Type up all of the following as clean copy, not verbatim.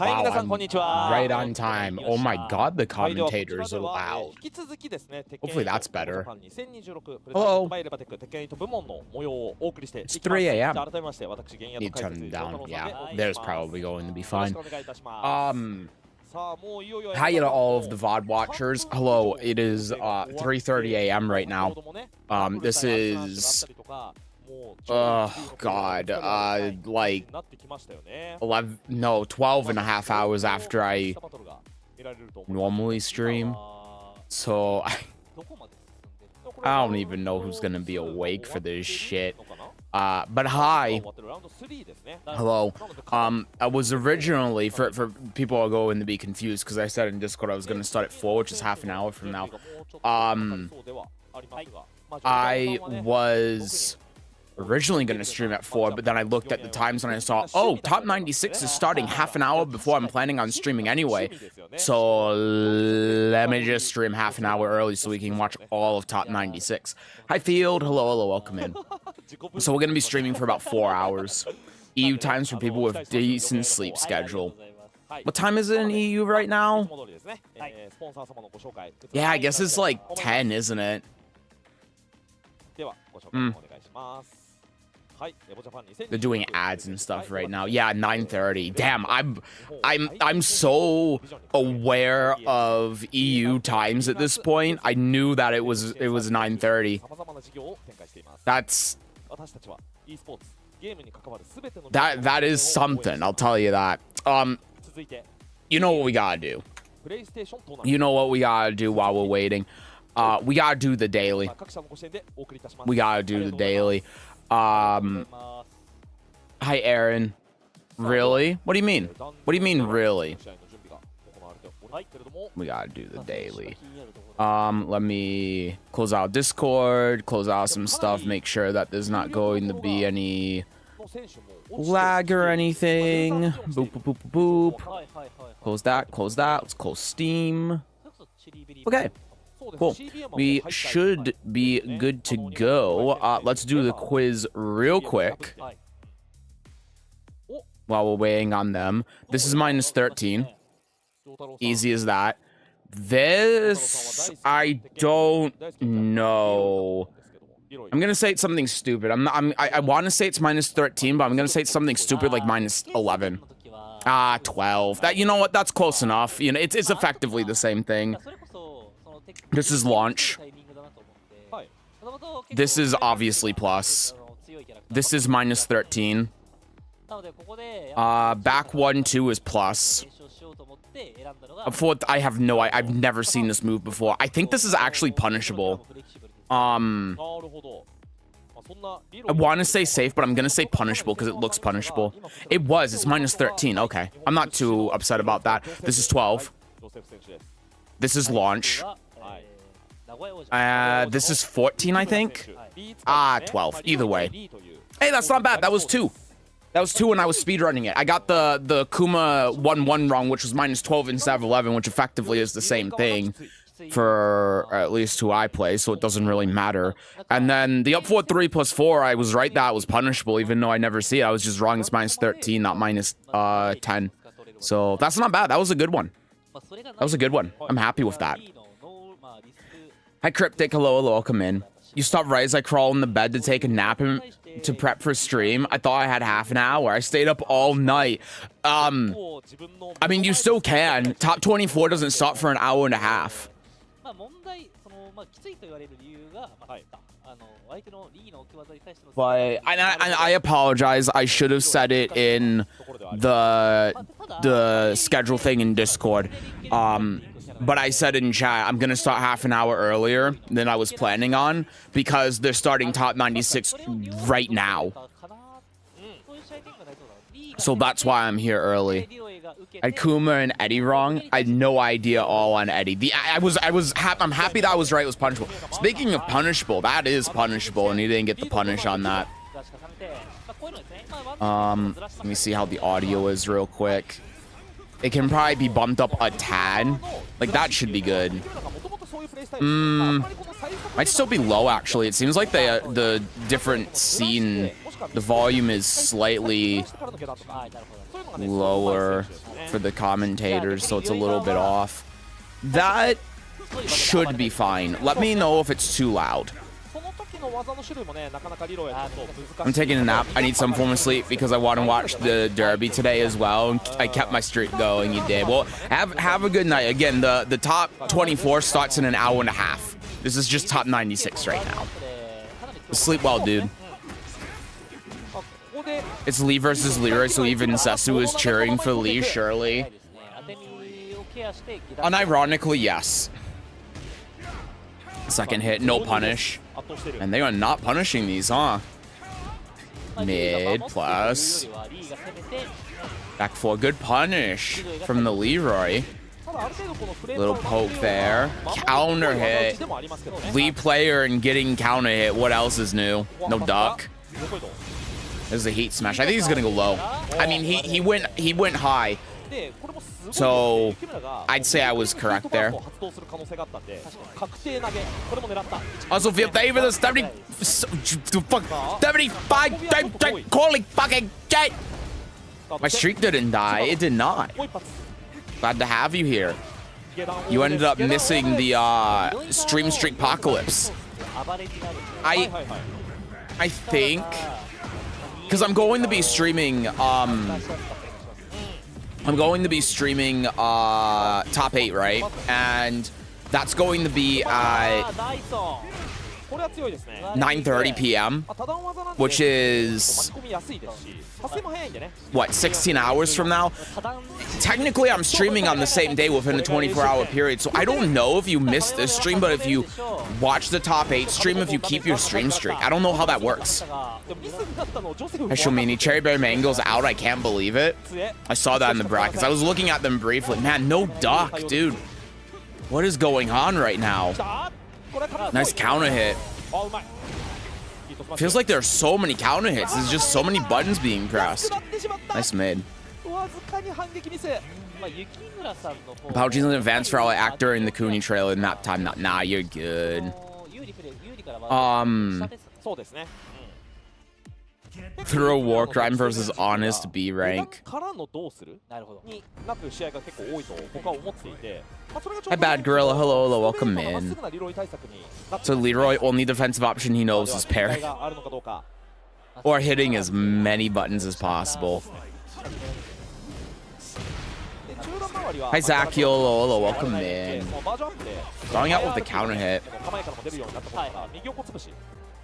Wow, I'm right on time. Oh my god, the commentators are loud. Hopefully that's better. Hello. It's 3 a.m. Need to turn them down. Yeah, there's probably going to be fine. Hi to all of the VOD watchers. Hello, it is 3:30 a.m. right now. This is oh god, like 12 and a half hours after I normally stream. So I don't even know who's gonna be awake for this shit. But hi. Hello. I was originally, for people are going to be confused, because I said in Discord I was going to start at 4, which is half an hour from now. I was originally going to stream at 4, but then I looked at the times and I saw, oh, Top 96 is starting half an hour before I'm planning on streaming anyway. So let me just stream half an hour early so we can watch all of Top 96. Hi, Field. Hello, welcome in. So we're going to be streaming for about 4 hours. EU times for people with decent sleep schedule. What time is it in EU right now? Yeah, I guess it's like 10, isn't it? They're doing ads and stuff right now. Yeah, 9:30. Damn, I'm so aware of EU times at this point. I knew that it was 9:30. That is something, I'll tell you that. You know what we gotta do. You know what we gotta do while we're waiting. We gotta do the daily. We gotta do the daily. Hi, Aaron. Really? What do you mean? What do you mean, really? We gotta do the daily. Let me close out Discord, close out some stuff, make sure that there's not going to be any lag or anything. Boop, boop, boop, boop, boop. Close that, close that. Let's close Steam. Okay. Cool. We should be good to go. Let's do the quiz real quick while we're waiting on them. This is minus 13. Easy as that. This, I don't know. I'm gonna say it's something stupid. I want to say it's minus 13, but I'm gonna say it's something stupid like minus 11. 12. That, you know what? That's close enough. You know, it's effectively the same thing. This is launch. This is obviously plus. This is minus 13. Back 1, 2 is plus. I have no idea. I've never seen this move before. I think this is actually punishable. I want to say safe, but I'm going to say punishable because it looks punishable. It's minus 13. Okay. I'm not too upset about that. This is 12. This is launch. This is 14, I think. 12. Either way. Hey, that's not bad. That was 2. That was 2 when I was speedrunning it. I got the Kuma 1-1 wrong, which was minus 12 instead of 11, which effectively is the same thing for at least who I play, so it doesn't really matter. And then the up 4-3 plus 4, I was right that was punishable, even though I never see it. I was just wrong. It's minus 13, not minus 10. So that's not bad. That was a good one. That was a good one. I'm happy with that. Hi, Cryptic. Hello, welcome in. You stopped right as I crawl in the bed to take a nap and to prep for stream. I thought I had half an hour. I stayed up all night. I mean, you still can. Top 24 doesn't stop for an hour and a half. But I apologize. I should have said it in the schedule thing in Discord. But I said in chat, I'm going to start half an hour earlier than I was planning on because they're starting Top 96 right now. So that's why I'm here early. I had Kuma and Eddie wrong. I had no idea all on Eddie. I'm happy that I was right. It was punishable. Speaking of punishable, that is punishable, and he didn't get the punish on that. Let me see how the audio is real quick. It can probably be bumped up a tad. Like, that should be good. Might still be low, actually. It seems like the different scene, the volume is slightly lower. for the commentators, so it's a little bit off. That should be fine. Let me know if it's too loud. I'm taking a nap. I need some form of sleep because I want to watch the derby today as well. I kept my streak going. You did. Well, have a good night. Again, the top 24 starts in an hour and a half. This is just top 96 right now. Sleep well, dude. It's Lee versus Leroy, so even Sesu is cheering for Lee, surely. Unironically, yes. Second hit, no punish. And they are not punishing these, huh? Mid plus. Back four, good punish from the Leroy. Little poke there. Counter hit. Lee player and getting counter hit. What else is new? No duck. There's a heat smash. I think he's gonna go low. I mean, he went high. So I'd say I was correct there. Also, feel favor the 75 holy fucking shit. My streak didn't die. It did not. Glad to have you here. You ended up missing the stream streak apocalypse. I think because I'm going to be streaming top 8, right? And that's going to be at 9:30 p.m., which is what, 16 hours from now? Technically, I'm streaming on the same day within a 24-hour period, so I don't know if you missed this stream, but if you watch the top 8 stream, if you keep your stream streak, I don't know how that works. Heshomini, Cherry Berry Mango's out. I can't believe it. I saw that in the brackets. I was looking at them briefly. Man, no duck, dude. What is going on right now? Nice counter hit. Feels like there are so many counter hits. There's just so many buttons being pressed. Nice mid. Apologies in advance for all actor in the Cooney trailer in that time. Nah, you're good. Through a war crime versus honest B rank. Hi, Bad Gorilla. Hello, welcome in. So Leroy, only defensive option he knows is parry. Or hitting as many buttons as possible. Hi, Zach. Hello, welcome in. Going out with the counter hit.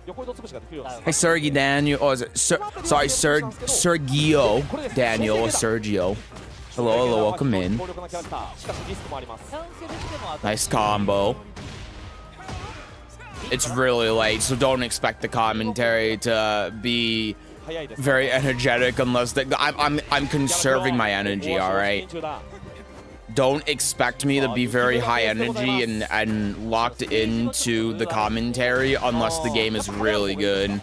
Hi, Sergi Daniel. Oh, is it Sergio Daniel or Sergio? Hello, welcome in. Nice combo. It's really late, so don't expect the commentary to be very energetic unless I'm conserving my energy. All right. Don't expect me to be very high energy and locked into the commentary unless the game is really good.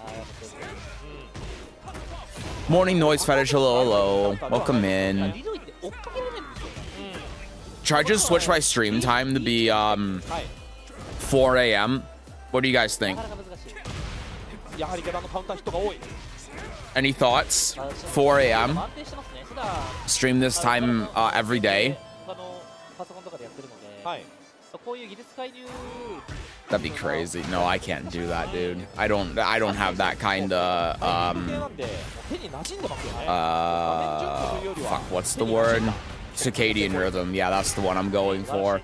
Morning Noise Fetish, hello. Welcome in. Should I just switch my stream time to be 4 a.m.? What do you guys think? Any thoughts? 4 a.m. Stream this time every day. That'd be crazy. No, I can't do that, dude. I don't have that kind of fuck, what's the word? Circadian rhythm. Yeah, that's the one I'm going for.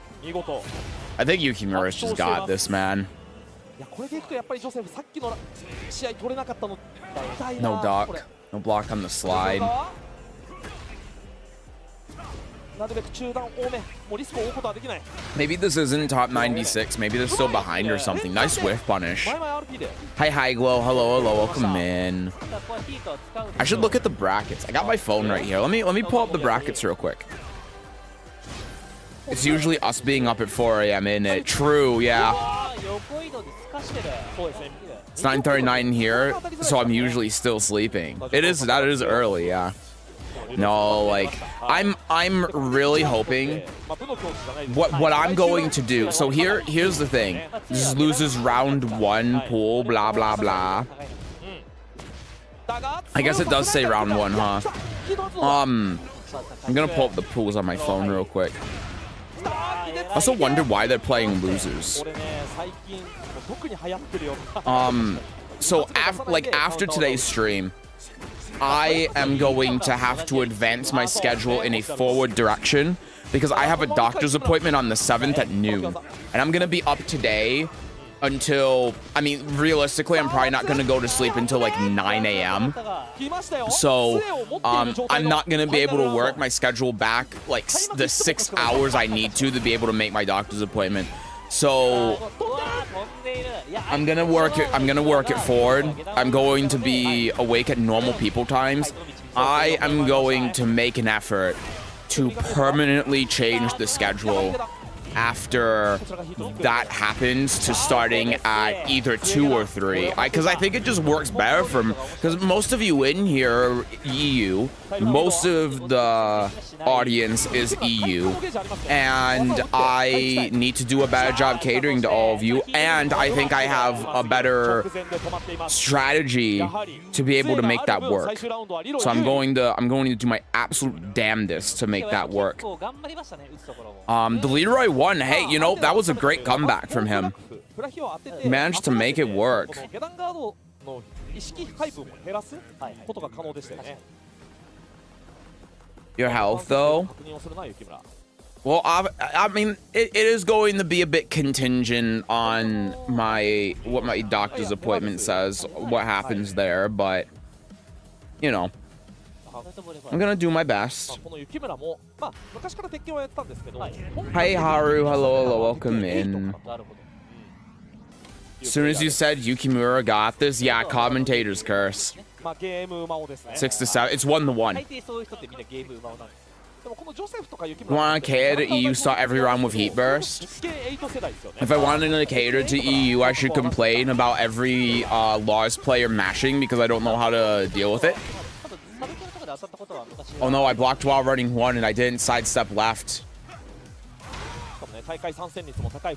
I think Yukimura's just got this, man. No dock. No block on the slide. Maybe this isn't top 96. Maybe they're still behind or something. Nice whiff punish. Hi, Glow. Hello, welcome in. I should look at the brackets. I got my phone right here. Let me pull up the brackets real quick. It's usually us being up at 4 a.m. in it. True, yeah. It's 9:39 here, so I'm usually still sleeping. That is early, yeah. No, like I'm really hoping what I'm going to do. So here's the thing. This loses round 1 pool, blah blah blah. I guess it does say round 1, huh? I'm gonna pull up the pools on my phone real quick. I also wonder why they're playing losers. So after today's stream, I am going to have to advance my schedule in a forward direction because I have a doctor's appointment on the 7th at noon, and I'm gonna be up today until, I mean, realistically, I'm probably not gonna go to sleep until like 9 a.m. So I'm not gonna be able to work my schedule back like the 6 hours I need to be able to make my doctor's appointment. So I'm gonna work it forward. I'm going to be awake at normal people times. I am going to make an effort to permanently change the schedule after that happens to starting at either 2 or 3, because I think it just works better for me, because most of you in here are EU, most of the audience is EU, and I need to do a better job catering to all of you, and I think I have a better strategy to be able to make that work. So I'm going to do my absolute damnedest to make that work. The Leroy won. Hey, you know, that was a great comeback from him. He managed to make it work. Your health, though? Well, I mean, it is going to be a bit contingent on what my doctor's appointment says, what happens there, but, you know, I'm gonna do my best. Hi, Haru. Hello, welcome in. As soon as you said Yukimura got this, yeah, commentator's curse. 6 to 7. It's 1-1. Want to cater to EU, start every round with Heat Burst? If I wanted to cater to EU, I should complain about every Lars player mashing because I don't know how to deal with it. Oh no, I blocked while running 1 and I didn't sidestep left.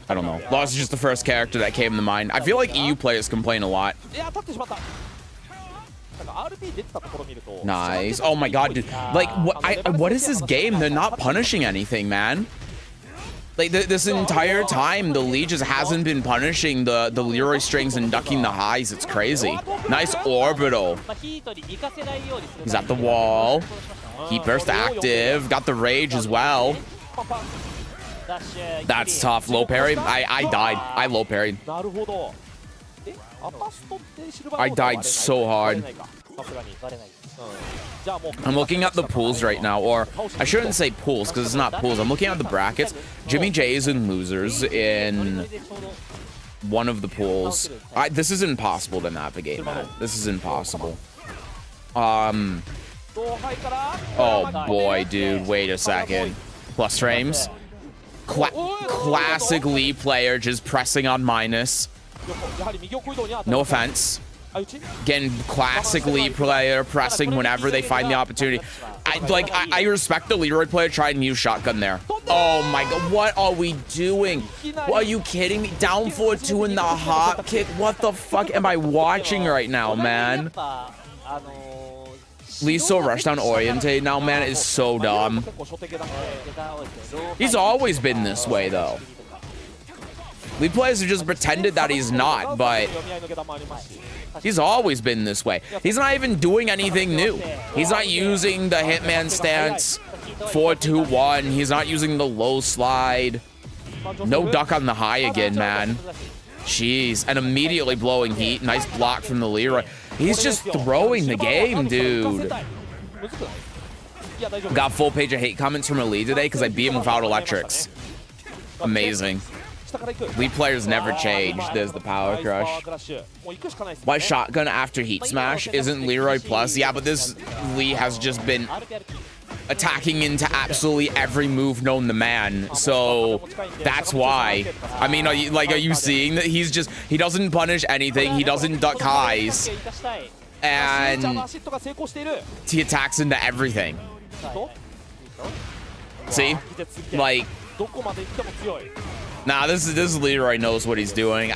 I don't know. Lars is just the first character that came to mind. I feel like EU players complain a lot. Nice. Oh my god, dude. Like, what is this game? They're not punishing anything, man. Like, this entire time, the Lee just hasn't been punishing the Leroy strings and ducking the highs. It's crazy. Nice orbital. He's at the wall. Heat burst active. Got the rage as well. That's tough. Low parry. I died. I low parried. I died so hard. I'm looking at the pools right now, or I shouldn't say pools because it's not pools. I'm looking at the brackets. Jimmy J is in losers in one of the pools. This is impossible to navigate, man. This is impossible. Oh boy, dude. Wait a second. Plus frames. Classic Lee player just pressing on minus. No offense. Again, classic Lee player pressing whenever they find the opportunity. I respect the Leroy player trying to use shotgun there. Oh my god, what are we doing? Are you kidding me? Down 4-2 in the hop kick? What the fuck am I watching right now, man? Lee's so rushdown oriented now, man. Is so dumb. He's always been this way, though. Lee players have just pretended that he's not, but he's always been this way. He's not even doing anything new. He's not using the Hitman stance 4-2-1. He's not using the low slide. No duck on the high again, man. Jeez. And immediately blowing heat. Nice block from the Leroy. He's just throwing the game, dude. Got full page of hate comments from a Lee today because I beat him without electrics. Amazing. Lee players never change. There's the power crush. Why shotgun after heat smash isn't Leroy plus? Yeah, but this Lee has just been attacking into absolutely every move known to man, so that's why. I mean, are you seeing that he doesn't punish anything, he doesn't duck highs, and he attacks into everything. See, like, nah, this Leroy knows what he's doing.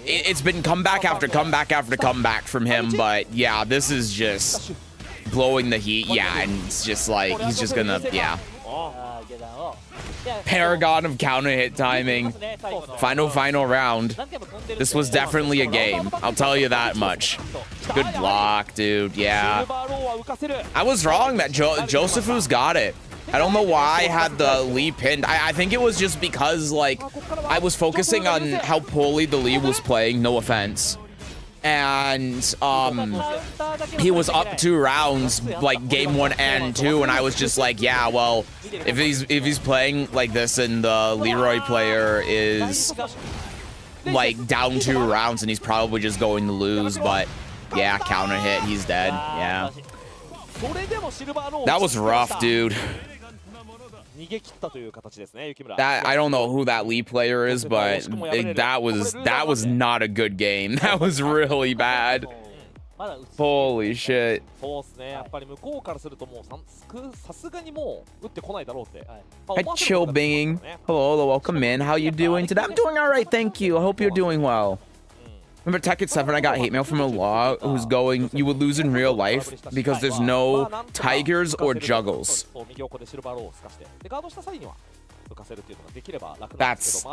It's been comeback after comeback after comeback from him, but yeah, this is just blowing the heat. Yeah, and it's just like, he's just gonna, yeah. Paragon of counter hit timing. Final round. This was definitely a game. I'll tell you that much. Good block, dude. Yeah. I was wrong that Josephu's got it. I don't know why I had the Lee pinned. I think it was just because, like, I was focusing on how poorly the Lee was playing, no offense. And he was up 2 rounds, like game 1 and 2, and I was just like, yeah, well, if he's playing like this and the Leroy player is like down 2 rounds, and he's probably just going to lose. But yeah, counter hit, he's dead. Yeah, that was rough, dude. That, I don't know who that Lee player is, but that was not a good game. That was really bad. Holy shit. Hi, Chill Binging. Hello, welcome in. How you doing today? I'm doing all right, thank you. I hope you're doing well. Remember Tekken 7, I got hate mail from a law who's going, you would lose in real life because there's no tigers or juggles. That's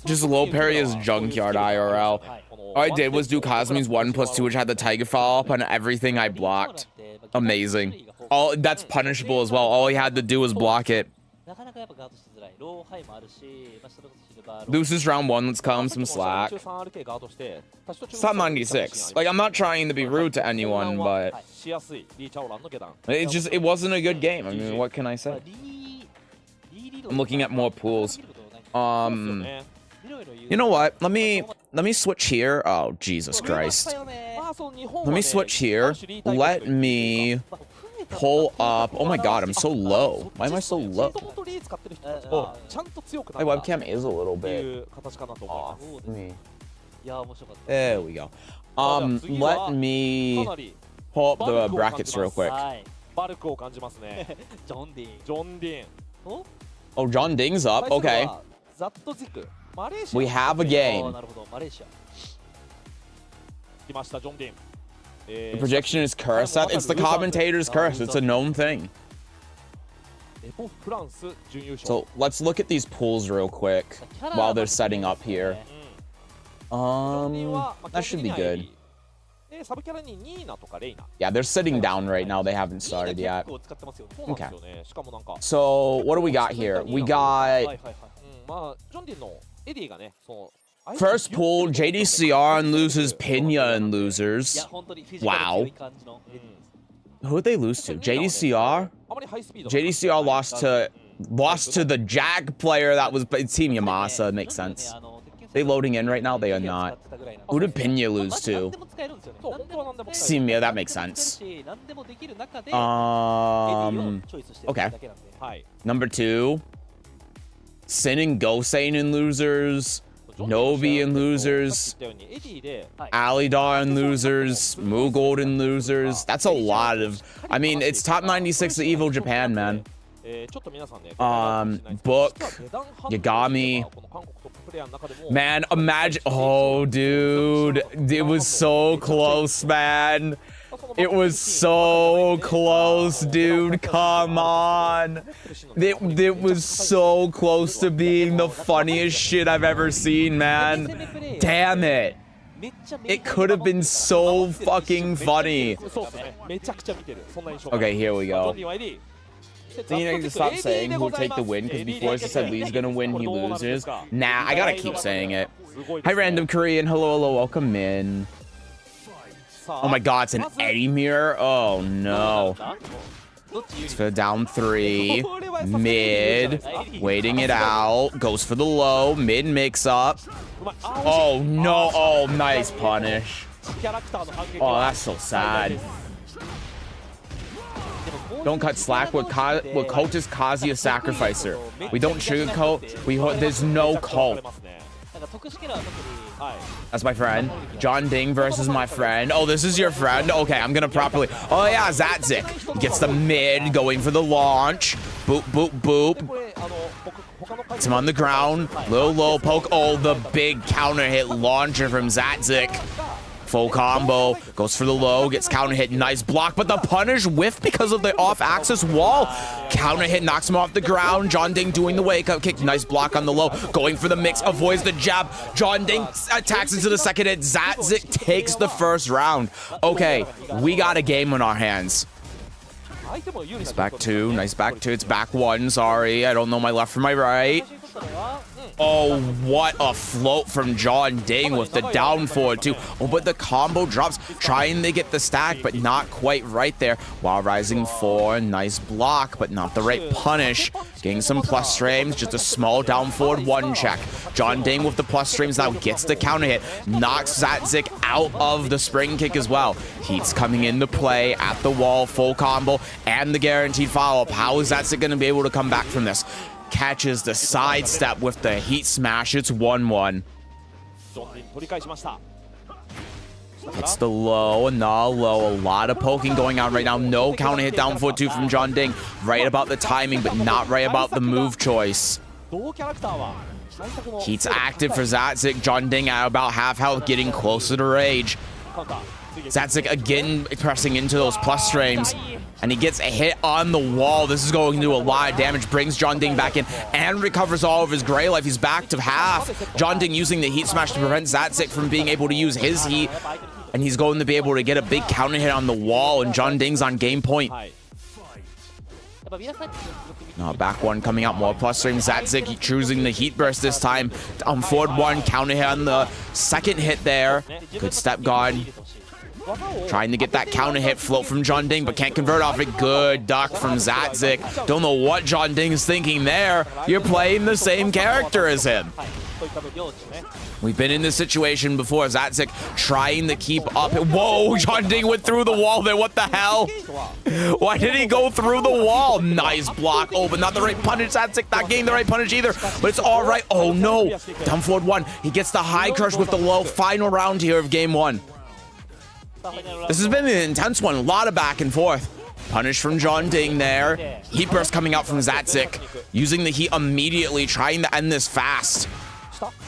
just low parry is junkyard IRL. All I did was do Cosme's 1+2, which had the tiger fall up on everything I blocked. Amazing. All that's punishable as well. All he had to do was block it. Loses round 1, let's call him some slack. It's top 96. Like, I'm not trying to be rude to anyone, but it wasn't a good game. I mean, what can I say? I'm looking at more pools. You know what? Let me switch here. Oh, Jesus Christ. Let me switch here. Let me pull up. Oh my god, I'm so low. Why am I so low? Oh, my webcam is a little bit off. There we go. Let me pull up the brackets real quick. Oh, Jeondding's up. Okay. We have a game. The projection is cursed. It's the commentator's curse. It's a known thing. So let's look at these pools real quick while they're setting up here. That should be good. Yeah, they're sitting down right now. They haven't started yet. Okay. So what do we got here? We got first pool, JDCR and losers, Pinya and losers. Wow. Who'd they lose to? JDCR? JDCR lost to the Jag player that was Team Yamasa. Makes sense. They loading in right now? They are not. Who did Pinya lose to? Simia, that makes sense. Okay. Number 2. Sin and Gosane and losers. Novi and losers, Alidar and losers, Mugold and losers. That's a lot of. I mean, it's top 96 of Evil Japan, man. Book, Yagami. Man, imagine. Oh, dude, it was so close, man. It was so close, dude. Come on. It was so close to being the funniest shit I've ever seen, man. Damn it. It could have been so fucking funny. Okay, here we go. So you need to stop saying who'll take the win, because before she said Lee's gonna win, he loses. Nah, I gotta keep saying it. Hi, Random Korean. Hello, welcome in. Oh my god, it's an Eddie mirror? Oh no. It's for down 3. Mid. Waiting it out. Goes for the low. Mid mix up. Oh no. Oh, nice punish. Oh, that's so sad. Don't cut slack with Kota's Kazuya Sacrificer. We don't sugarcoat. There's no cult. That's my friend. Jeondding versus my friend. Oh, this is your friend? Okay, I'm gonna properly. Oh yeah, Zatzik gets the mid, going for the launch. Boop, boop, boop. It's him on the ground. Little low poke. Oh, the big counter hit launcher from Zatzik. Full combo, goes for the low, gets counter hit, nice block, but the punish whiff because of the off-axis wall. Counter hit knocks him off the ground. Jeondding doing the wake-up kick, nice block on the low, going for the mix, avoids the jab. Jeondding attacks into the second hit. Zatzik takes the first round. Okay, we got a game on our hands. Nice back two, nice back two. It's back one, sorry. I don't know my left from my right. Oh, what a float from Jeondding with the down forward too. Oh, but the combo drops, trying to get the stack, but not quite right there. While rising 4, nice block, but not the right punish. Getting some plus frames, just a small down forward 1 check. Jeondding with the plus frames now gets the counter hit, knocks Zatzik out of the spring kick as well. Heat's coming into play at the wall, full combo, and the guaranteed follow-up. How is Zatzik going to be able to come back from this? Catches the sidestep with the heat smash. It's 1-1. Hits the low, and the low. A lot of poking going on right now. No counter hit down forward 2 from Jeondding. Right about the timing, but not right about the move choice. Heat's active for Zatzik. Jeondding at about half health, getting closer to rage. Zatzik again pressing into those plus frames, and he gets a hit on the wall. This is going to do a lot of damage, brings Jeondding back in and recovers all of his gray life. He's back to half. Jeondding using the heat smash to prevent Zatzik from being able to use his heat, and he's going to be able to get a big counter hit on the wall, and Jeondding's on game point. Back one coming out, more plus frames. Zatzik choosing the heat burst this time. Forward 1, counter hit on the second hit there. Good step guard. Trying to get that counter hit float from Jeondding, but can't convert off it. Good duck from Zatzik. Don't know what Jeondding is thinking there. You're playing the same character as him. We've been in this situation before. Zatzik trying to keep up. Whoa, Jeondding went through the wall there. What the hell? Why did he go through the wall? Nice block. Oh, but not the right punish. Zatzik not getting the right punish either, but it's all right. Oh, no. Down forward 1. He gets the high crush with the low. Final round here of game 1. This has been an intense one. A lot of back and forth. Punish from Jeondding there. Heat burst coming out from Zatzik. Using the heat immediately, trying to end this fast.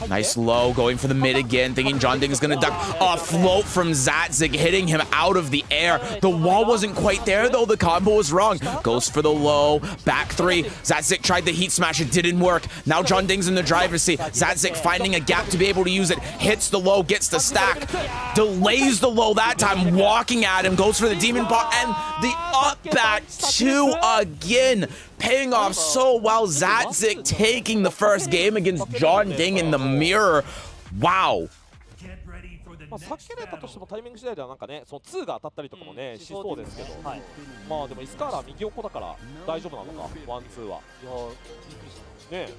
Nice low, going for the mid again, thinking Jeondding is going to duck. A float from Zatzik, hitting him out of the air. The wall wasn't quite there, though. The combo was wrong. Goes for the low. Back 3. Zatzik tried the heat smash. It didn't work. Now Jeondding's in the driver's seat. Zatzik finding a gap to be able to use it. Hits the low, gets the stack. Delays the low that time, walking at him. Goes for the demon pot and the up back 2 again. Paying off so well. Zatzik taking the first game against Jeondding in the mirror. Wow. 避けれたとしてもタイミング次第ではなんかね、その2が当たったりとかもね、しそうですけど、まあでもイスカーラ右横だから大丈夫なのか、ワンツーは。ね、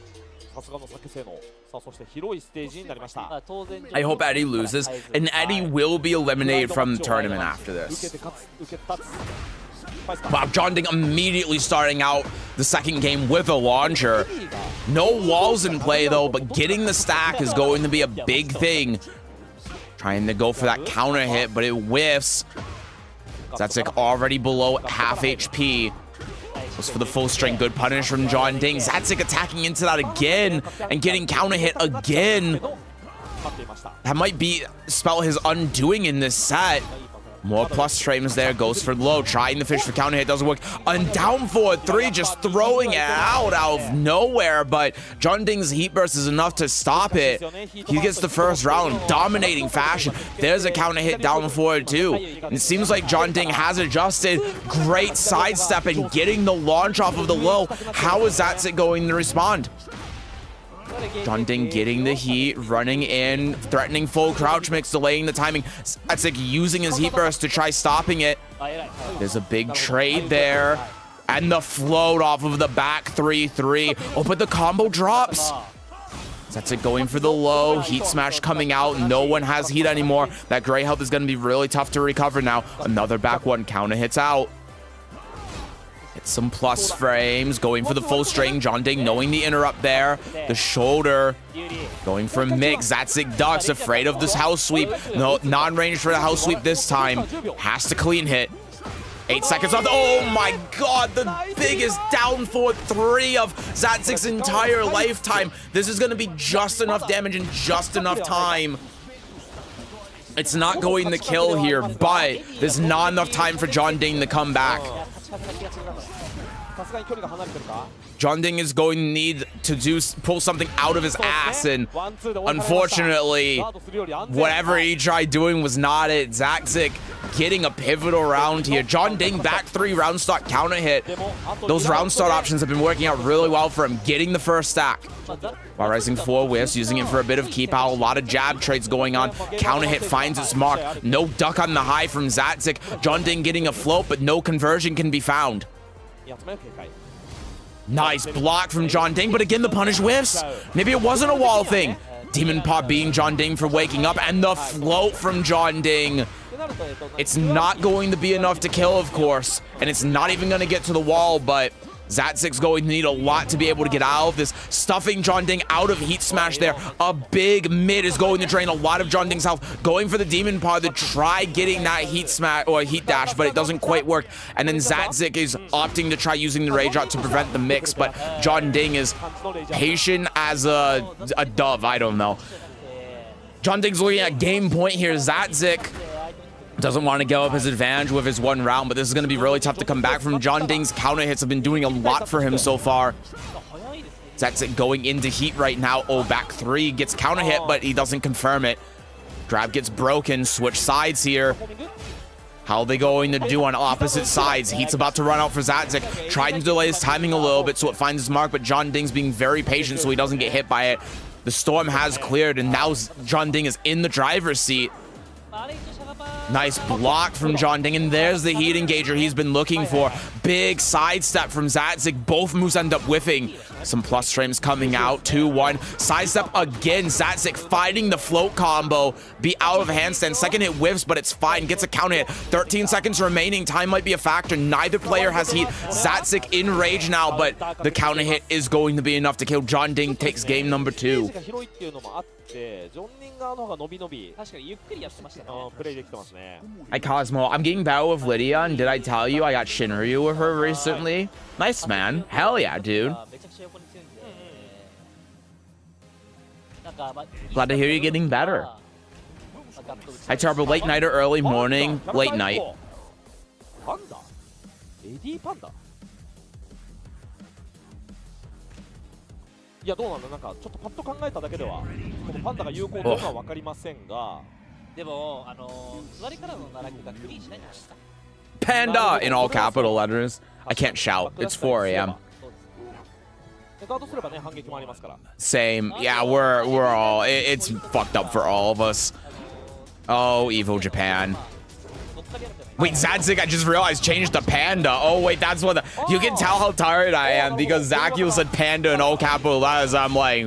さすがの酒性能。さあそして広いステージになりました。I hope Eddie loses, and Eddie will be eliminated from the tournament after this. Wow, Jeondding immediately starting out the second game with a launcher. No walls in play though, but getting the stack is going to be a big thing. Trying to go for that counter hit, but it whiffs. Zatzik already below half HP. Goes for the full string. Good punish from Jeondding. Zatzik attacking into that again and getting counter hit again. That might spell his undoing in this set. More plus frames there, goes for low, trying to fish for counter hit, doesn't work. And down forward 3, just throwing it out of nowhere, but Jeondding's heat burst is enough to stop it. He gets the first round, dominating fashion. There's a counter hit down forward too. And it seems like Jeondding has adjusted. Great sidestep and getting the launch off of the low. How is Zatzik going to respond? Jeondding getting the heat, running in, threatening full crouch mix, delaying the timing. Zatzik using his heat burst to try stopping it. There's a big trade there. And the float off of the back 3-3. Oh, but the combo drops. Zatzik going for the low. Heat smash coming out. No one has heat anymore. That gray health is going to be really tough to recover now. Another back 1 counter hits out. Some plus frames, going for the full string. Jeondding knowing the interrupt there. The shoulder, going for a mix. Zatzik ducks, afraid of this house sweep. No, non-range for the house sweep this time. Has to clean hit. 8 seconds left. Oh my god, the biggest down forward 3 of Zatzik's entire lifetime. This is going to be just enough damage in just enough time. It's not going to kill here, but there's not enough time for Jeondding to come back. Jeondding is going to need to pull something out of his ass, and unfortunately, whatever he tried doing was not it. Zatzik getting a pivotal round here. Jeondding back 3 round start counter hit. Those round start options have been working out really well for him, getting the first stack. While rising 4 whiffs, using it for a bit of keep out. A lot of jab trades going on. Counter hit finds its mark. No duck on the high from Zatzik. Jeondding getting a float, but no conversion can be found. Nice block from Jeondding, but again, the punish whiffs. Maybe it wasn't a wall thing. Demon Paw being Jeondding for waking up, and the float from Jeondding. It's not going to be enough to kill, of course, and it's not even going to get to the wall, but Zatzik's going to need a lot to be able to get out of this. Stuffing Jeondding out of Heat Smash there. A big mid is going to drain a lot of Jeondding's health. Going for the Demon Paw to try getting that Heat Smash or Heat Dash, but it doesn't quite work. And then Zatzik is opting to try using the Rage Art to prevent the mix, but Jeondding is patient as a dove. I don't know. Jeondding's looking at game point here. Zatzik doesn't want to give up his advantage with his 1 round, but this is going to be really tough to come back from. Jeondding's counter hits have been doing a lot for him so far. Zatzik going into heat right now. Oh, back 3 gets counter hit, but he doesn't confirm it. Grab gets broken. Switch sides here. How are they going to do on opposite sides? Heat's about to run out for Zatzik. Trying to delay his timing a little bit so it finds his mark, but Jeondding's being very patient so he doesn't get hit by it. The storm has cleared, and now Jeondding is in the driver's seat. Nice block from Jeondding, and there's the heat engager he's been looking for. Big sidestep from Zatzik. Both moves end up whiffing. Some plus frames coming out. 2-1. Sidestep again. Zatzik fighting the float combo. Be out of handstand. Second hit whiffs, but it's fine. Gets a counter hit. 13 seconds remaining. Time might be a factor. Neither player has heat. Zatzik in rage now, but the counter hit is going to be enough to kill. Jeondding takes game number 2. Hi Cosmo, I'm getting battle with Lydia, and did I tell you I got Shinryu with her recently? Nice, man. Hell yeah, dude. Glad to hear you're getting better. Hi Turbo, late night or early morning? Late night. いやどうなんだなんかちょっとパッと考えただけではこのパンダが有効かは分かりませんがでも座りからの奈落がクリーンしないんですか Panda in all capital letters. I can't shout. It's 4 a.m. Same. Yeah, we're all. It's fucked up for all of us. Oh, evil Japan. Wait, Zatzik, I just realized changed to Panda. Oh, wait, that's what the... You can tell how tired I am because Zakio said Panda in all capital letters. I'm like...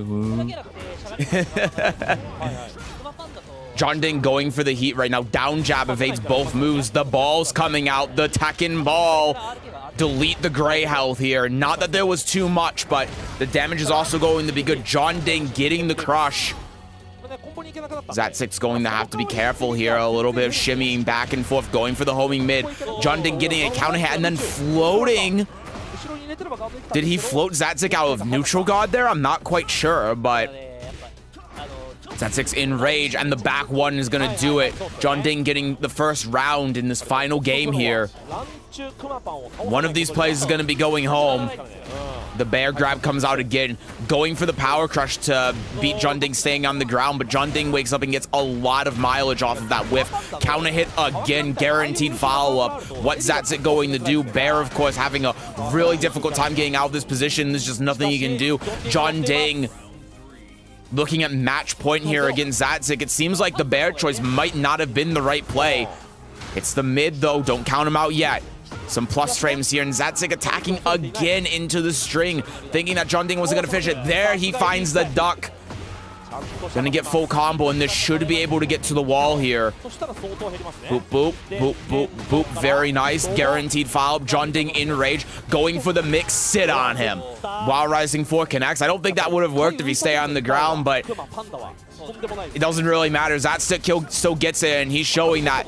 Jeondding going for the heat right now. Down jab evades both moves. The ball's coming out. The Tekken ball. Delete the gray health here. Not that there was too much, but the damage is also going to be good. Jeondding getting the crush. Zatzik's going to have to be careful here. A little bit of shimmying back and forth, going for the homing mid. Jeondding getting a counter hit and then floating. Did he float Zatzik out of neutral guard there? I'm not quite sure, but Zatzik's in rage, and the back 1 is going to do it. Jeondding getting the first round in this final game here. One of these plays is going to be going home. The bear grab comes out again, going for the power crush to beat Jeondding staying on the ground, but Jeondding wakes up and gets a lot of mileage off of that whiff. Counter hit again, guaranteed follow-up. What's Zatzik going to do? Bear, of course, having a really difficult time getting out of this position. There's just nothing he can do. Jeondding looking at match point here against Zatzik. It seems like the bear choice might not have been the right play. It's the mid, though. Don't count him out yet. Some plus frames here, and Zatzik attacking again into the string, thinking that Jeondding wasn't going to finish it. There, he finds the duck. Gonna get full combo, and this should be able to get to the wall here. Boop, boop, boop, boop, boop. Very nice. Guaranteed follow-up. Jeondding in rage, going for the mix. Sit on him. While Rising 4 connects. I don't think that would have worked if he stayed on the ground, but it doesn't really matter. Zatzik still gets it, and he's showing that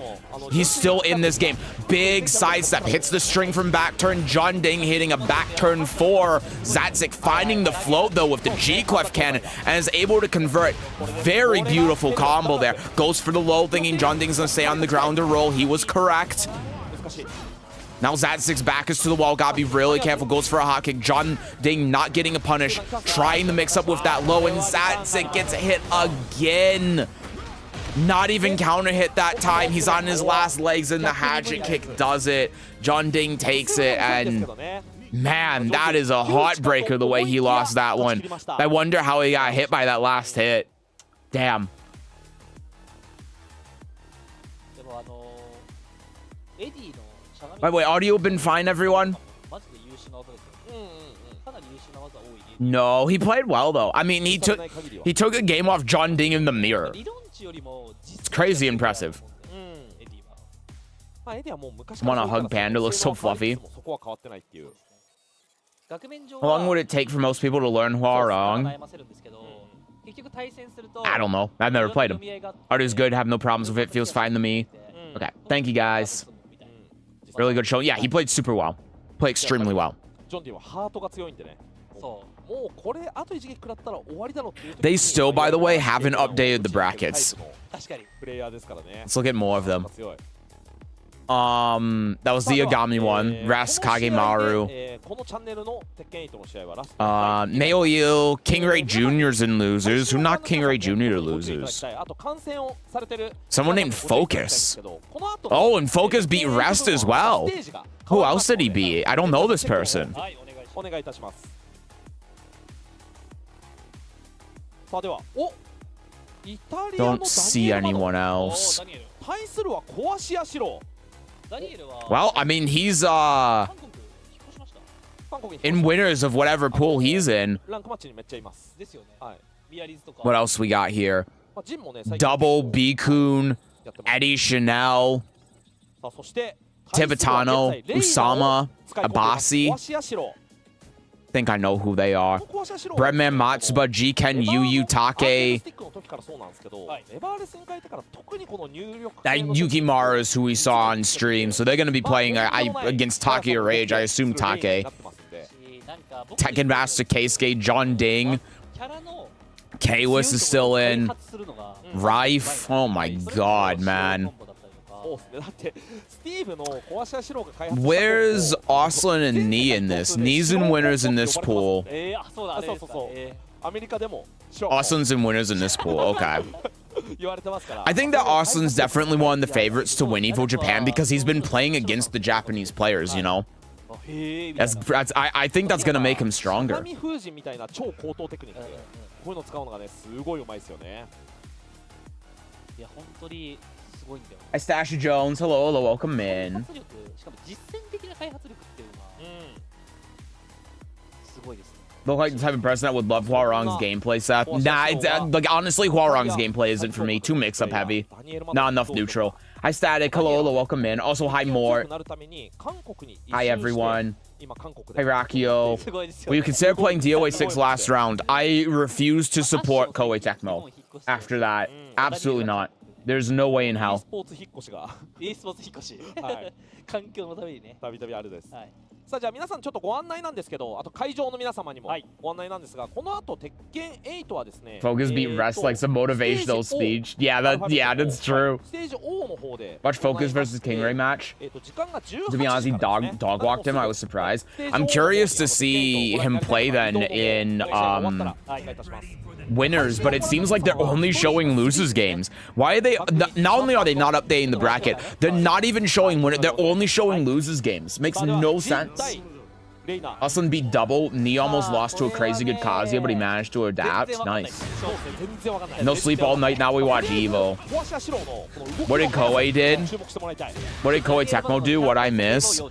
he's still in this game. Big sidestep, hits the string from back turn. Jeondding hitting a back turn 4. Zatzik finding the float, though, with the G-Clef cannon, and is able to convert. Very beautiful combo there. Goes for the low, thinking Jeondding's going to stay on the ground to roll. He was correct. Now Zatzik's back is to the wall. Gotta be really careful. Goes for a hot kick. Jeondding not getting a punish. Trying to mix up with that low, and Zatzik gets hit again. Not even counter hit that time. He's on his last legs, and the hatchet kick does it. Jeondding takes it, and man, that is a heartbreaker the way he lost that one. I wonder how he got hit by that last hit. Damn. By the way, audio been fine, everyone? No, he played well, though. I mean, he took a game off Jeondding in the mirror. It's crazy impressive. I want to hug Panda. Looks so fluffy. How long would it take for most people to learn Hwarong? I don't know. I've never played him. Art is good. Have no problems with it. Feels fine to me. Okay. Thank you, guys. Really good show. Yeah, he played super well. Played extremely well. They still, by the way, haven't updated the brackets. Let's look at more of them. That was the Agami one. Rest, Kagemaru. Naoyu, King Ray Jr.'s in losers. Who knocked King Ray Jr. to losers? Someone named Focus. Oh, and Focus beat Rest as well. Who else did he beat? I don't know this person. Don't see anyone else. Well, I mean, he's in winners of whatever pool he's in. What else we got here? Double, B-Kun, Eddie Chanel, Tibetano, Usama, Abasi. I think I know who they are. Breadman Matsuba, Jiken, Yu Take. That Yukimaru is who we saw on stream, so they're going to be playing against Take or Rage. I assume Take. Tekken Master Keisuke, Jeondding. K-Wiss is still in. Rife. Oh my god, man. Where's Oslin and Nee in this? Nee's in winners in this pool. Oslin's in winners in this pool. Okay. I think that Oslin's definitely one of the favorites to win Evo Japan because he's been playing against the Japanese players, you know? I think that's going to make him stronger. Hi, Stasha Jones. Hello, welcome in. Look like the type of person that would love Hwarong's gameplay, Seth. Nah, like honestly, Hwarong's gameplay isn't for me. Too mix-up heavy. Not enough neutral. Hi, Static. Hello, welcome in. Also, hi, Mort. Hi, everyone. Hi, Rakio. Will you consider playing DOA 6 last round? I refuse to support Koei Tecmo after that. Absolutely not. There's no way in hell. さあじゃあ皆さんちょっとご案内なんですけど、あと会場の皆様にもご案内なんですが、この後鉄拳8はですね。Focus beat Rest like some motivational speech. Yeah, that's true. Watch Focus versus King Ray match. To be honest, he dog walked him. I was surprised. I'm curious to see him play then in winners, but it seems like they're only showing losers games. Why are they not only are they not updating the bracket, they're not even showing winners, they're only showing losers games. Makes no sense. Oslin beat double. Nee almost lost to a crazy good Kazuya, but he managed to adapt. Nice. No sleep all night, now we watch Evo. What did Koei did? What did Koei Tecmo do? What I miss? No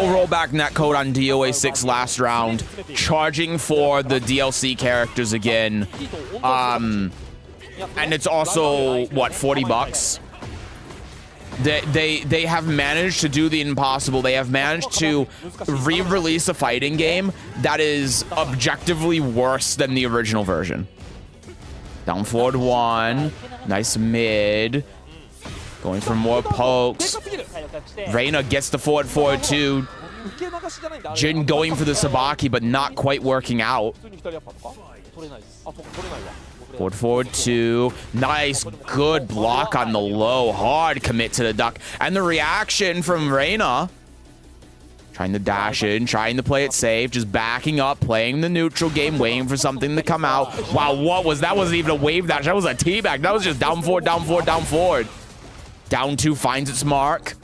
rollback netcode on DOA 6 last round. Charging for the DLC characters again. And it's also, what, $40? They have managed to do the impossible. They have managed to re-release a fighting game that is objectively worse than the original version. Down forward 1. Nice mid. Going for more pokes. Reina gets the forward 2. Jin going for the Sabaki, but not quite working out. Forward 2. Nice, good block on the low. Hard commit to the duck. And the reaction from Reina. Trying to dash in, trying to play it safe, just backing up, playing the neutral game, waiting for something to come out. Wow, what was that? Wasn't even a wave dash. That was a teabag. That was just down forward, down forward, down forward. Down 2 finds its mark.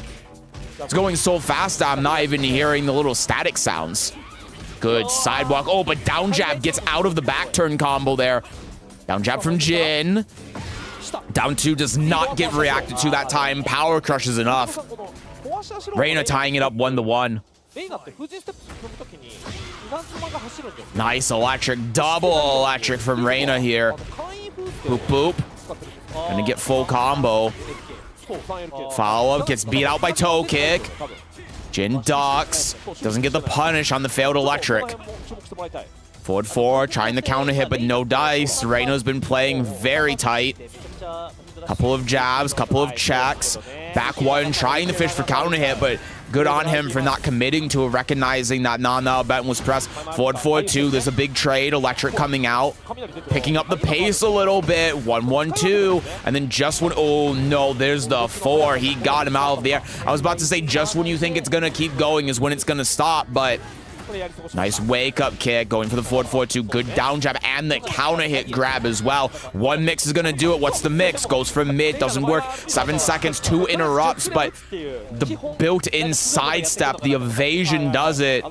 It's going so fast that I'm not even hearing the little static sounds. Good sidewalk. Oh, but down jab gets out of the back turn combo there. Down jab from Jin. Down 2 does not get reacted to that time. Power crush is enough. Reina tying it up 1-1. Nice electric. Double electric from Reina here. Boop, boop. Gonna get full combo. Follow-up. Gets beat out by toe kick. Jin ducks. Doesn't get the punish on the failed electric. Forward 4, trying the counter hit, but no dice. Reina's been playing very tight. Couple of jabs, couple of checks. Back 1, trying to fish for counter hit, but good on him for not committing to it, recognizing that non-null button was pressed. Forward 2, there's a big trade. Electric coming out. Picking up the pace a little bit. 1-1-2. And then just when, oh no, there's the 4. He got him out of the air. I was about to say just when you think it's going to keep going is when it's going to stop, but nice wake-up kick, going for the forward 4-2. Good down jab and the counter hit grab as well. One mix is going to do it. What's the mix? Goes for mid, doesn't work. 7 seconds, 2 interrupts, but the built-in sidestep, the evasion does it.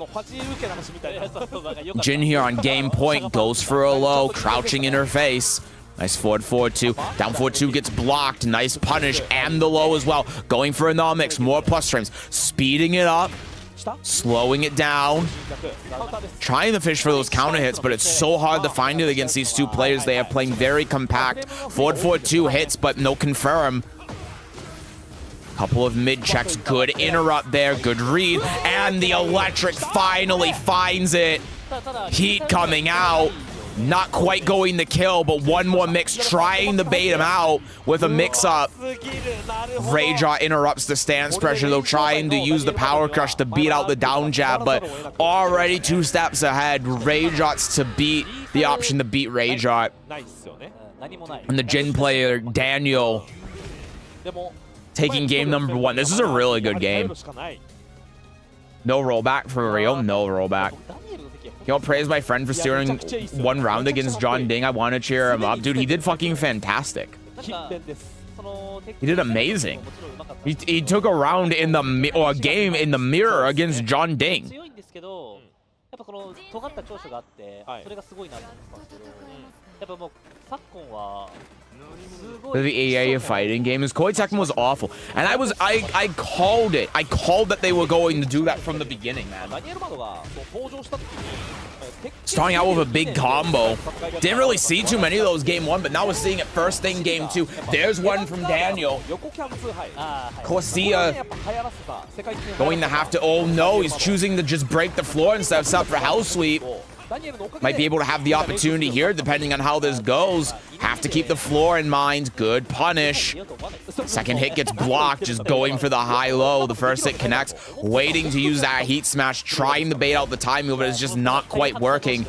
Jin here on game point, goes for a low, crouching in her face. Nice forward 4-2. Down 4-2 gets blocked. Nice punish and the low as well. Going for a non-mix, more plus frames. Speeding it up. Slowing it down. Trying to fish for those counter hits, but it's so hard to find it against these 2 players. They are playing very compact. Forward 4-2 hits, but no confirm. Couple of mid checks. Good interrupt there. Good read. And the electric finally finds it. Heat coming out. Not quite going to kill, but one more mix trying to bait him out with a mix-up. Rayjaw interrupts the stance pressure, though, trying to use the power crush to beat out the down jab, but already 2 steps ahead. Rayjaw's to beat the option to beat Rayjaw. And the Jin player, Daniel, taking game number 1. This is a really good game. No rollback for real. No rollback. You know, praise my friend for steering 1 round against Jeondding. I want to cheer him up. Dude, he did fucking fantastic. He did amazing. He took a round in the, or a game in the mirror against Jeondding. The EA fighting game is Koei Tekken was awful, and I called it. I called that they were going to do that from the beginning, man. Starting out with a big combo. Didn't really see too many of those game 1, but now we're seeing it first thing game 2. There's one from Daniel. Koshia going to have to, oh no, he's choosing to just break the floor instead of set for house sweep. Might be able to have the opportunity here, depending on how this goes. Have to keep the floor in mind. Good punish. Second hit gets blocked, just going for the high-low. The first hit connects, waiting to use that heat smash, trying to bait out the timing, but it's just not quite working.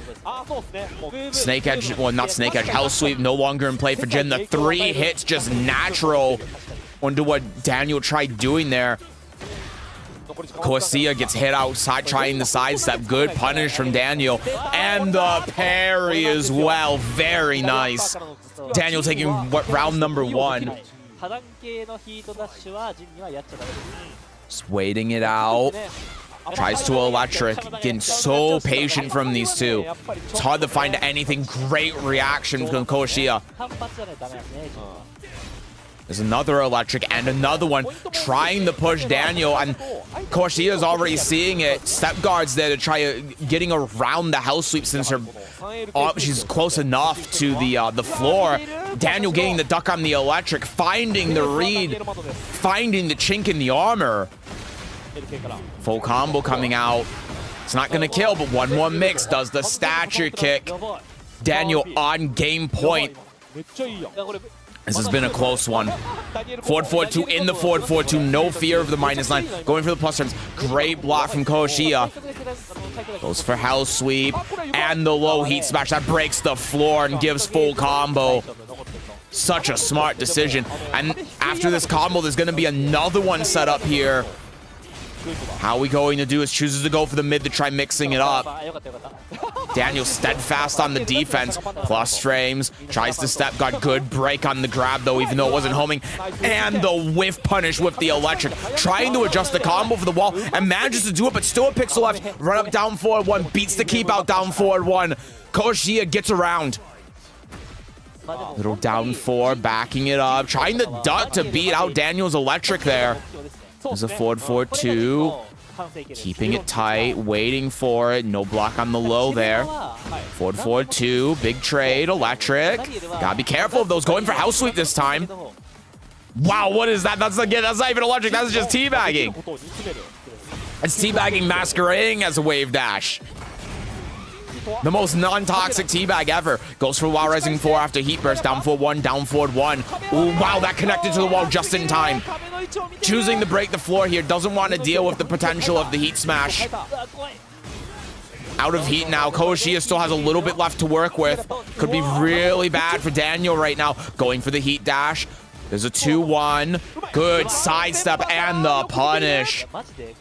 Snake Edge, well, not Snake Edge, House Sweep no longer in play for Jin. The 3 hits just natural onto what Daniel tried doing there. Koshia gets hit outside, trying the sidestep. Good punish from Daniel. And the parry as well. Very nice. Daniel taking round number 1. Just waiting it out. Tries to electric. Getting so patient from these 2. It's hard to find anything. Great reaction from Koshia. There's another electric and another one trying to push Daniel, and Koshia is already seeing it. Step guards there to try getting around the house sweep since she's close enough to the floor. Daniel getting the duck on the electric, finding the read, finding the chink in the armor. Full combo coming out. It's not going to kill, but one more mix does the stature kick. Daniel on game point. This has been a close one. Forward 4-2 in the forward 4-2. No fear of the -9. Going for the plus turns. Great block from Koshia. Goes for house sweep. And the low heat smash. That breaks the floor and gives full combo. Such a smart decision. And after this combo, there's going to be another one set up here. How are we going to do is chooses to go for the mid to try mixing it up. Daniel steadfast on the defense. Plus frames. Tries to step. Got good break on the grab, though, even though it wasn't homing. And the whiff punish with the electric. Trying to adjust the combo for the wall. And manages to do it, but still a pixel left. Run up down forward 1. Beats the keep out down forward 1. Koshia gets around. Little down 4. Backing it up. Trying to duck to beat out Daniel's electric there. There's a forward 4-2. Keeping it tight, waiting for it. No block on the low there. Forward 4-2. Big trade. Electric. Gotta be careful of those. Going for house sweep this time. Wow, what is that? That's not even electric. That's just teabagging. It's teabagging masquerading as a wave dash. The most non-toxic teabag ever. Goes for Wild Rising 4 after Heat Burst. Down forward 1, down forward 1. Ooh, wow, that connected to the wall just in time. Choosing to break the floor here. Doesn't want to deal with the potential of the Heat Smash. Out of heat now. Koshia still has a little bit left to work with. Could be really bad for Daniel right now. Going for the Heat Dash. There's a 2-1. Good sidestep and the punish.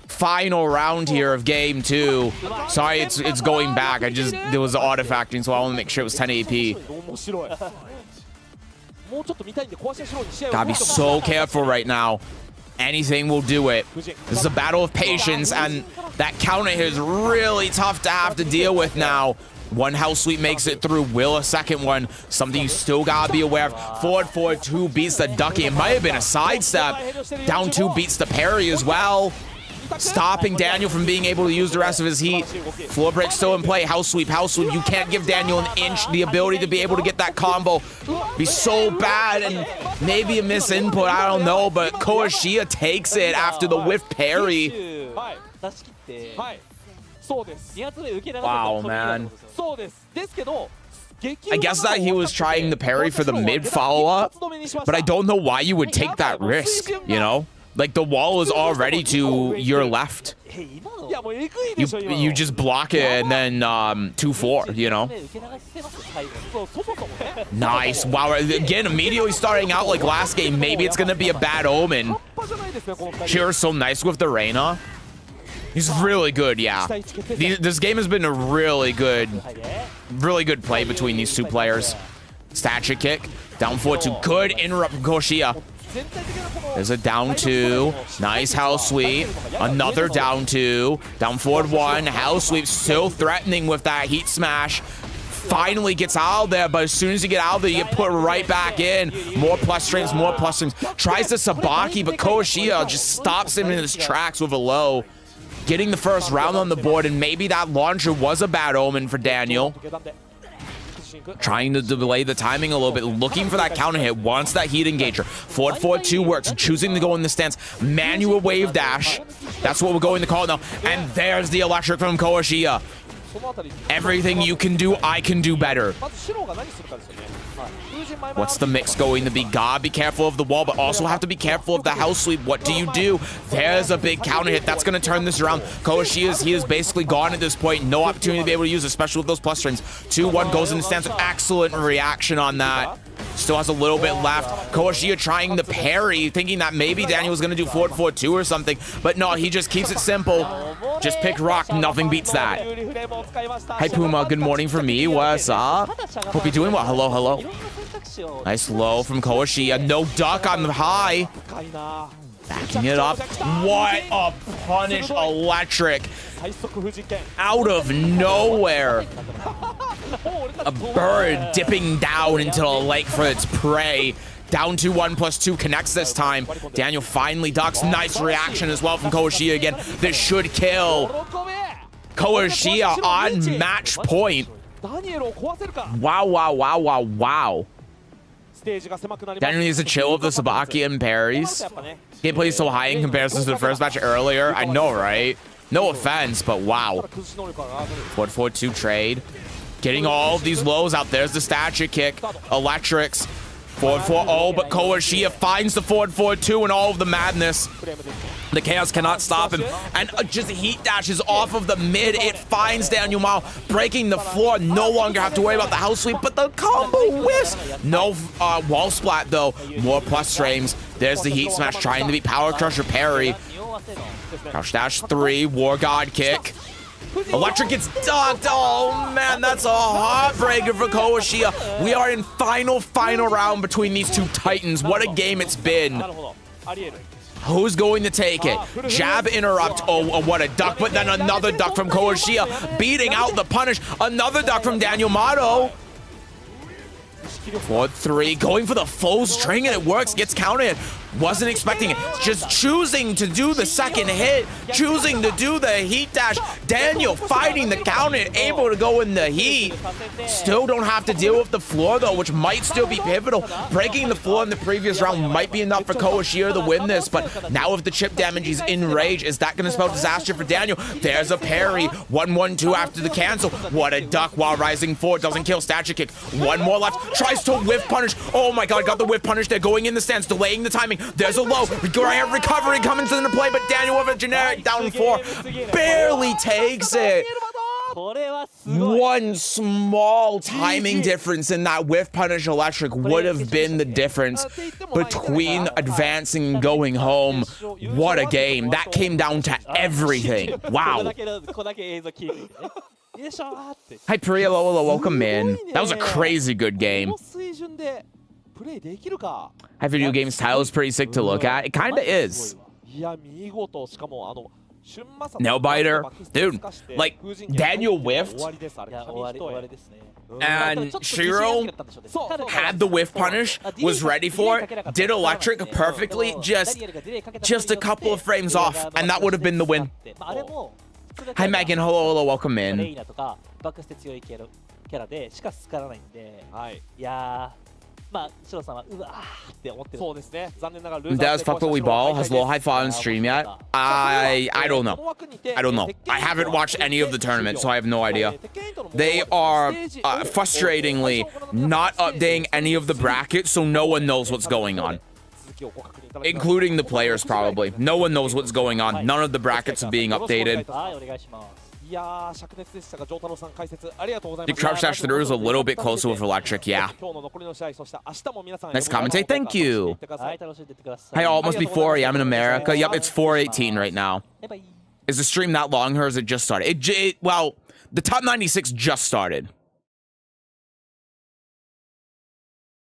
Final round here of game 2. Sorry, it's going back. There was artifacting, so I want to make sure it was 10 AP. Gotta be so careful right now. Anything will do it. This is a battle of patience, and that counter hit is really tough to have to deal with now. One house sweep makes it through. Will a second one. Something you still gotta be aware of. Forward 4-2 beats the ducky. It might have been a sidestep. Down 2 beats the parry as well. Stopping Daniel from being able to use the rest of his heat. Floor break still in play. House sweep, house sweep. You can't give Daniel an inch. The ability to be able to get that combo be so bad, and maybe a miss input. I don't know, but Koshia takes it after the whiff parry. Wow, man. I guess that he was trying the parry for the mid follow-up, but I don't know why you would take that risk, you know? Like, the wall is already to your left. You just block it and then 2-4, you know? Nice. Wow. Again, immediately starting out like last game. Maybe it's going to be a bad omen. Cheer's so nice with the Reina. He's really good, yeah. This game has been a really good play between these two players. Stature kick. Down 4-2. Good interrupt from Koshia. There's a down 2. Nice house sweep. Another down 2. Down forward 1. House sweep. Still threatening with that heat smash. Finally gets out of there, but as soon as you get out of there, you get put right back in. More plus strings, more plus strings. Tries to Sabaki, but Koshia just stops him in his tracks with a low. Getting the first round on the board, and maybe that launcher was a bad omen for Daniel. Trying to delay the timing a little bit, looking for that counter hit, wants that heat engager. Forward 4-2 works, choosing to go in the stance. Manual wave dash. That's what we're going to call it now. And there's the electric from Koshia. Everything you can do, I can do better. What's the mix going to be? Gotta be careful of the wall, but also have to be careful of the house sweep. What do you do? There's a big counter hit. That's going to turn this around. Koshia, he is basically gone at this point. No opportunity to be able to use, especially with those plus strings. 2-1 goes in the stance. Excellent reaction on that. Still has a little bit left. Koshia trying the parry, thinking that maybe Daniel was going to do forward 4-2 or something. But no, he just keeps it simple. Just pick rock. Nothing beats that. Hi, Puma. Good morning from me. What's up? Hope you're doing well. Hello, hello. Nice low from Koshia. No duck on the high. Backing it up. What a punish electric. Out of nowhere. A bird dipping down into the lake for its prey. Down to 1+2 connects this time. Daniel finally ducks. Nice reaction as well from Koshia again. This should kill. Koshia on match point. Wow, wow, wow, wow, wow. Daniel needs to chill with the Sabakian parries. Gameplay is so high in comparison to the first match earlier. I know, right? No offense, but wow. 4-4-2 trade. Getting all of these lows out. There's the statue kick. Electrics. 4-4-0, but Koshia finds the 4-4-2 and all of the madness. The chaos cannot stop him. And just heat dashes off of the mid. It finds Danielmado, breaking the floor. No longer have to worry about the house sweep, but the combo whiffs. No wall splat, though. More plus frames. There's the heat smash trying to beat Power Crusher parry. Crouch dash 3, War God kick. Electric gets ducked. Oh, man, that's a heartbreaker for Koshia. We are in final round between these two titans. What a game it's been. Who's going to take it? Jab interrupt. Oh, what a duck. But then another duck from Koshia, beating out the punish. Another duck from Danielmado. 4-3, going for the full string, and it works. Gets counted. Wasn't expecting it. Just choosing to do the second hit. Choosing to do the heat dash. Daniel fighting the counter, able to go in the heat. Still don't have to deal with the floor, though, which might still be pivotal. Breaking the floor in the previous round might be enough for Koshia to win this, but now with the chip damage, he's in rage. Is that going to spell disaster for Daniel? There's a parry. 1-1-2 after the cancel. What a duck while rising forward. Doesn't kill statue kick. One more left. Tries to whiff punish. Oh my god, got the whiff punish there. Going in the stance, delaying the timing. There's a low. Recovery coming to the play, but Daniel with a generic down 4. Barely takes it. One small timing difference in that whiff punish electric would have been the difference between advancing and going home. What a game. That came down to everything. Wow. Hi Priya, welcome in. That was a crazy good game. That video game style is pretty sick to look at. It kind of is. Nail biter, dude. Like Daniel whiffed, and Shiro had the whiff punish, was ready for it, did electric perfectly, just a couple of frames off, and that would have been the win. Hi Megan, hello, welcome in. Does fuck what we ball? Has low high fought on stream yet? I don't know. I haven't watched any of the tournament, so I have no idea. They are frustratingly not updating any of the brackets, so no one knows what's going on. Including the players, probably. No one knows what's going on. None of the brackets are being updated. The crouch dash through is a little bit closer with electric, yeah. Nice commentate, thank you. Hi all, it must be 4 AM in America. Yep, it's 4:18 right now. Is the stream that long, or has it just started? Well, the top 96 just started.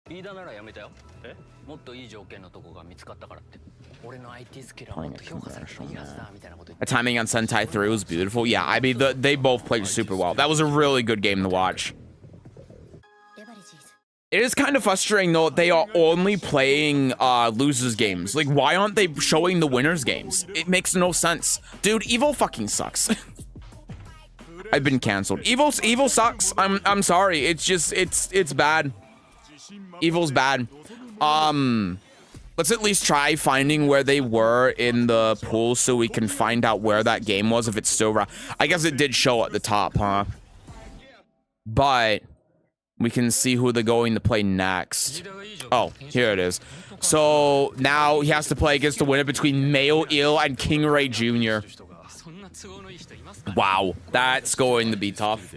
The timing on Sentai 3 was beautiful. Yeah, I mean, they both played super well. That was a really good game to watch. It is kind of frustrating, though, they are only playing losers games. Like, why aren't they showing the winners games? It makes no sense. Dude, Evo fucking sucks. I've been canceled. Evo sucks. I'm sorry. It's just, it's bad. Evil's bad. Let's at least try finding where they were in the pool so we can find out where that game was if it's still around. I guess it did show at the top, huh? But we can see who they're going to play next. Oh, here it is. So now he has to play against the winner between Mayo Eel and King Ray Jr. Wow, that's going to be tough.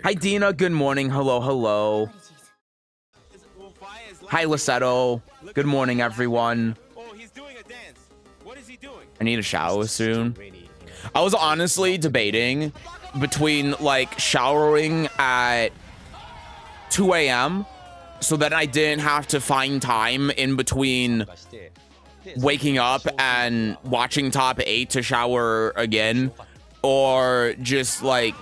Hi, Dina. Good morning. Hello, hello. Hi, Lissetto. Good morning, everyone. I need a shower soon. I was honestly debating between, like, showering at 2 AM so that I didn't have to find time in between waking up and watching top 8 to shower again, or just, like,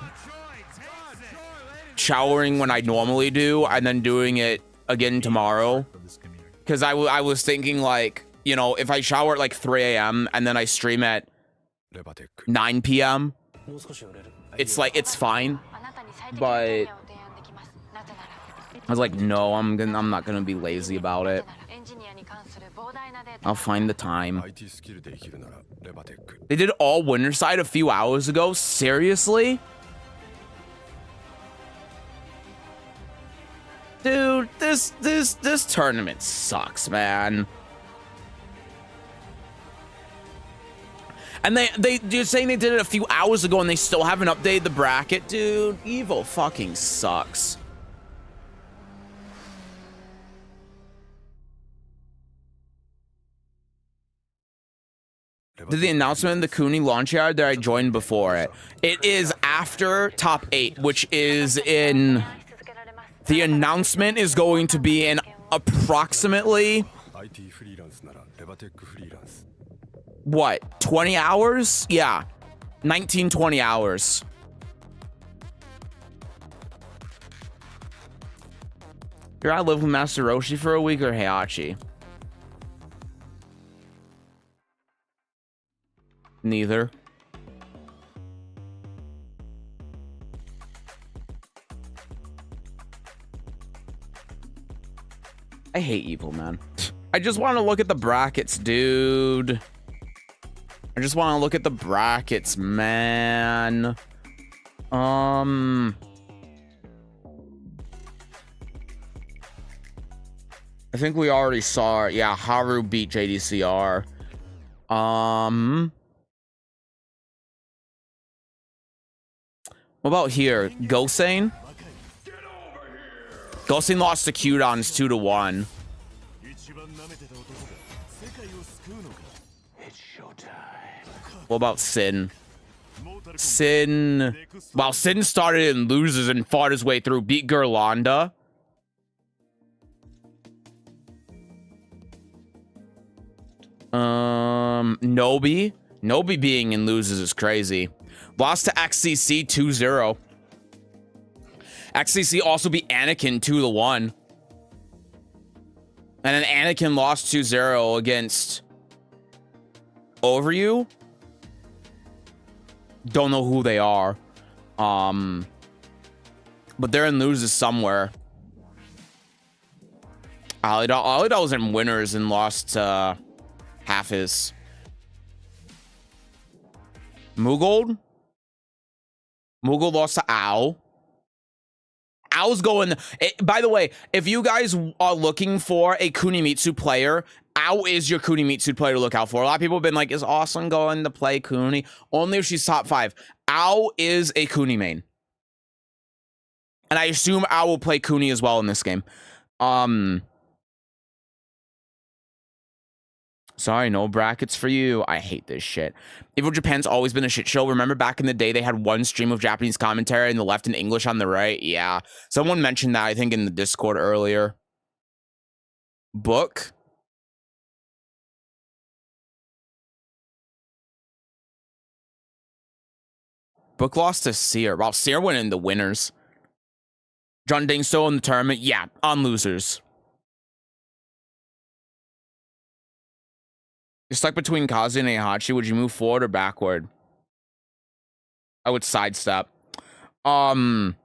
showering when I normally do and then doing it again tomorrow. Because I was thinking, like, you know, if I shower at like 3 AM and then I stream at 9 PM, it's like, it's fine. But I was like, no, I'm not gonna be lazy about it. I'll find the time. They did all winter side a few hours ago. Seriously? Dude, this tournament sucks, man. And you're saying they did it a few hours ago and they still haven't updated the bracket? Dude, Evo fucking sucks. Did the announcement in the Cooney launch yard that I joined before it? It is after top 8, which is in... The announcement is going to be in approximately... What? 20 hours? Yeah. 19, 20 hours. Here I live with Master Roshi for a week or Heihachi? Neither. I hate evil, man. I just want to look at the brackets, dude. I just want to look at the brackets, man. I think we already saw it. Yeah, Haru beat JDCR. What about here? Gosane? Gosane lost to Qdons 2-1. What about Sin? Well, Sin started in losers and fought his way through. Beat Gerlanda. Nobi being in losers is crazy. Lost to XCC 2-0. XCC also beat Anakin 2-1. And then Anakin lost 2-0 against Overview. Don't know who they are. But they're in losers somewhere. Alidal was in winners and lost half his. Mugold lost to Ao. Ao's going... by the way, if you guys are looking for a Kunimitsu player, Ao is your Kunimitsu player to look out for. A lot of people have been like, is Awesome going to play Kuni? Only if she's top 5. Ao is a Kuni main. And I assume Ao will play Kuni as well in this game. Sorry, no brackets for you. I hate this shit. Evil Japan's always been a shit show. Remember back in the day, they had one stream of Japanese commentary in the left and English on the right? Yeah. Someone mentioned that, I think, in the Discord earlier. Book? Book lost to Seer. Wow, Seer went in the winners. Jeondding still in the tournament? Yeah, on losers. You're stuck between Kazu and Heihachi. Would you move forward or backward? I would sidestep. Wait,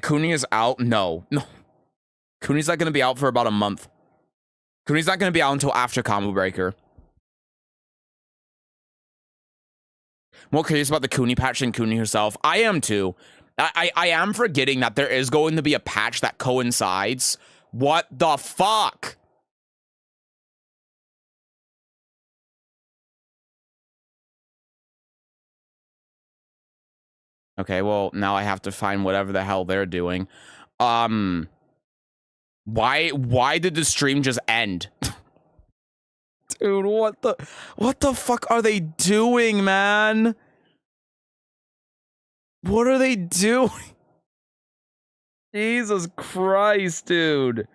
Kuni is out? No. Kuni's not going to be out for about a month. Kuni's not going to be out until after Combo Breaker. More curious about the Kuni patch than Kuni herself. I am too. I am forgetting that there is going to be a patch that coincides. What the fuck? Okay, well, now I have to find whatever the hell they're doing. Why did the stream just end? Dude, what the fuck are they doing, man? What are they doing? Jesus Christ, dude.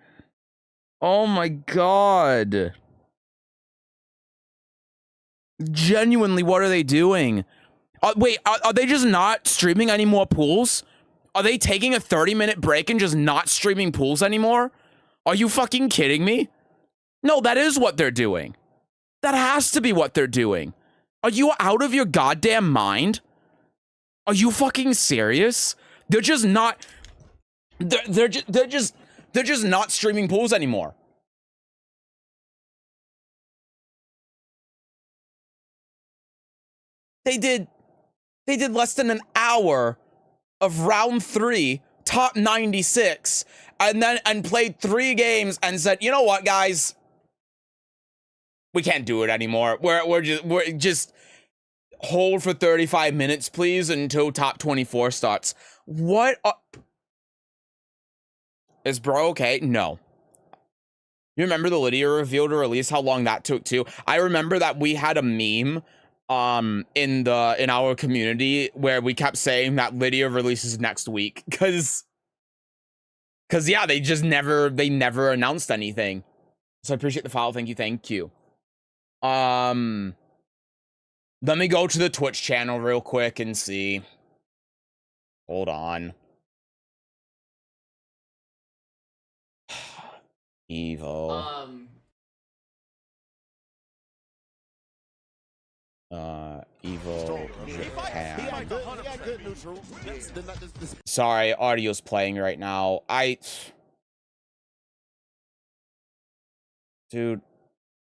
Oh my god. Genuinely, what are they doing? Wait, are they just not streaming any more pools? Are they taking a 30-minute break and just not streaming pools anymore? Are you fucking kidding me? No, that is what they're doing. That has to be what they're doing. Are you out of your goddamn mind? Are you fucking serious? They're just not They're just not streaming pools anymore. They did less than an hour of round 3, top 96, and played 3 games and said, you know what, guys, we can't do it anymore. We're just hold for 35 minutes, please, until top 24 starts. What? Is bro okay? No. You remember the Lydia reveal to release? How long that took too? I remember that we had a meme in our community where we kept saying that Lydia releases next week because yeah, they never announced anything. So I appreciate the follow. Thank you. Let me go to the Twitch channel real quick and see. Hold on. Evo. Evo Japan. Sorry, audio's playing right now. Dude,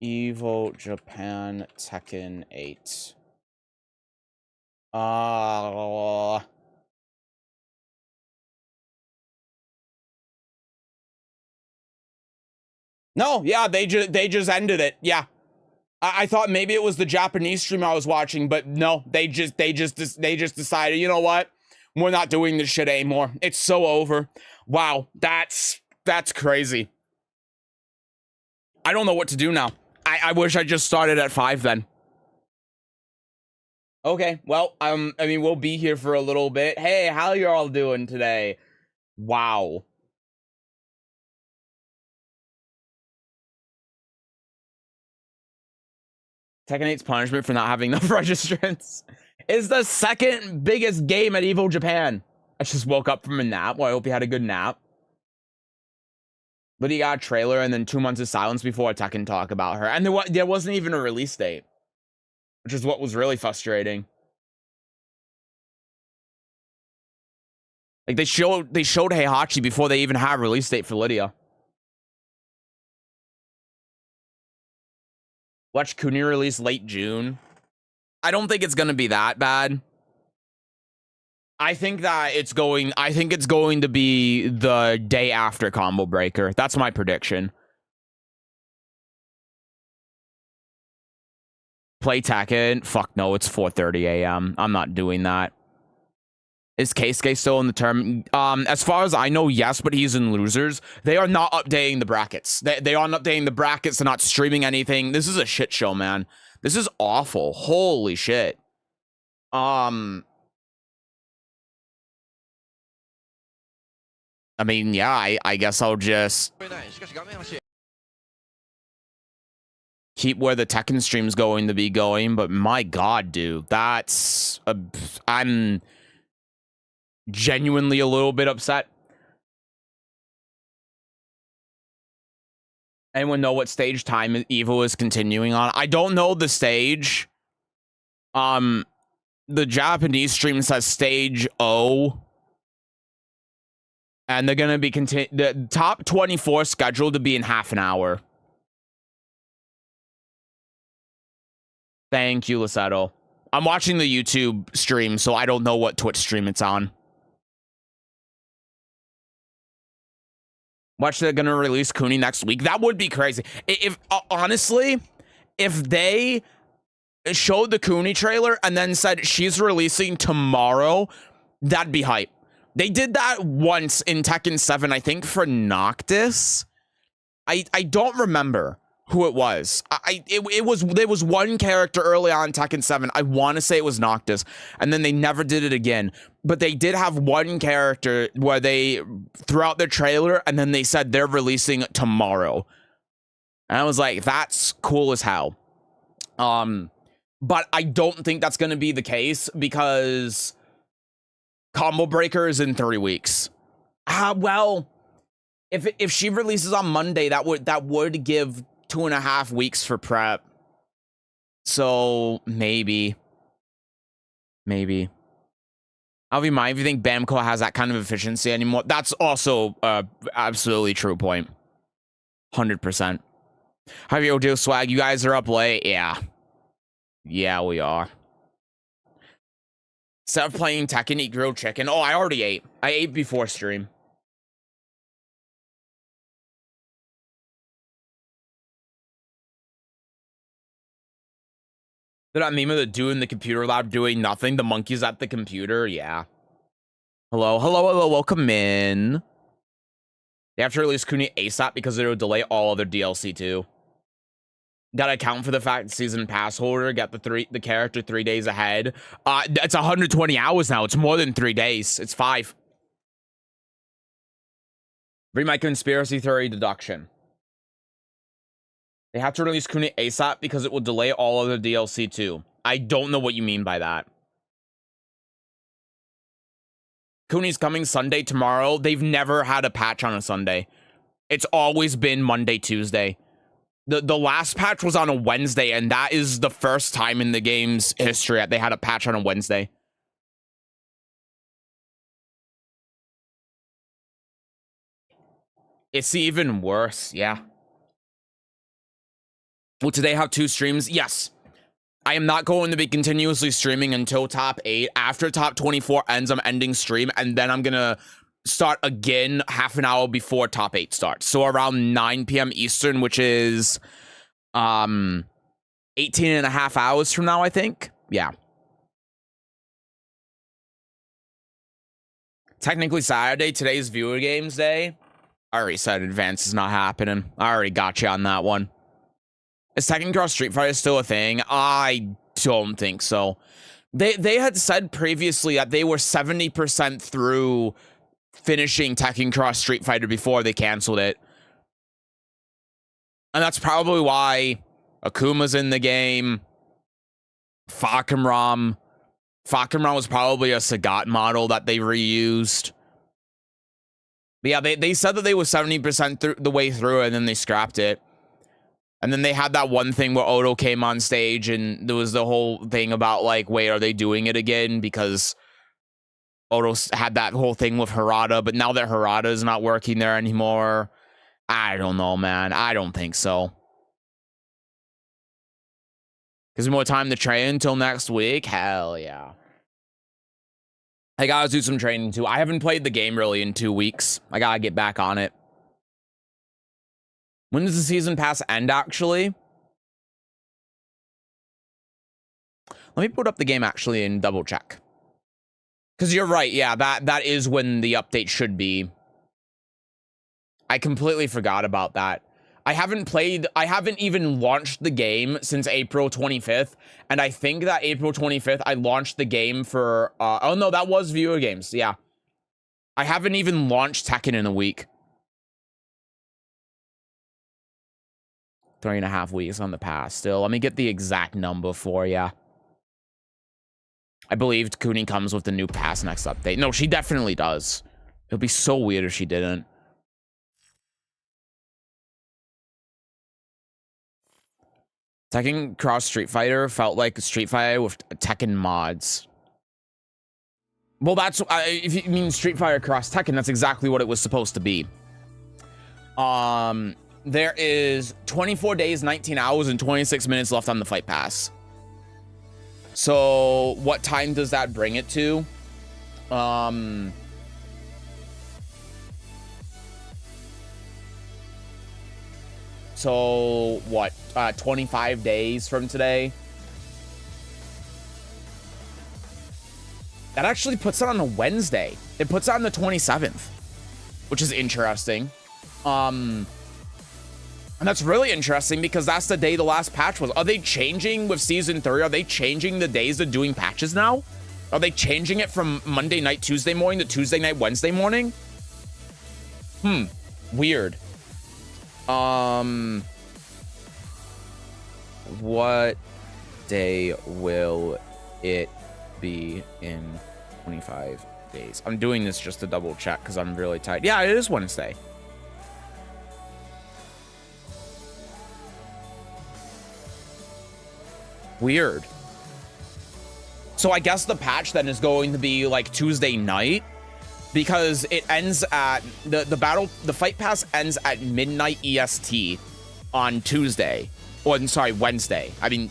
Evo Japan Tekken 8. No, yeah, they just ended it. Yeah. I thought maybe it was the Japanese stream I was watching, but no, they just decided, you know what? We're not doing this shit anymore. It's so over. Wow, that's crazy. I don't know what to do now. I wish I just started at 5 then. Okay, well, I mean, we'll be here for a little bit. Hey, how you all doing today? Wow. Tekken 8's punishment for not having enough registrants is the second biggest game at Evo Japan. I just woke up from a nap. Well, I hope you had a good nap. But he got a trailer and then 2 months of silence before Tekken talk about her. And there wasn't even a release date, which is what was really frustrating. Like they showed Heihachi before they even had a release date for Lydia. Watch Kuni release late June. I don't think it's gonna be that bad. I think it's going to be the day after Combo Breaker. That's my prediction. Play Tekken? Fuck no, it's 4:30 a.m. I'm not doing that. Is Keisuke still in the term? As far as I know, yes, but he's in losers. They are not updating the brackets. They aren't updating the brackets. They're not streaming anything. This is a shit show, man. This is awful. Holy shit. I mean, yeah, I guess I'll just keep where the Tekken stream's going to be going, but my god, dude, I'm genuinely a little bit upset. Anyone know what stage time Evo is continuing on? I don't know the stage. The Japanese stream says stage O. And they're gonna be the top 24 scheduled to be in half an hour. Thank you, Lissetto. I'm watching the YouTube stream, so I don't know what Twitch stream it's on. Watch, they're gonna release Kuni next week. That would be crazy. If honestly, if they showed the Kuni trailer and then said she's releasing tomorrow, that'd be hype. They did that once in Tekken 7, I think, for Noctis. I don't remember who it was. There was one character early on in Tekken 7. I want to say it was Noctis, and then they never did it again. But they did have one character where they threw out their trailer, and then they said they're releasing tomorrow. And I was like, that's cool as hell. But I don't think that's going to be the case because Combo Breaker is in 3 weeks. Well, if she releases on Monday, that would give 2.5 weeks for prep. So maybe. I'll be mine if you think Bamco has that kind of efficiency anymore. That's also absolutely true point. 100%. How you do, Swag? You guys are up late? Yeah. Yeah, we are. Instead of playing Tekken, eat grilled chicken. Oh, I already ate. I ate before stream. That meme of the dude in the computer lab doing nothing. The monkey's at the computer. Yeah. Hello, hello, hello. Welcome in. They have to release Kuni ASAP because it will delay all other DLC too. Gotta account for the fact the season pass holder got the character 3 days ahead. It's 120 hours now. It's more than 3 days. It's 5. Read my conspiracy theory deduction. They have to release Kuni ASAP because it will delay all other DLC too. I don't know what you mean by that. Kuni's coming Sunday tomorrow. They've never had a patch on a Sunday. It's always been Monday, Tuesday. The last patch was on a Wednesday, and that is the first time in the game's history that they had a patch on a Wednesday. It's even worse, yeah. Will today have 2 streams? Yes. I am not going to be continuously streaming until top 8. After top 24 ends, I'm ending stream, and then I'm going to start again half an hour before top 8 starts. So around 9 p.m. Eastern, which is 18 and a half hours from now, I think. Yeah. Technically Saturday. Today's viewer games day. I already said advance is not happening. I already got you on that one. Is Tekken Cross Street Fighter still a thing? I don't think so. They had said previously that they were 70% through finishing Tekken Cross Street Fighter before they canceled it. And that's probably why Akuma's in the game. Fakumram. Fakumram was probably a Sagat model that they reused. But yeah, they said that they were 70% the way through and then they scrapped it. And then they had that one thing where Odo came on stage and there was the whole thing about like, wait, are they doing it again? Because Odo had that whole thing with Harada, but now that Harada is not working there anymore, I don't know, man. I don't think so. Gives me more time to train until next week? Hell yeah. I gotta do some training too. I haven't played the game really in 2 weeks. I gotta get back on it. When does the season pass end, actually? Let me put up the game, actually, and double check. Because you're right, yeah, that is when the update should be. I completely forgot about that. I haven't even launched the game since April 25th, and I think that April 25th, I launched the game for, oh no, that was viewer games, yeah. I haven't even launched Tekken in a week. 3.5 weeks on the pass still. Let me get the exact number for ya. I believe Kuni comes with the new pass next update. No, she definitely does. It would be so weird if she didn't. Tekken Cross Street Fighter felt like a Street Fighter with Tekken mods. Well, that's... if you mean Street Fighter Cross Tekken, that's exactly what it was supposed to be. There is 24 days, 19 hours, and 26 minutes left on the Fight Pass. So, what time does that bring it to? So, what? 25 days from today? That actually puts it on a Wednesday. It puts it on the 27th, which is interesting. And that's really interesting because that's the day the last patch was. Are they changing with Season 3? Are they changing the days of doing patches now? Are they changing it from Monday night, Tuesday morning to Tuesday night, Wednesday morning? Weird. What day will it be in 25 days? I'm doing this just to double check because I'm really tired. Yeah, it is Wednesday. Weird. So I guess the patch then is going to be like Tuesday night, because it ends at the fight pass ends at midnight EST on Tuesday. Or sorry, Wednesday. I mean,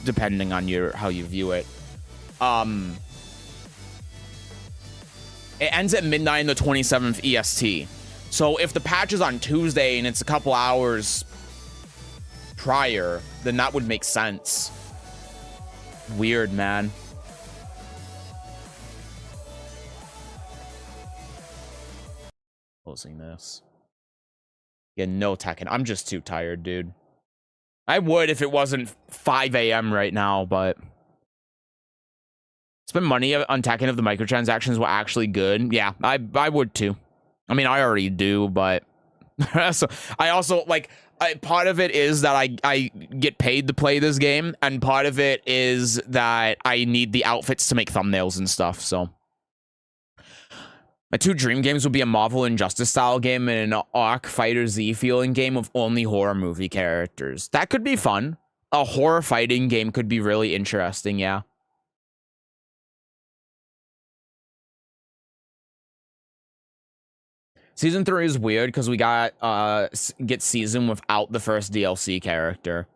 depending on how you view it. It ends at midnight on the 27th EST. So if the patch is on Tuesday and it's a couple hours prior, then that would make sense. Weird, man. Closing this. Yeah, no Tekken. I'm just too tired, dude. I would if it wasn't 5 a.m. right now, but spend money on Tekken if the microtransactions were actually good. Yeah, I would too. I mean, I already do, but so I also like part of it is that I get paid to play this game, and part of it is that I need the outfits to make thumbnails and stuff. So my two dream games would be a Marvel Injustice style game and an Arc Fighter Z feeling game with only horror movie characters. That could be fun. A horror fighting game could be really interesting, yeah. Season 3 is weird because we got get season without the first DLC character.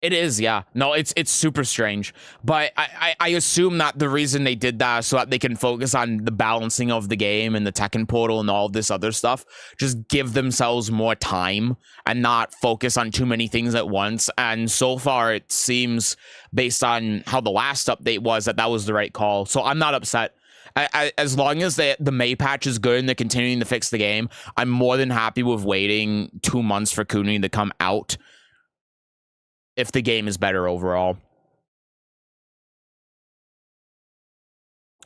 It is, yeah. No, it's super strange. But I assume that the reason they did that is so that they can focus on the balancing of the game and the Tekken portal and all this other stuff. Just give themselves more time and not focus on too many things at once. And so far, it seems, based on how the last update was, that was the right call. So I'm not upset. As long as the May patch is good and they're continuing to fix the game, I'm more than happy with waiting 2 months for Kuni to come out if the game is better overall.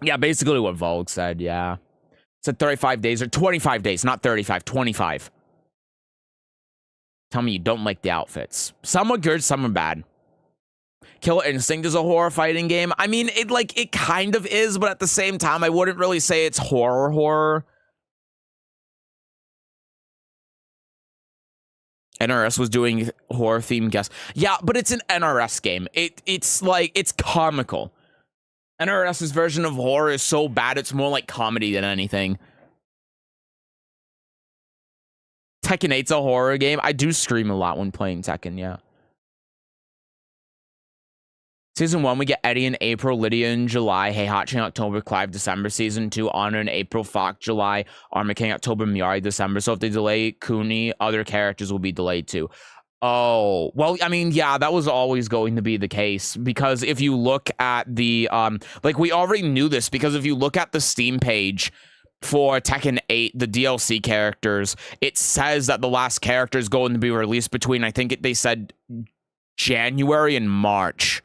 Yeah, basically what Vogue said, yeah. It said 35 days or 25 days, not 35, 25. Tell me you don't like the outfits. Some are good, some are bad. Killer Instinct is a horror fighting game. I mean, it kind of is, but at the same time, I wouldn't really say it's horror. NRS was doing horror themed guests. Yeah, but it's an NRS game. It's comical. NRS's version of horror is so bad, it's more like comedy than anything. Tekken 8's a horror game. I do scream a lot when playing Tekken, yeah. Season 1, we get Eddie in April, Lydia in July, Heihachi in October, Clive December. Season 2, Honor in April, Falk July, Armor King October, Miari December. So if they delay Kuni, other characters will be delayed too. Oh, well, I mean, yeah, that was always going to be the case, because if you look at the, like, we already knew this, because if you look at the Steam page for Tekken 8, the DLC characters, it says that the last character is going to be released between, I think they said January and March.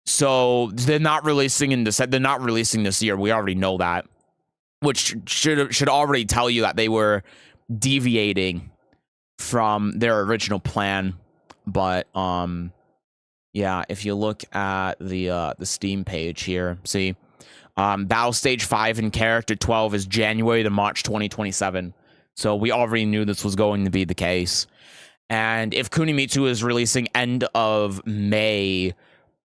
So they're not releasing they're not releasing this year. We already know that, which should already tell you that they were deviating from their original plan. But yeah, if you look at the Steam page here, see, Battle Stage 5 and Character 12 is January to March 2027. So we already knew this was going to be the case. And if Kunimitsu is releasing end of May,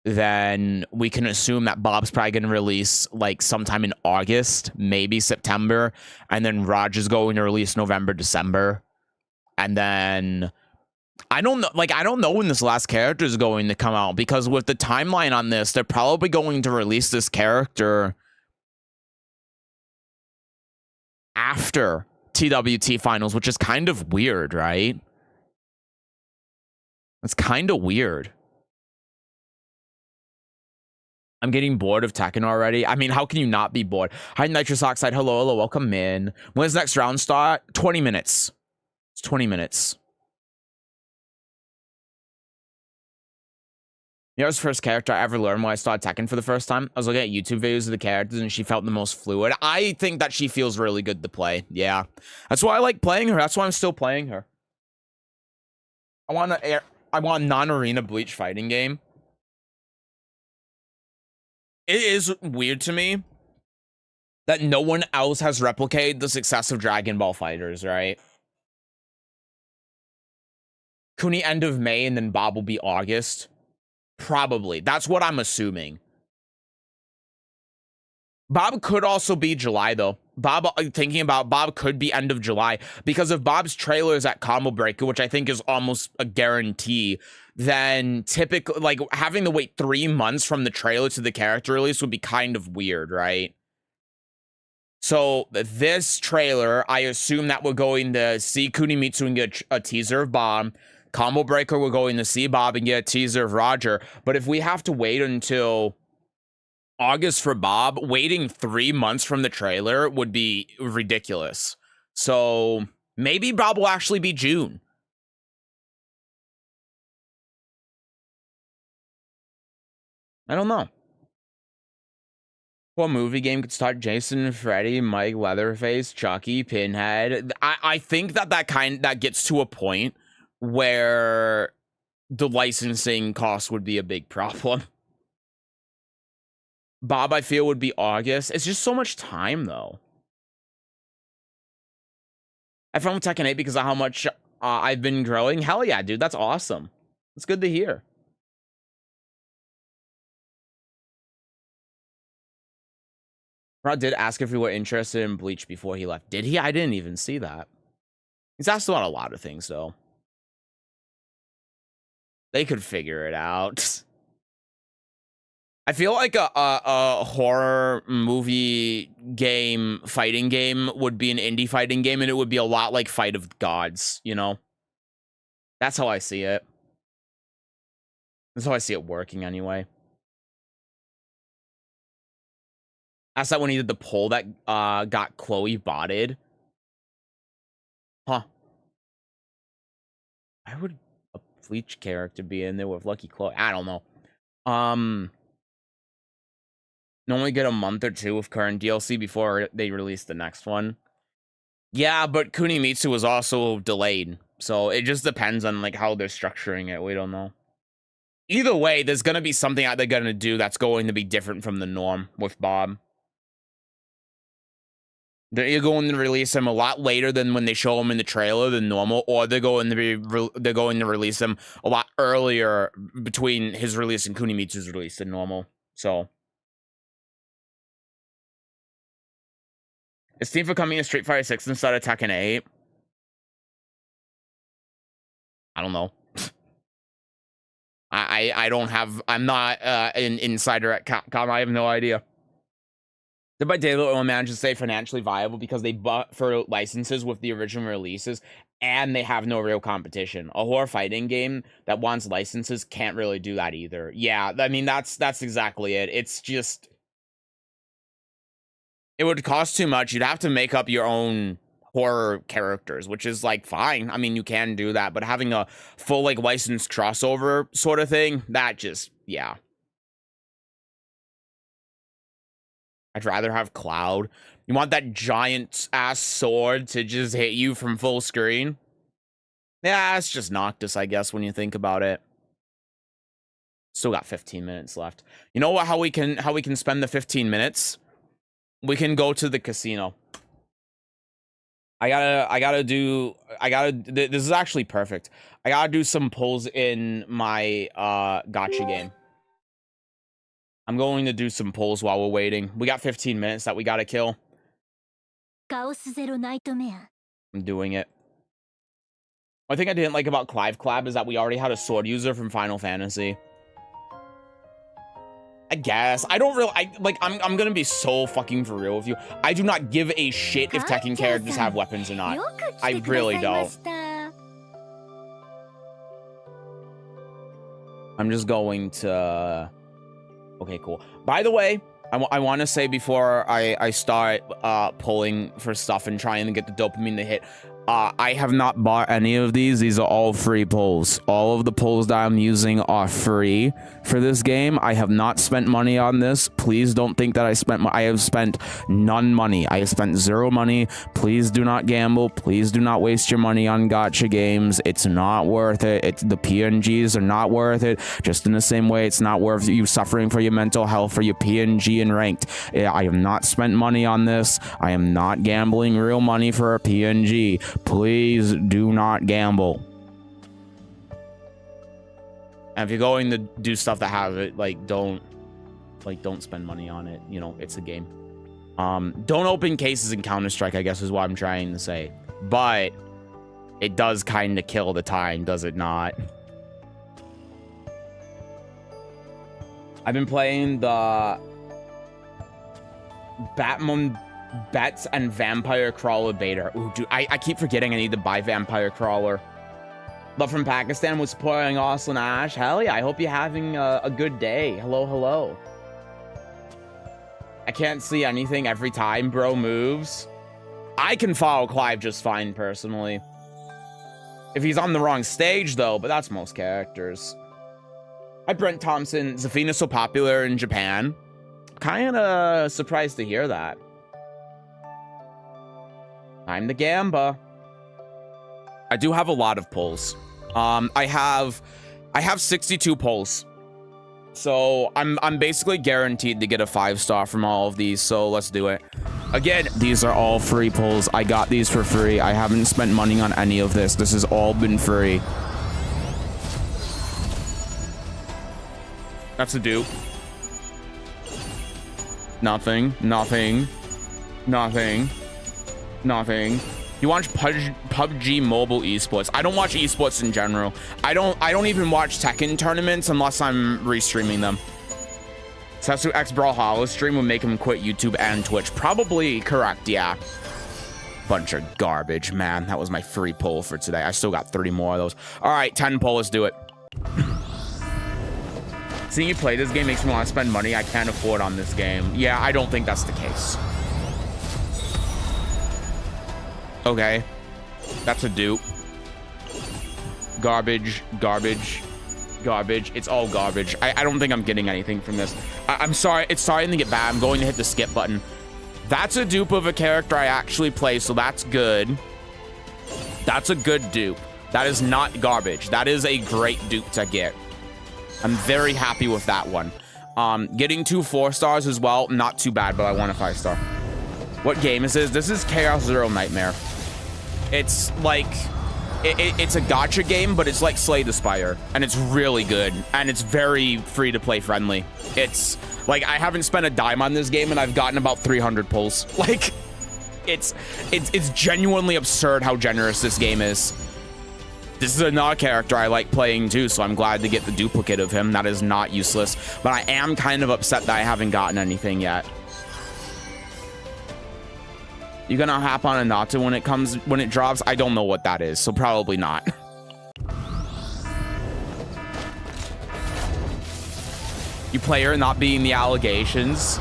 then we can assume that Bob's probably going to release like sometime in August, maybe September, and then Raj is going to release November, December. And then I don't know when this last character is going to come out, because with the timeline on this, they're probably going to release this character after TWT finals, which is kind of weird, right? It's kind of weird. I'm getting bored of Tekken already. I mean, how can you not be bored? Hi, Nitrous Oxide. Hello, welcome in. When does next round start? 20 minutes. It's 20 minutes. Mia's first character I ever learned when I started Tekken for the first time. I was looking at YouTube videos of the characters, and she felt the most fluid. I think that she feels really good to play. Yeah. That's why I like playing her. That's why I'm still playing her. I want a non-arena Bleach fighting game. It is weird to me that no one else has replicated the success of Dragon Ball FighterZ, right? Kuni end of May and then Bob will be August. Probably. That's what I'm assuming. Bob could also be July, though. Bob, thinking about Bob could be end of July, because if Bob's trailer is at Combo Breaker, which I think is almost a guarantee, then typically, like, having to wait 3 months from the trailer to the character release would be kind of weird, right? So this trailer, I assume that we're going to see Kunimitsu and get a teaser of Bob. Combo Breaker, we're going to see Bob and get a teaser of Roger. But if we have to wait until August for Bob, waiting 3 months from the trailer would be ridiculous. So maybe Bob will actually be June. I don't know. What movie game could start Jason, Freddy, Mike, Leatherface, Chucky, Pinhead? I think that gets to a point where the licensing cost would be a big problem. Bob, I feel, would be August. It's just so much time, though. I found Tekken 8 because of how much I've been growing. Hell yeah, dude. That's awesome. It's good to hear. Rod did ask if we were interested in Bleach before he left. Did he? I didn't even see that. He's asked about a lot of things, though. They could figure it out. I feel like a horror movie game, fighting game, would be an indie fighting game, and it would be a lot like Fight of Gods, you know? That's how I see it. That's how I see it working, anyway. That's that when he did the poll that got Chloe botted. Huh. Why would a Bleach character be in there with Lucky Chloe? I don't know. Normally get a month or two of current DLC before they release the next one. Yeah, but Kunimitsu was also delayed. So it just depends on like how they're structuring it. We don't know. Either way, there's going to be something that they're going to do that's going to be different from the norm with Bob. They're going to release him a lot later than when they show him in the trailer than normal, or they're going to release him a lot earlier between his release and Kunimitsu's release than normal. So is Team for coming to Street Fighter 6 instead of Tekken 8? I don't know. I don't have, I'm not an insider at Capcom. I have no idea. Did my daily oil managers stay financially viable because they bought for licenses with the original releases and they have no real competition? A horror fighting game that wants licenses can't really do that either. Yeah, I mean, that's exactly it. It's just, it would cost too much. You'd have to make up your own horror characters, which is like fine. I mean, you can do that, but having a full like licensed crossover sort of thing, that just, yeah. I'd rather have Cloud. You want that giant ass sword to just hit you from full screen? Yeah, it's just Noctis, I guess, when you think about it. Still got 15 minutes left. You know what? How we can spend the 15 minutes? We can go to the casino. This is actually perfect. I gotta do some pulls in my gacha game. I'm going to do some pulls while we're waiting. We got 15 minutes that we gotta kill. I'm doing it. One thing I didn't like about Clive Clab is that we already had a sword user from Final Fantasy. I guess. I don't really, I'm gonna be so fucking for real with you. I do not give a shit if Tekken characters have weapons or not. I really don't. I'm just going to... Okay, cool. By the way, I want to say before I start pulling for stuff and trying to get the dopamine to hit, I have not bought any of these. These are all free pulls. All of the pulls that I'm using are free for this game. I have not spent money on this. Please don't think that I have spent none money. I have spent zero money. Please do not gamble. Please do not waste your money on gacha games. It's not worth it. The PNGs are not worth it. Just in the same way, it's not worth you suffering for your mental health for your PNG and ranked. I have not spent money on this. I am not gambling real money for a PNG. Please do not gamble. And if you're going to do stuff that have it, don't spend money on it. You know, it's a game. Don't open cases in Counter-Strike, I guess is what I'm trying to say. But it does kind of kill the time, does it not? I've been playing the Batman Bets and Vampire Crawler beta. Ooh, dude, I keep forgetting I need to buy Vampire Crawler. Love from Pakistan was supporting Austin Ash. Hell yeah, I hope you're having a good day. Hello, hello. I can't see anything every time bro moves. I can follow Clive just fine, personally. If he's on the wrong stage, though, but that's most characters. Hi, Brent Thompson. Zafina's so popular in Japan. Kind of surprised to hear that. Time to Gamba. I do have a lot of pulls. I have 62 pulls. So I'm basically guaranteed to get a 5-star from all of these, so let's do it. Again, these are all free pulls. I got these for free. I haven't spent money on any of this. This has all been free. That's a dupe. Nothing. Nothing. Nothing. Nothing. You watch PUBG Mobile esports. I don't watch esports in general. I don't even watch Tekken tournaments unless I'm restreaming them. Sesu X Brawlhalla stream would make him quit YouTube and Twitch. Probably correct, yeah. Bunch of garbage, man. That was my free pull for today. I still got 30 more of those. All right, 10 pull, let's do it. Seeing you play this game makes me want to spend money I can't afford on this game. Yeah, I don't think that's the case. Okay, that's a dupe. Garbage, garbage, garbage. It's all garbage. I don't think I'm getting anything from this. I'm sorry, it's starting to get bad. I'm going to hit the skip button. That's a dupe of a character I actually play, so that's good. That's a good dupe. That is not garbage. That is a great dupe to get. I'm very happy with that one. Getting 2 4-stars as well, not too bad, but I want a 5-star. What game is this? This is Chaos Zero Nightmare. It's like, it's a gacha game, but it's like Slay the Spire, and it's really good, and it's very free-to-play friendly. It's, like, I haven't spent a dime on this game, and I've gotten about 300 pulls. Like, it's genuinely absurd how generous this game is. This is another character I like playing, too, so I'm glad to get the duplicate of him. That is not useless, but I am kind of upset that I haven't gotten anything yet. You gonna hop on a Nata when it drops? I don't know what that is, so probably not. You play her not being the allegations.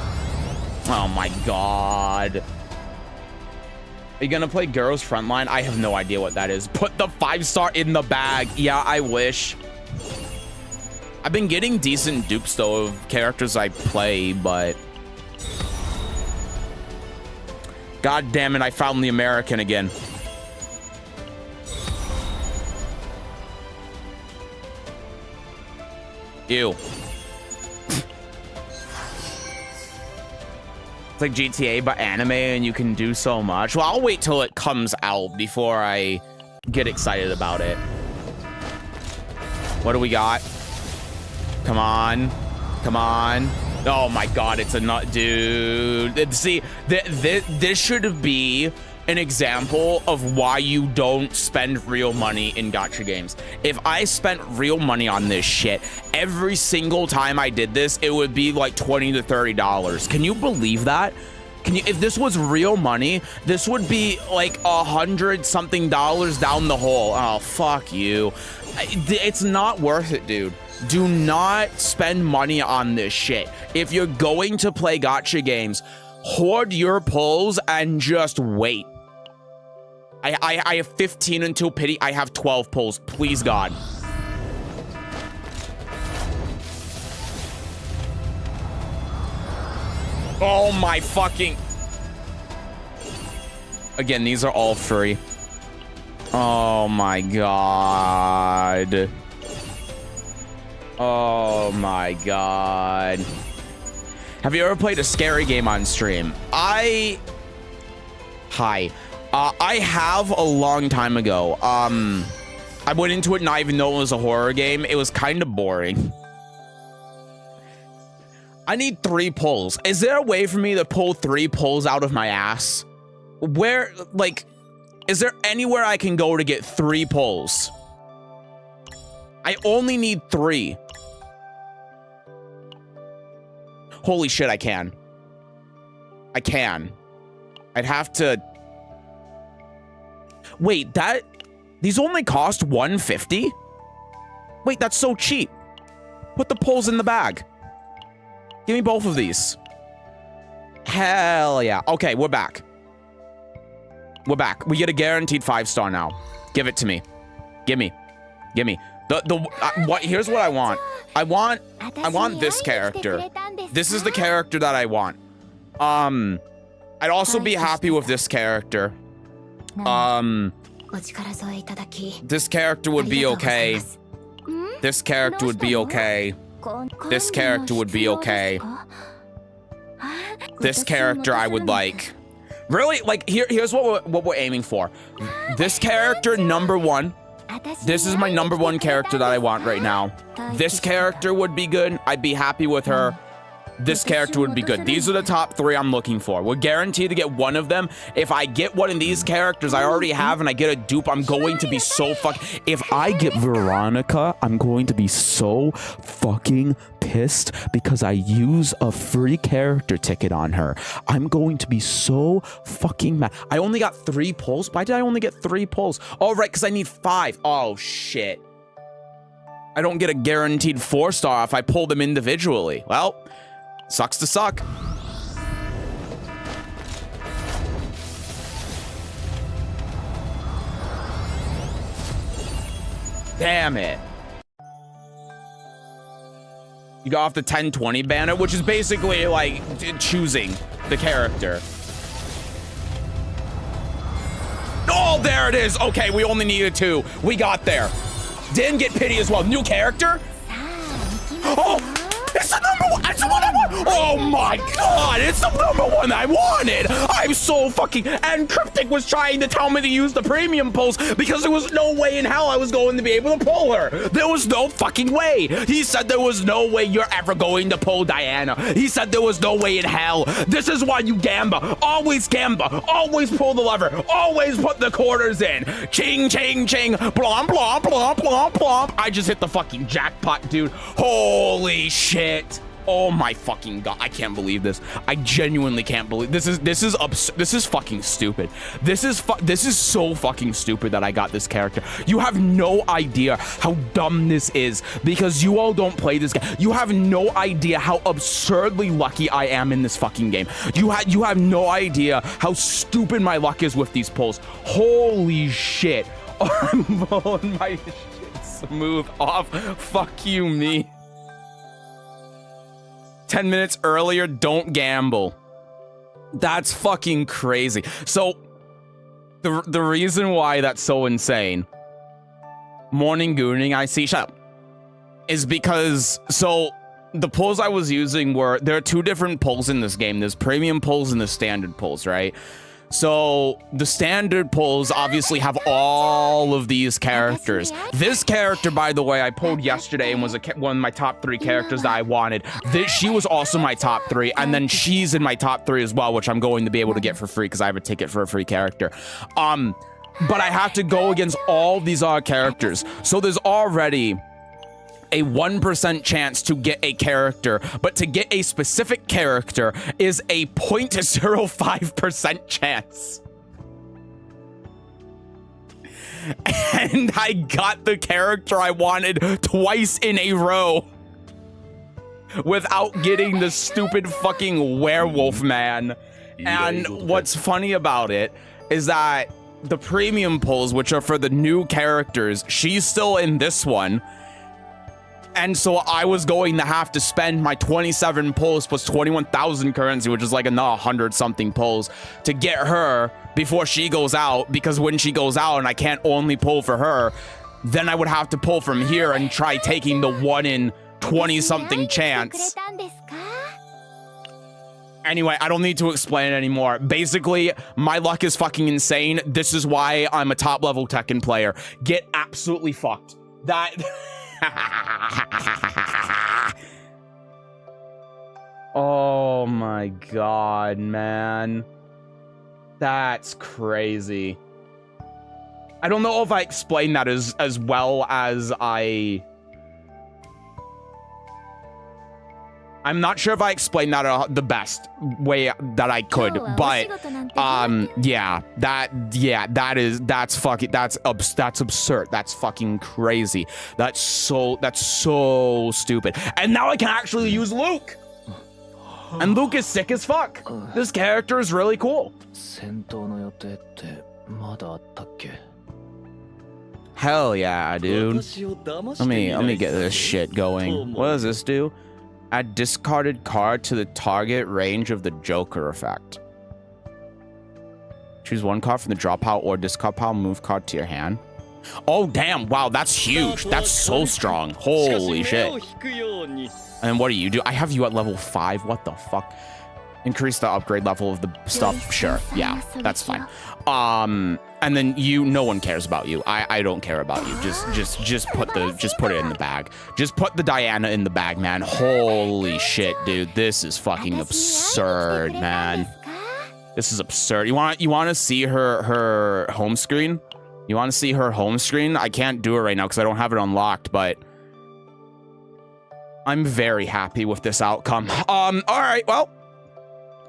Oh my god. Are you gonna play Girls Frontline? I have no idea what that is. Put the 5-star in the bag. Yeah, I wish. I've been getting decent dupes though of characters I play, but god damn it, I found the American again. Ew. It's like GTA, but anime, and you can do so much. Well, I'll wait till it comes out before I get excited about it. What do we got? Come on. Come on. Oh my god, it's a nut, dude. See, this should be an example of why you don't spend real money in gacha games. If I spent real money on this shit, every single time I did this, it would be like $20 to $30. Can you believe that? Can you? If this was real money, this would be like $100-something down the hole. Oh, fuck you. It's not worth it, dude. Do not spend money on this shit. If you're going to play gacha games, hoard your pulls and just wait. I have 15 until pity. I have 12 pulls. Please, God. Oh, my fucking... Again, these are all free. Oh, my God. Oh, my God. Have you ever played a scary game on stream? I have a long time ago. I went into it not even though it was a horror game. It was kind of boring. I need 3 pulls. Is there a way for me to pull 3 pulls out of my ass? Where, like, is there anywhere I can go to get 3 pulls? I only need 3. Holy shit, I can. I can. I'd have to... Wait, these only cost 150? Wait, that's so cheap. Put the pulls in the bag. Give me both of these. Hell yeah. Okay, we're back. We're back. We get a guaranteed 5-star now. Give it to me. Gimme. Gimme. Here's what I want. I want this character. This is the character that I want. I'd also be happy with this character. This character would be okay. This character would be okay. This character would be okay. This character I would like. Really? Like, here's what we're aiming for. This character, number 1. This is my number 1 character that I want right now. This character would be good. I'd be happy with her. This character would be good. These are the top 3 I'm looking for. We're guaranteed to get one of them. If I get one of these characters I already have and I get a dupe, I'm going to be so If I get Veronica, I'm going to be so fucking pissed because I use a free character ticket on her. I'm going to be so fucking mad. I only got 3 pulls. Why did I only get 3 pulls? Oh, right, because I need 5. Oh, shit. I don't get a guaranteed 4-star if I pull them individually. Well... Sucks to suck. Damn it. You got off the 1020 banner, which is basically like choosing the character. Oh, there it is. Okay, we only needed 2. We got there. Didn't get pity as well. New character? Oh! It's the number 1. It's the one I want. Oh my god, it's the number 1 I wanted. I'm so fucking... And Cryptic was trying to tell me to use the premium pulls because there was no way in hell I was going to be able to pull her. There was no fucking way. He said there was no way you're ever going to pull Diana. He said there was no way in hell. This is why you gamba. Always gamba. Always pull the lever. Always put the quarters in. Ching, ching, ching. Blomp, blomp, blomp, blomp, blomp. I just hit the fucking jackpot, dude. Holy shit. Oh my fucking god, I can't believe this. I genuinely can't believe this is fucking stupid. This is so fucking stupid that I got this character. You have no idea how dumb this is because you all don't play this game. You have no idea how absurdly lucky I am in this fucking game. You have no idea how stupid my luck is with these pulls. Holy shit. I'm blowing my shit smooth off. Fuck you, me. 10 minutes earlier, don't gamble. That's fucking crazy. So, the reason why that's so insane, morning gooning, I see, shut up, is because, so, the pulls I was using there are 2 different pulls in this game. There's premium pulls and the standard pulls, right? So, the standard pulls obviously have all of these characters. This character, by the way, I pulled yesterday and was one of my top 3 characters that I wanted. She was also my top 3, and then she's in my top 3 as well, which I'm going to be able to get for free because I have a ticket for a free character. But I have to go against all these other characters. So there's already a 1% chance to get a character, but to get a specific character is a 0.05% chance. And I got the character I wanted twice in a row without getting the stupid fucking werewolf man. And what's funny about it is that the premium pulls, which are for the new characters, she's still in this one. And so I was going to have to spend my 27 pulls plus 21,000 currency, which is like another 100-something pulls, to get her before she goes out. Because when she goes out and I can't only pull for her, then I would have to pull from here and try taking the 1 in 20-something chance. Anyway, I don't need to explain it anymore. Basically, my luck is fucking insane. This is why I'm a top-level Tekken player. Get absolutely fucked. That... Oh my god, man. That's crazy. I don't know if I explained that as well as I'm not sure if I explained that the best way that I could, but yeah, that's absurd. That's fucking crazy. That's so stupid. And now I can actually use Luke. And Luke is sick as fuck. This character is really cool. Hell yeah, dude. Let me get this shit going. What does this do? Add discarded card to the target range of the Joker effect. Choose one card from the draw pile or discard pile, move card to your hand. Oh damn, wow, that's huge. That's so strong. Holy shit. And then what do you do? I have you at level 5. What the fuck? Increase the upgrade level of the stuff. Sure. Yeah, that's fine. And then no one cares about you. I don't care about you. Just put it in the bag. Just put the Diana in the bag, man. Holy shit, dude. This is fucking absurd, man. This is absurd. You want to see her home screen? You want to see her home screen? I can't do it right now because I don't have it unlocked, but I'm very happy with this outcome. All right, well,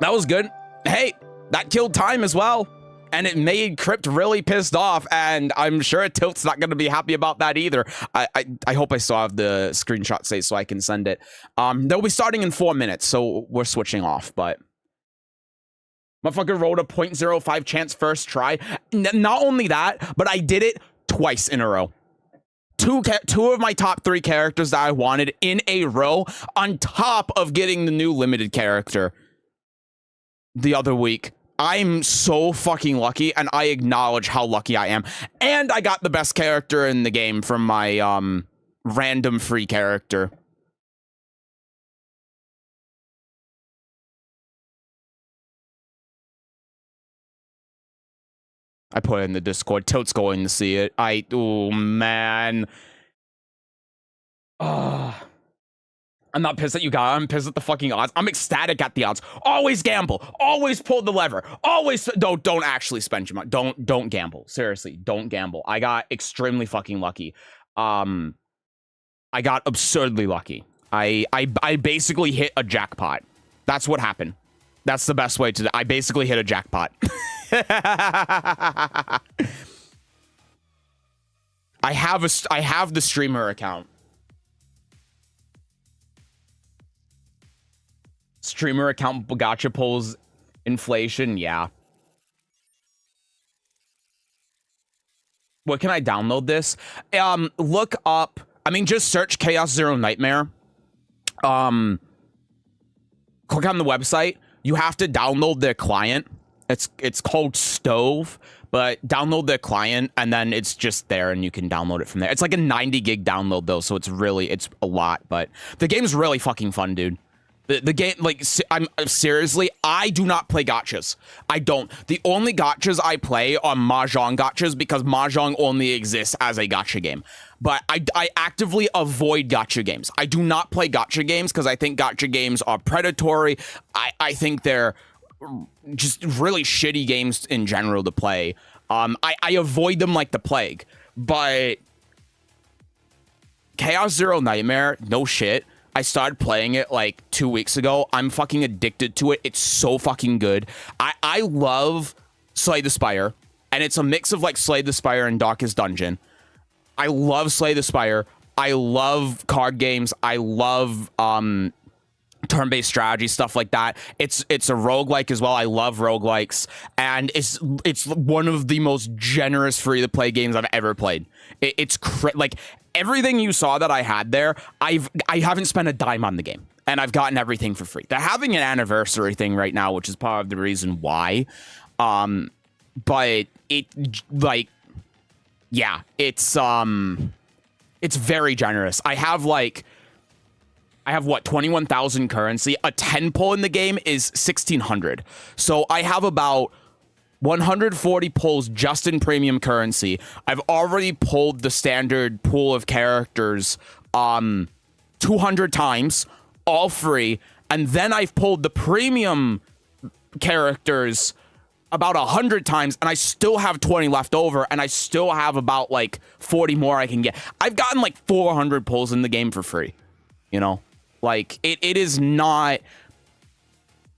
that was good. Hey, that killed time as well. And it made Crypt really pissed off, and I'm sure Tilt's not going to be happy about that either. I hope I still have the screenshot saved so I can send it. They'll be starting in 4 minutes, so we're switching off, but motherfucker rolled a 0.05 chance first try. Not only that, but I did it twice in a row. Two of my top 3 characters that I wanted in a row, on top of getting the new limited character the other week. I'm so fucking lucky, and I acknowledge how lucky I am. And I got the best character in the game from my random free character. I put it in the Discord. Tote's going to see it. Oh man. I'm not pissed at you guys. I'm pissed at the fucking odds. I'm ecstatic at the odds. Always gamble. Always pull the lever. Always don't actually spend your money. Don't gamble. Seriously, don't gamble. I got extremely fucking lucky. I got absurdly lucky. I basically hit a jackpot. That's what happened. That's the best way to. I basically hit a jackpot. I have the streamer account. Streamer account gacha pulls inflation, yeah. What can I download this? Look up, just search Chaos Zero Nightmare. Click on the website. You have to download their client. It's called Stove, but download their client and then it's just there and you can download it from there. It's like a 90 gig download though, so it's a lot, but the game's really fucking fun, dude. The game, I'm seriously, I do not play gachas. I don't. The only gachas I play are Mahjong gachas because Mahjong only exists as a gacha game. But I actively avoid gacha games. I do not play gacha games because I think gacha games are predatory. I think they're just really shitty games in general to play. I avoid them like the plague. But Chaos Zero Nightmare, no shit. I started playing it like 2 weeks ago. I'm fucking addicted to it. It's so fucking good. I love Slay the Spire, and it's a mix of like Slay the Spire and Darkest Dungeon. I love Slay the Spire. I love card games. I love turn-based strategy, stuff like that. It's a roguelike as well. I love roguelikes, and it's one of the most generous free-to-play games I've ever played. It's like everything you saw that I had there, I haven't spent a dime on the game, and I've gotten everything for free. They're having an anniversary thing right now, which is part of the reason why. But it's very generous. I have what, 21,000 currency. A 10 pull in the game is 1,600. So I have about 140 pulls just in premium currency. I've already pulled the standard pool of characters 200 times, all free, And then I've pulled the premium characters about 100 times, and I still have 20 left over, and I still have about like 40 more I can get. I've gotten like 400 pulls in the game for free, you know? Like, it is not...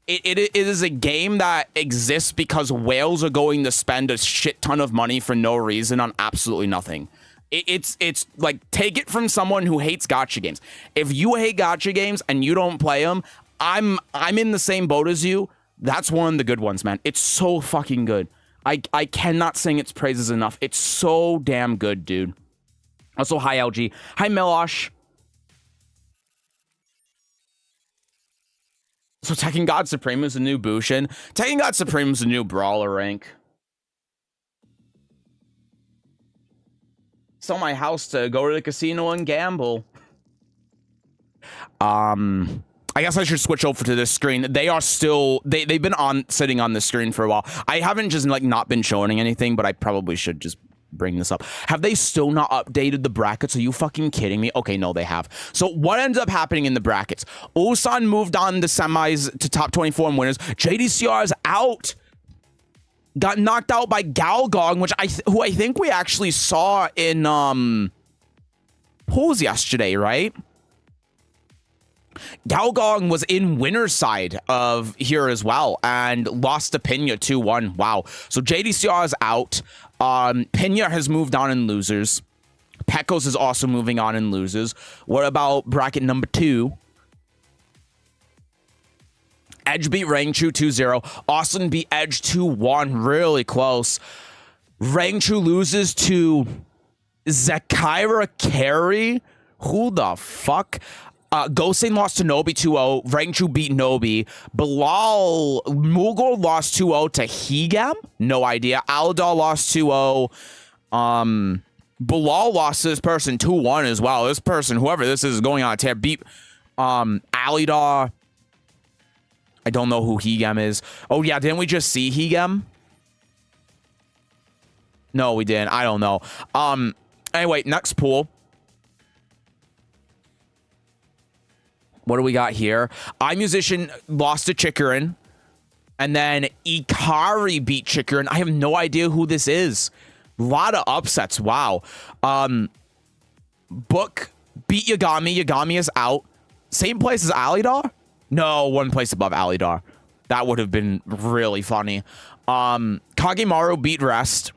It is a game that exists because whales are going to spend a shit ton of money for no reason on absolutely nothing. It's like, take it from someone who hates gacha games. If you hate gacha games and you don't play them, I'm in the same boat as you. That's one of the good ones, man. It's so fucking good. I cannot sing its praises enough. It's so damn good, dude. Also, hi LG. Hi Melosh. So Tekken God Supreme is a new Bushin. Tekken God Supreme is a new Brawler rank. Sell my house to go to the casino and gamble. I guess I should switch over to this screen. They are still... They've been sitting on this screen for a while. I haven't just, like, not been showing anything, but I probably should just bring this up. Have they still not updated the brackets? Are you fucking kidding me? Okay, no, they have. So what ended up happening in the brackets? Ulsan moved on to semis to top 24 and winners. JDCR is out. Got knocked out by Galgong, which who I think we actually saw in polls yesterday, right? Galgong was in winner's side of here as well and lost to Pinya 2-1. Wow. So JDCR is out. Pinya has moved on in losers. Pecos is also moving on in losers. What about bracket number 2? Edge beat Rangchu 2-0. Austin beat Edge 2-1. Really close. Rangchu loses to Zakira Carey. Who the fuck? Gosen lost to Nobi 2-0. Rangchu beat Nobi. Bilal Mughal lost 2-0 to Higam. No idea. Aldal lost 2-0. Bilal lost to this person 2-1 as well. This person, whoever this is going on a tear, beat Alidar. I don't know who Higam is. Oh yeah, didn't we just see Higam? No, we didn't. I don't know. Anyway, next pool. What do we got here? iMusician lost to Chikurin. And then Ikari beat Chikurin. I have no idea who this is. A lot of upsets. Wow. Book beat Yagami. Yagami is out. Same place as Alidar? No, one place above Alidar. That would have been really funny. Kagemaru beat Rest.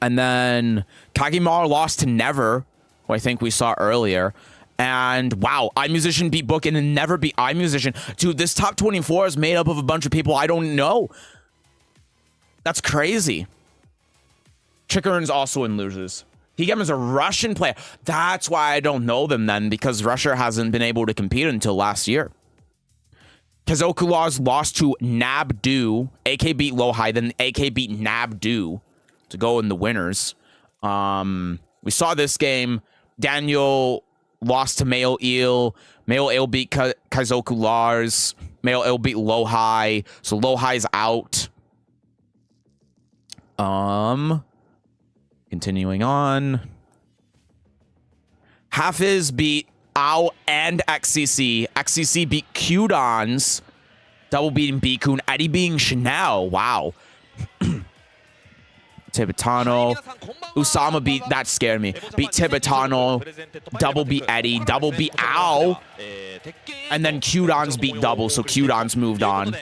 And then Kagemaru lost to Never, who I think we saw earlier. And wow, iMusician beat Book and then Never beat iMusician. Dude, this top 24 is made up of a bunch of people I don't know. That's crazy. Chikurin's also in losers. Higam is a Russian player. That's why I don't know them then, because Russia hasn't been able to compete until last year. Kazoku Laws lost to Nabdu. AK beat Lowhigh, then AK beat Nabdu to go in the winners. We saw this game. Daniel lost to Male Eel. Male Eel beat Kazoku Lars. Male Eel beat Lowhigh. So Lowhigh's out. Continuing on. Hafiz beat Ao and XCC. XCC beat Qdons. Double beating Bikun. Eddie beating Chanel. Wow. Tibetano. Usama beat, that scared me. Beat Tibetano. Double beat Eddie. Double beat Ao. And then Qdons beat Double, so Qdons moved on.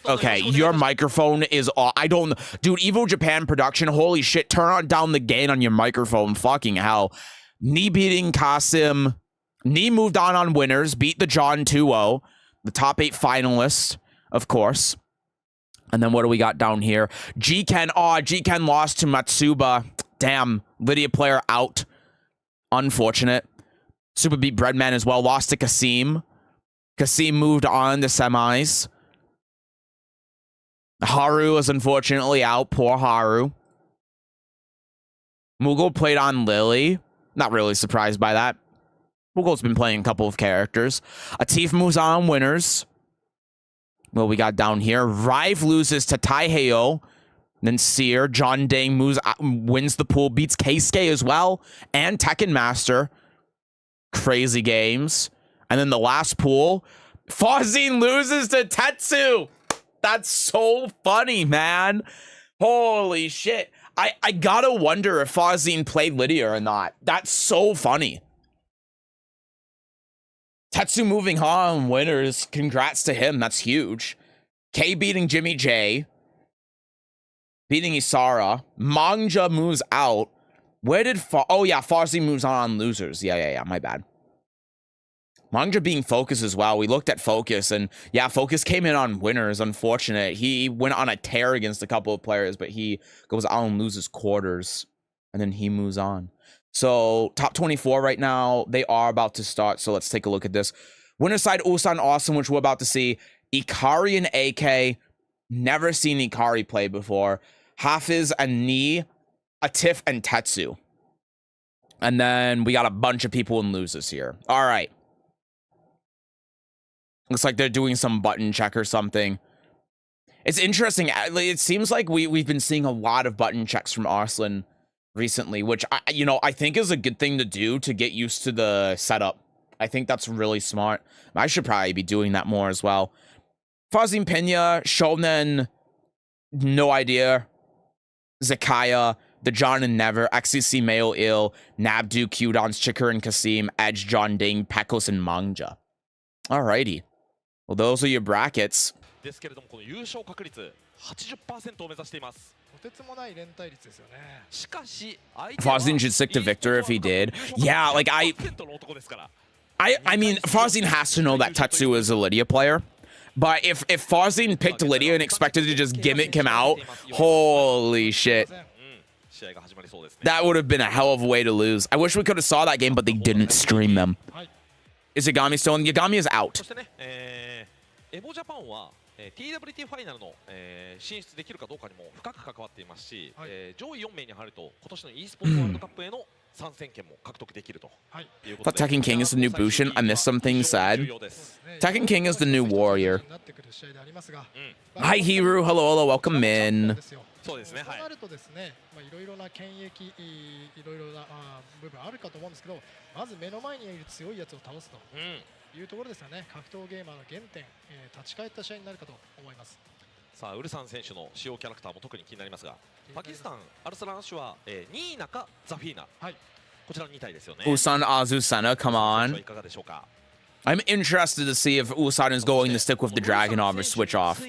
Okay, your microphone is off. I don't... Dude, Evo Japan production, holy shit. Turn on down the gain on your microphone. Fucking hell. Knee beating Kasim. Knee moved on winners. Beat the John 2-0. The top 8 finalists, of course. And then what do we got down here? G-Ken. Oh, G-Ken lost to Matsuba. Damn. Lydia player out. Unfortunate. Super beat Breadman as well. Lost to Kasim. Kasim moved on to semis. Haru is unfortunately out. Poor Haru. Mughal played on Lily. Not really surprised by that. Mughal's been playing a couple of characters. Atif moves on winners. What we got down here? Rive loses to Taiheo. Then Seer. Jeondding wins the pool. Beats Keisuke as well. And Tekken Master. Crazy games. And then the last pool, Farzin loses to Tetsu. That's so funny, man. Holy shit. I gotta wonder if Farzin played Lydia or not. That's so funny. Tetsu moving on winners. Congrats to him. That's huge. K beating Jimmy J. Beating Isara. Mangja moves out. Where did oh yeah, Farzin moves on losers. Yeah, my bad. Mangja being Focus as well. We looked at Focus, and yeah, Focus came in on winners. Unfortunate. He went on a tear against a couple of players, but he goes out and loses quarters, and then he moves on. So, top 24 right now. They are about to start, so let's take a look at this. Winner side, Ulsan Awesome, which we're about to see. Ikari and AK. Never seen Ikari play before. Hafiz and Ni. Atif and Tetsu. And then we got a bunch of people in losers here. All right. Looks like they're doing some button check or something. It's interesting. It seems like we've been seeing a lot of button checks from Arslan recently, which I think is a good thing to do to get used to the setup. I think that's really smart. I should probably be doing that more as well. Fazim Pena, Shonen, no idea. Zakaya, The John and Never, XCC Male Ill, Nabdu, Qdons, Chikar and Kasim, Edge, Jeondding, Pekos, and Mangja. Alrighty. Well, those are your brackets. Farzin should stick to Victor if he did. Yeah, like I mean, Farzin has to know that Tetsu is a Lydia player. But if Farzin picked Lydia and expected to just gimmick him out, holy shit. That would have been a hell of a way to lose. I wish we could have saw that game, but they didn't stream them. Is Yagami still in? Yagami is out. TWT ファイナルの進出できるかどうかにも深く関わっていますし、上位4名に入ると今年の e スポーツワールドカップへの参戦権も獲得できるということで。Tekken King is the new Bushin. I missed something said. Tekken King is the new warrior. Hi Hiru, hello, welcome in. そうですね。そうなるとですね、いろいろな権益、いろいろな部分あるかと思うんですけど、まず目の前にいる強いやつを倒すというところですよね。格闘ゲーマーの原点、立ち返った試合になるかと思います。さあ、ウルサン選手の使用キャラクターも特に気になりますが、パキスタンアルサラン氏は2位中ザフィーナ。はい。こちらの2体ですよね。Ulsan Azusena, come on. いかがでしょうか。I'm interested to see if Ulsan is going to stick with the Dragonov or switch off.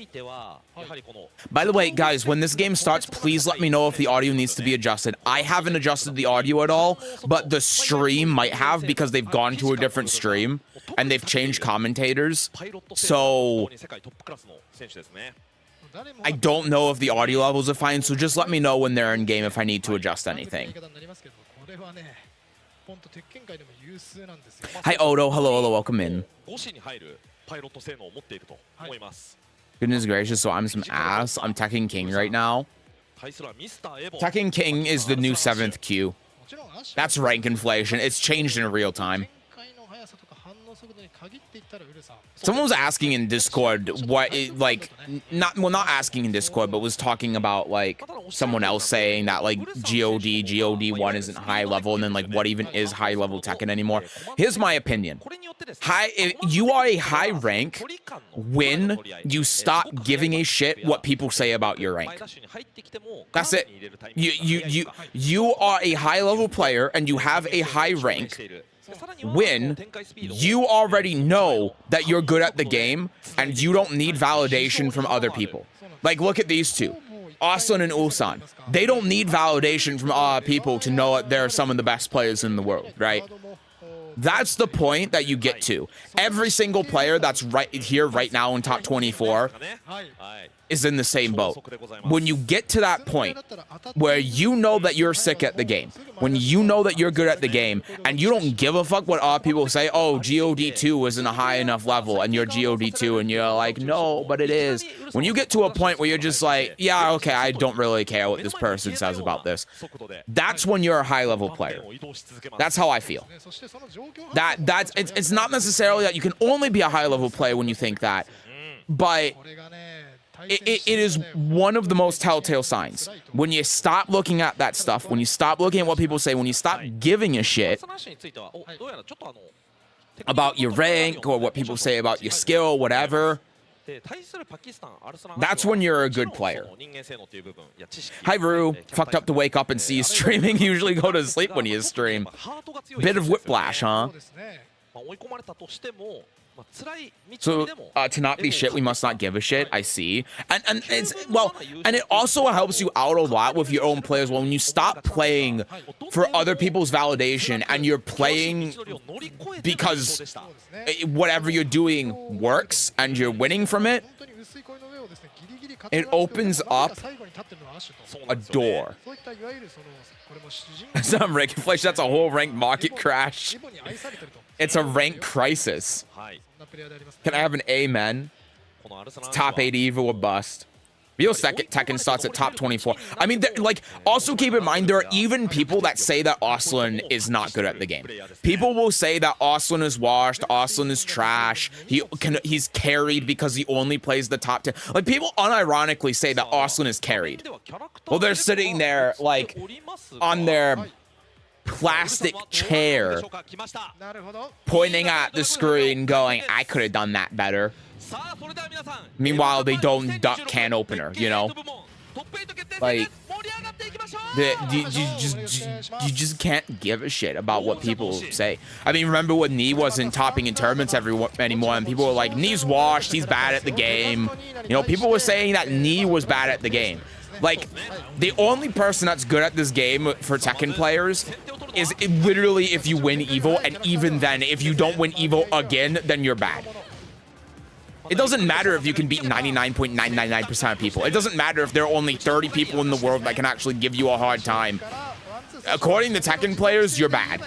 By the way, guys, when this game starts, please let me know if the audio needs to be adjusted. I haven't adjusted the audio at all, but the stream might have because they've gone to a different stream and they've changed commentators. So I don't know if the audio levels are fine, so just let me know when they're in game if I need to adjust anything. Hi Odo, hello, welcome in. Goodness gracious, so I'm some ass. I'm Tekken King right now. Tekken King is the new 7th Q. That's rank inflation. It's changed in real time. Someone was asking in Discord what not asking in Discord, but was talking about like someone else saying that like GOD1 isn't high level, and then like what even is high level Tekken anymore. Here's my opinion. You are a high rank when you stop giving a shit what people say about your rank. That's it. You are a high level player and you have a high rank when you already know that you're good at the game and you don't need validation from other people. Like, look at these two, Arslan and Ulsan. They don't need validation from people to know that they're some of the best players in the world, right? That's the point that you get to. Every single player that's right here right now in top 24 is in the same boat. When you get to that point where you know that you're sick at the game, when you know that you're good at the game, and you don't give a fuck what people say, oh, GOD2 isn't a high enough level, and you're GOD2, and you're like, no, but it is. When you get to a point where you're just like, yeah, okay, I don't really care what this person says about this, that's when you're a high level player. That's how I feel. It's not necessarily that you can only be a high level player when you think that, but it is one of the most telltale signs. When you stop looking at that stuff, when you stop looking at what people say, when you stop giving a shit, about your rank or what people say about your skill, whatever, that's when you're a good player. Hi, Rue. Fucked up to wake up and see you streaming. Usually go to sleep when you stream. Bit of whiplash, huh? So to not be shit, we must not give a shit. I see, and it's well, and it also helps you out a lot with your own players. When you stop playing for other people's validation and you're playing because whatever you're doing works and you're winning from it, it opens up a door. It's not rank inflation. That's a whole rank market crash. It's a rank crisis. Can I have an amen? It's top 8 Evo or bust. Real second Tekken starts at top 24. I mean, like, also keep in mind, there are even people that say that Arslan is not good at the game. People will say that Arslan is washed, Arslan is trash, he's carried because he only plays the top 10. Like, people unironically say that Arslan is carried. Well, they're sitting there, like, on their plastic chair, pointing at the screen, going, I could have done that better. Meanwhile, they don't duck can opener, you know? Like, you just can't give a shit about what people say. I mean, remember when Knee wasn't topping in tournaments anymore, and people were like, Knee's washed, he's bad at the game. You know, people were saying that Knee was bad at the game. Like, the only person that's good at this game for Tekken players is literally if you win Evo, and even then, if you don't win Evo again, then you're bad. It doesn't matter if you can beat 99.999% of people. It doesn't matter if there are only 30 people in the world that can actually give you a hard time. According to Tekken players, you're bad.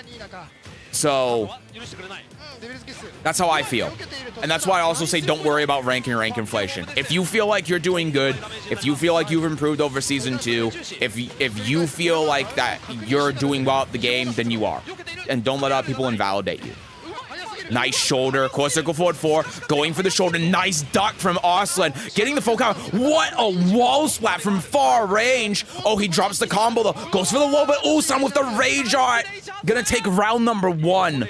So, that's how I feel. And that's why I also say don't worry about rank and rank inflation. If you feel like you're doing good, if you feel like you've improved over Season 2, if you feel like that you're doing well at the game, then you are. And don't let other people invalidate you. Nice shoulder, core circle forward 4, going for the shoulder, nice duck from Arslan, getting the full counter. What a wall splat from far range. Oh, he drops the combo though, goes for the low, but Ulsan with the rage art. Gonna take round number 1.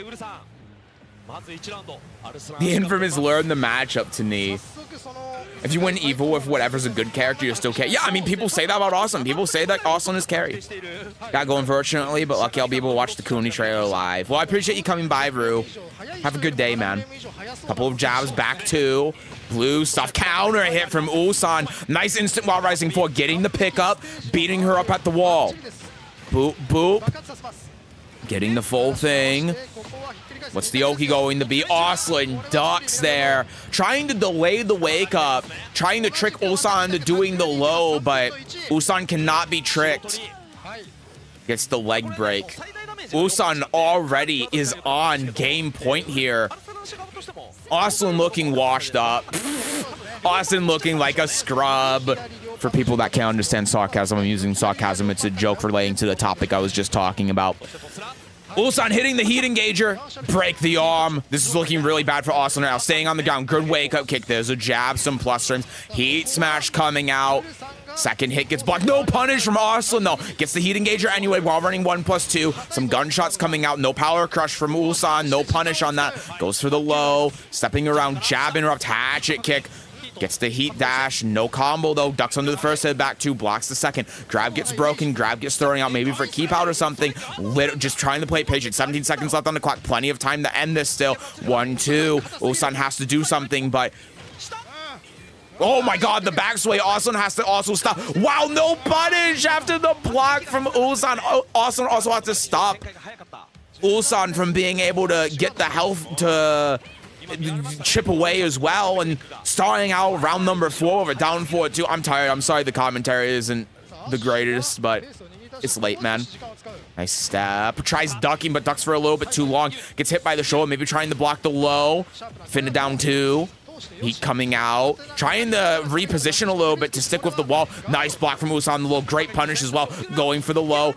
The infamous learn the matchup to Knee. If you win Evo with whatever's a good character, you're still carry. Yeah, I mean, people say that about Arslan. People say that Arslan is carry. Got go unfortunately, but lucky I'll be able to watch the Cooney trailer live. Well, I appreciate you coming by, Rue. Have a good day, man. Couple of jabs back to Blue. Soft counter hit from Ulsan. Nice instant while rising forward, getting the pickup, beating her up at the wall. Boop, boop. Getting the full thing. What's the Oki going to be? Arslan ducks there. Trying to delay the wake up. Trying to trick Ulsan into doing the low, but Ulsan cannot be tricked. Gets the leg break. Ulsan already is on game point here. Arslan looking washed up. Arslan looking like a scrub. For people that can't understand sarcasm, I'm using sarcasm. It's a joke relating to the topic I was just talking about. Ulsan hitting the heat engager. Break the arm. This is looking really bad for Arslan now. Staying on the ground. Good wake-up kick. There's a jab, some plus strings. Heat smash coming out. Second hit gets blocked. No punish from Arslan, though. Gets the heat engager anyway while running 1+2. Some gunshots coming out. No power crush from Ulsan. No punish on that. Goes for the low. Stepping around. Jab interrupt. Hatchet kick. Gets the heat dash. No combo, though. Ducks under the first hit, back 2. Blocks the second. Grab gets broken. Grab gets throwing out maybe for keep out or something. Just trying to play patient. 17 seconds left on the clock. Plenty of time to end this still. 1-2. Ulsan has to do something, but... Oh my god, the backsway. Arslan has to also stop. Wow, no punish after the block from Ulsan. Arslan also has to stop Ulsan from being able to get the health to chip away as well, and starting out round number 4 with a down 4-2. I'm tired. I'm sorry the commentary isn't the greatest, but it's late, man. Nice step. Tries ducking, but ducks for a little bit too long. Gets hit by the shoulder, maybe trying to block the low. Finna down 2. Heat coming out. Trying to reposition a little bit to stick with the wall. Nice block from Ulsan. The low. Great punish as well. Going for the low.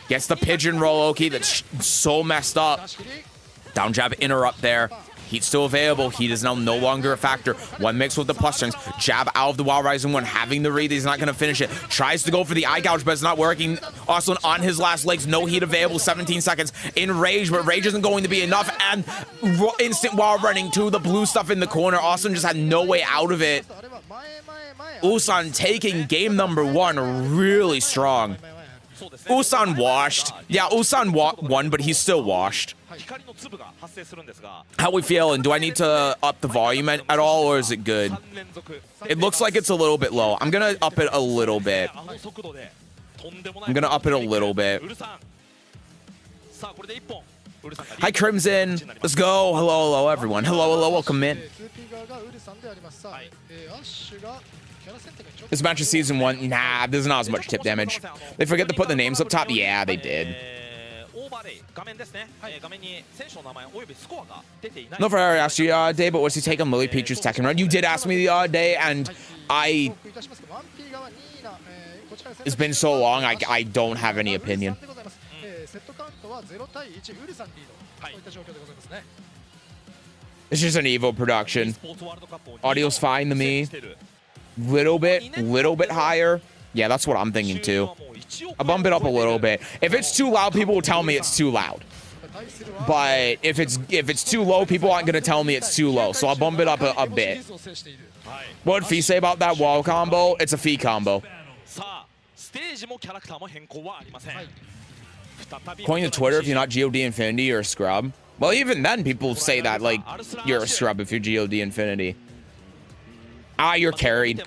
Gets the pigeon roll, Oki. That's so messed up. Down jab interrupt there. Heat's still available. Heat is now no longer a factor. One mix with the plus strings. Jab out of the Wild Rising one. Having the read. He's not going to finish it. Tries to go for the eye gouge, but it's not working. Austin on his last legs. No heat available. 17 seconds in Rage, but Rage isn't going to be enough. And instant wall running to the blue stuff in the corner. Austin just had no way out of it. Ulsan taking game number 1 really strong. Ulsan washed. Yeah, Ulsan won, but he's still washed. How we feeling? Do I need to up the volume at all, or is it good? It looks like it's a little bit low. I'm gonna up it a little bit. Hi, Crimson. Let's go. Hello, everyone. Hello, welcome in. This match is season 1. Nah, there's not as much tip damage. They forget to put the names up top? Yeah, they did. No, Ferrari asked you the other day, but what's your take on Lily Peach's Tekken run? You did ask me the other day, and it's been so long, I don't have any opinion. It's just an Evo production. Audio's fine to me. Little bit higher. Yeah, that's what I'm thinking too. I bump it up a little bit. If it's too loud, people will tell me it's too loud. But if it's too low, people aren't gonna tell me it's too low. So I'll bump it up a bit. What did Fee say about that wall combo? It's a Fee combo. According to Twitter, if you're not God Infinity, you're a scrub. Well, even then, people say that, like, you're a scrub if you're God Infinity. Ah, you're carried.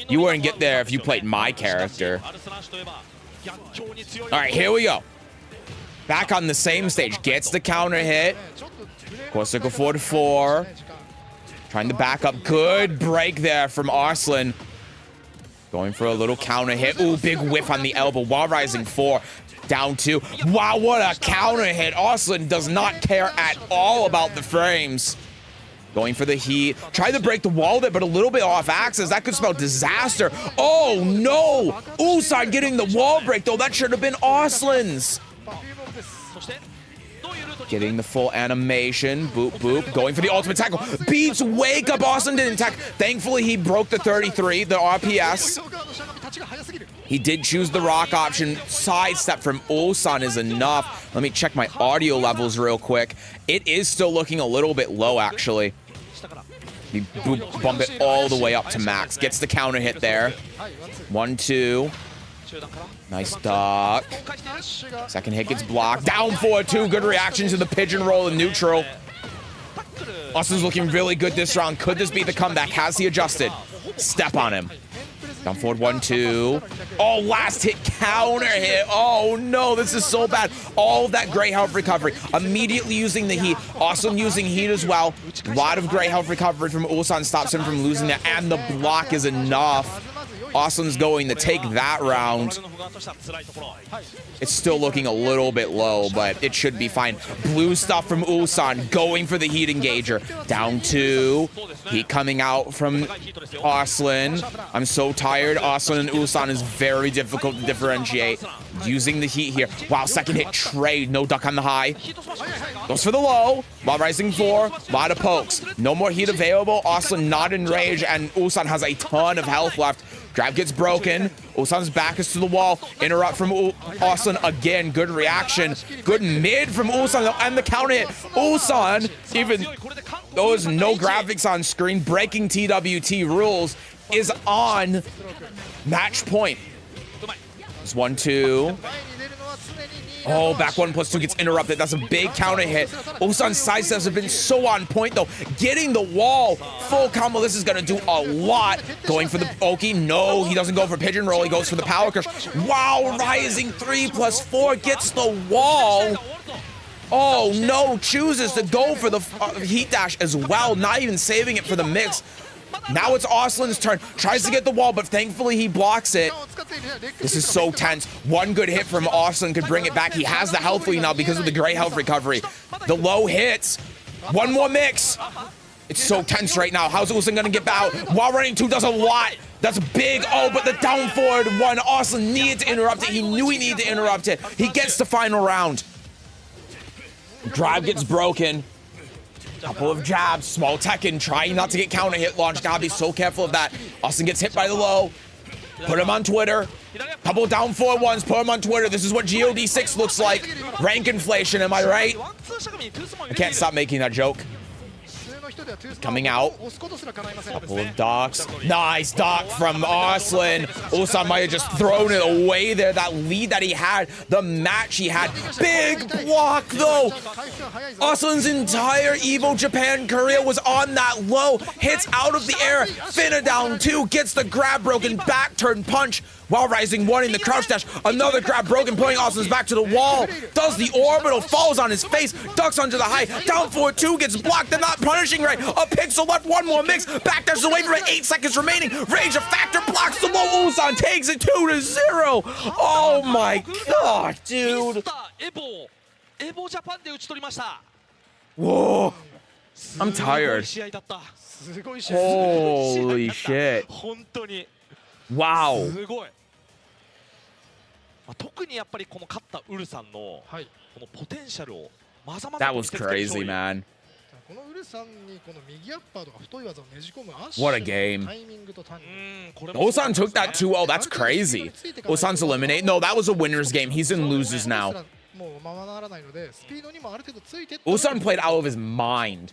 You wouldn't get there if you played my character. All right, here we go. Back on the same stage. Gets the counter hit. Corsica 4-4. Trying to back up. Good break there from Arslan. Going for a little counter hit. Ooh, big whiff on the elbow. While rising 4. Down 2. Wow, what a counter hit. Arslan does not care at all about the frames. Going for the heat. Tried to break the wall there, but a little bit off axis. That could spell disaster. Oh, no. Ulsan getting the wall break, though. That should have been Arslan's. Getting the full animation. Boop, boop. Going for the ultimate tackle. Beats Wake Up. Arslan didn't tackle. Thankfully, he broke the 33, the RPS. He did choose the rock option. Sidestep from Ulsan is enough. Let me check my audio levels real quick. It is still looking a little bit low, actually. You bump it all the way up to max. Gets the counter hit there. 1-2. Nice duck. Second hit gets blocked. Down 4-2. Good reaction to the pigeon roll in neutral. Austin's looking really good this round. Could this be the comeback? Has he adjusted? Step on him. Down forward 1-2. Oh, last hit counter hit. Oh no, this is so bad. All of that great health recovery. Immediately using the heat. Awesome using heat as well. A lot of great health recovery from Ulsan stops him from losing that. And the block is enough. Awesome's going to take that round. It's still looking a little bit low, but it should be fine. Blue stuff from Ulsan going for the heat engager. Down 2. Heat coming out from Arslan. I'm so tired. Arslan and Ulsan is very difficult to differentiate. Using the heat here. Wow, second hit trade. No duck on the high. Goes for the low. While rising 4. A lot of pokes. No more heat available. Arslan not in rage, and Ulsan has a ton of health left. Grab gets broken. Ulsan's back is to the wall. Interrupt from Arslan again. Good reaction. Good mid from Ulsan. And the counter hit. Ulsan, even though there's no graphics on screen, breaking TWT rules, is on match point. It's 1-2. Oh, back 1+2 gets interrupted. That's a big counter hit. Ulsan's side steps have been so on point, though. Getting the wall, full combo. This is going to do a lot. Going for the Oki. No, he doesn't go for pigeon roll. He goes for the power crush. Wow, rising 3+4 gets the wall. Oh, no, chooses to go for the heat dash as well. Not even saving it for the mix. Now it's Arslan's turn. Tries to get the wall, but thankfully he blocks it. This is so tense. One good hit from Arslan could bring it back. He has the health lead now because of the great health recovery. The low hits. One more mix. It's so tense right now. How's Ulsan gonna get out? While running 2 does a lot. That's big. Oh, but the down forward 1. Arslan needed to interrupt it. He knew he needed to interrupt it. He gets the final round. Drive gets broken. Couple of jabs. Small Tekken trying not to get counter hit launch. Gotta be so careful of that. Austin gets hit by the low. Put him on Twitter. Couple down 4-1s. Put him on Twitter. This is what Jeondding 6 looks like. Rank inflation, am I right? I can't stop making that joke. Coming out. Couple of docks. Nice dock from Arslan. Ulsan might have just thrown it away there. That lead that he had, the match he had. Big block though. Arslan's entire Evo Japan career was on that low. Hits out of the air. Finna down 2. Gets the grab broken. Back turn punch. While rising 1 in the crouch dash. Another grab broken, pulling Arslan's back to the wall. Does the orbital, falls on his face, ducks under the high. Down 4-2, gets blocked. They're not punishing right. A pixel left, 1 more mix. Back dashes away from it, 8 seconds remaining. Rage of Factor blocks the low. Ulsan takes it 2-0. Oh my god, dude. Whoa. I'm tired. Holy shit. Wow. 特にやっぱりこの勝ったウルさんのこのポテンシャルをまざまざ That was crazy, man. このウルさんにこの右アッパーとか太い技をねじ込む What a game. Ulsan took that 2-0. That's crazy. Ulsan's eliminated. No, that was a winner's game. He's in losers now. Ulsan played out of his mind.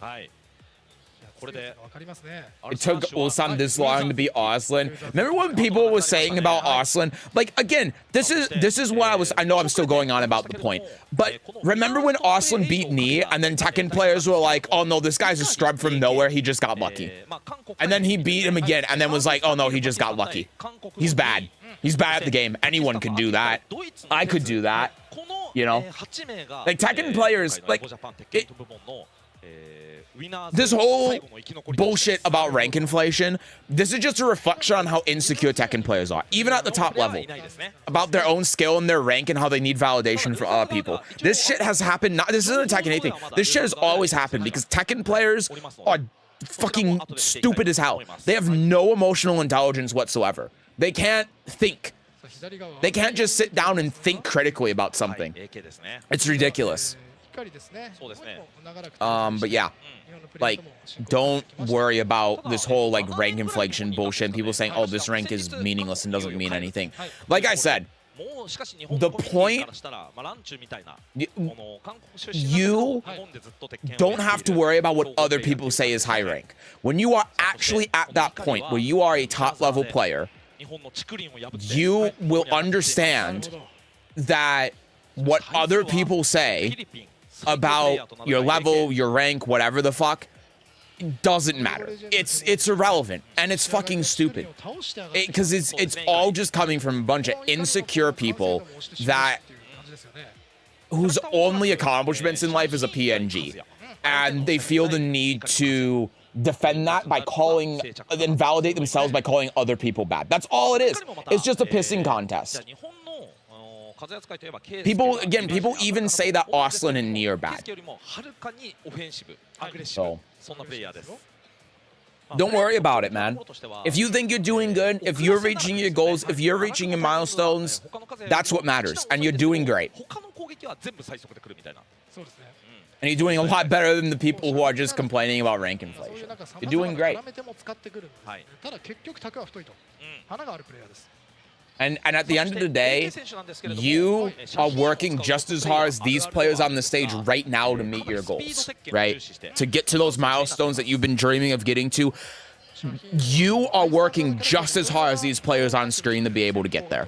It took Ulsan this long to beat Arslan. Remember when people were saying about Arslan? Like, again, this is what I know I'm still going on about the point. But remember when Arslan beat Knee and then Tekken players were like, oh no, this guy's a scrub from nowhere. He just got lucky. And then he beat him again and then was like, oh no, he just got lucky. He's bad. He's bad at the game. Anyone can do that. I could do that. You know? Like, Tekken players, like, this whole bullshit about rank inflation, this is just a reflection on how insecure Tekken players are, even at the top level, about their own skill and their rank and how they need validation from other people. This shit has happened, this isn't a Tekken 8 thing, this shit has always happened because Tekken players are fucking stupid as hell. They have no emotional intelligence whatsoever. They can't think. They can't just sit down and think critically about something. It's ridiculous. But yeah, like, don't worry about this whole like rank inflation bullshit. People saying, oh, this rank is meaningless and doesn't mean anything. Like I said, the point, you don't have to worry about what other people say is high rank. When you are actually at that point where you are a top level player, you will understand that what other people say about your level, your rank, whatever the fuck, doesn't matter. It's irrelevant and it's fucking stupid. Because it's all just coming from a bunch of insecure people that whose only accomplishments in life is a PNG, and they feel the need to defend that by calling and validate themselves by calling other people bad. That's all it is. It's just a pissing contest. People even say that Arslan and Knee are bad. So, don't worry about it, man. If you think you're doing good, if you're reaching your goals, if you're reaching your milestones, that's what matters, and you're doing great. And you're doing a lot better than the people who are just complaining about rank inflation. You're doing great. And at the end of the day, you are working just as hard as these players on the stage right now to meet your goals, right? To get to those milestones that you've been dreaming of getting to. You are working just as hard as these players on screen to be able to get there.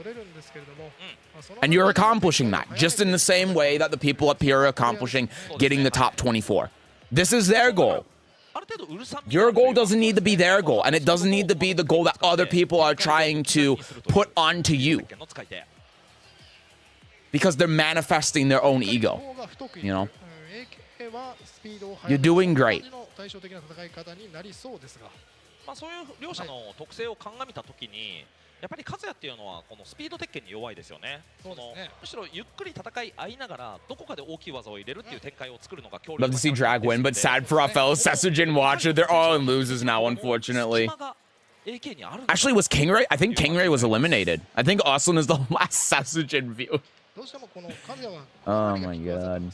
And you're accomplishing that, just in the same way that the people up here are accomplishing getting the top 24. This is their goal. Your goal doesn't need to be their goal, and it doesn't need to be the goal that other people are trying to put onto you. Because they're manifesting their own ego, you know? You're doing great. やっぱり和也っていうのはこのスピード鉄拳に弱いですよね。むしろゆっくり戦い合いながらどこかで大きい技を入れるっていう展開を作るのが強力。Love to see Drag win, but sad for our fellow Sesujin watcher. They're all in losers now, unfortunately. Actually, was Kingray? I think Kingray was eliminated. I think Arslan is the last Sesujin view. Oh my god.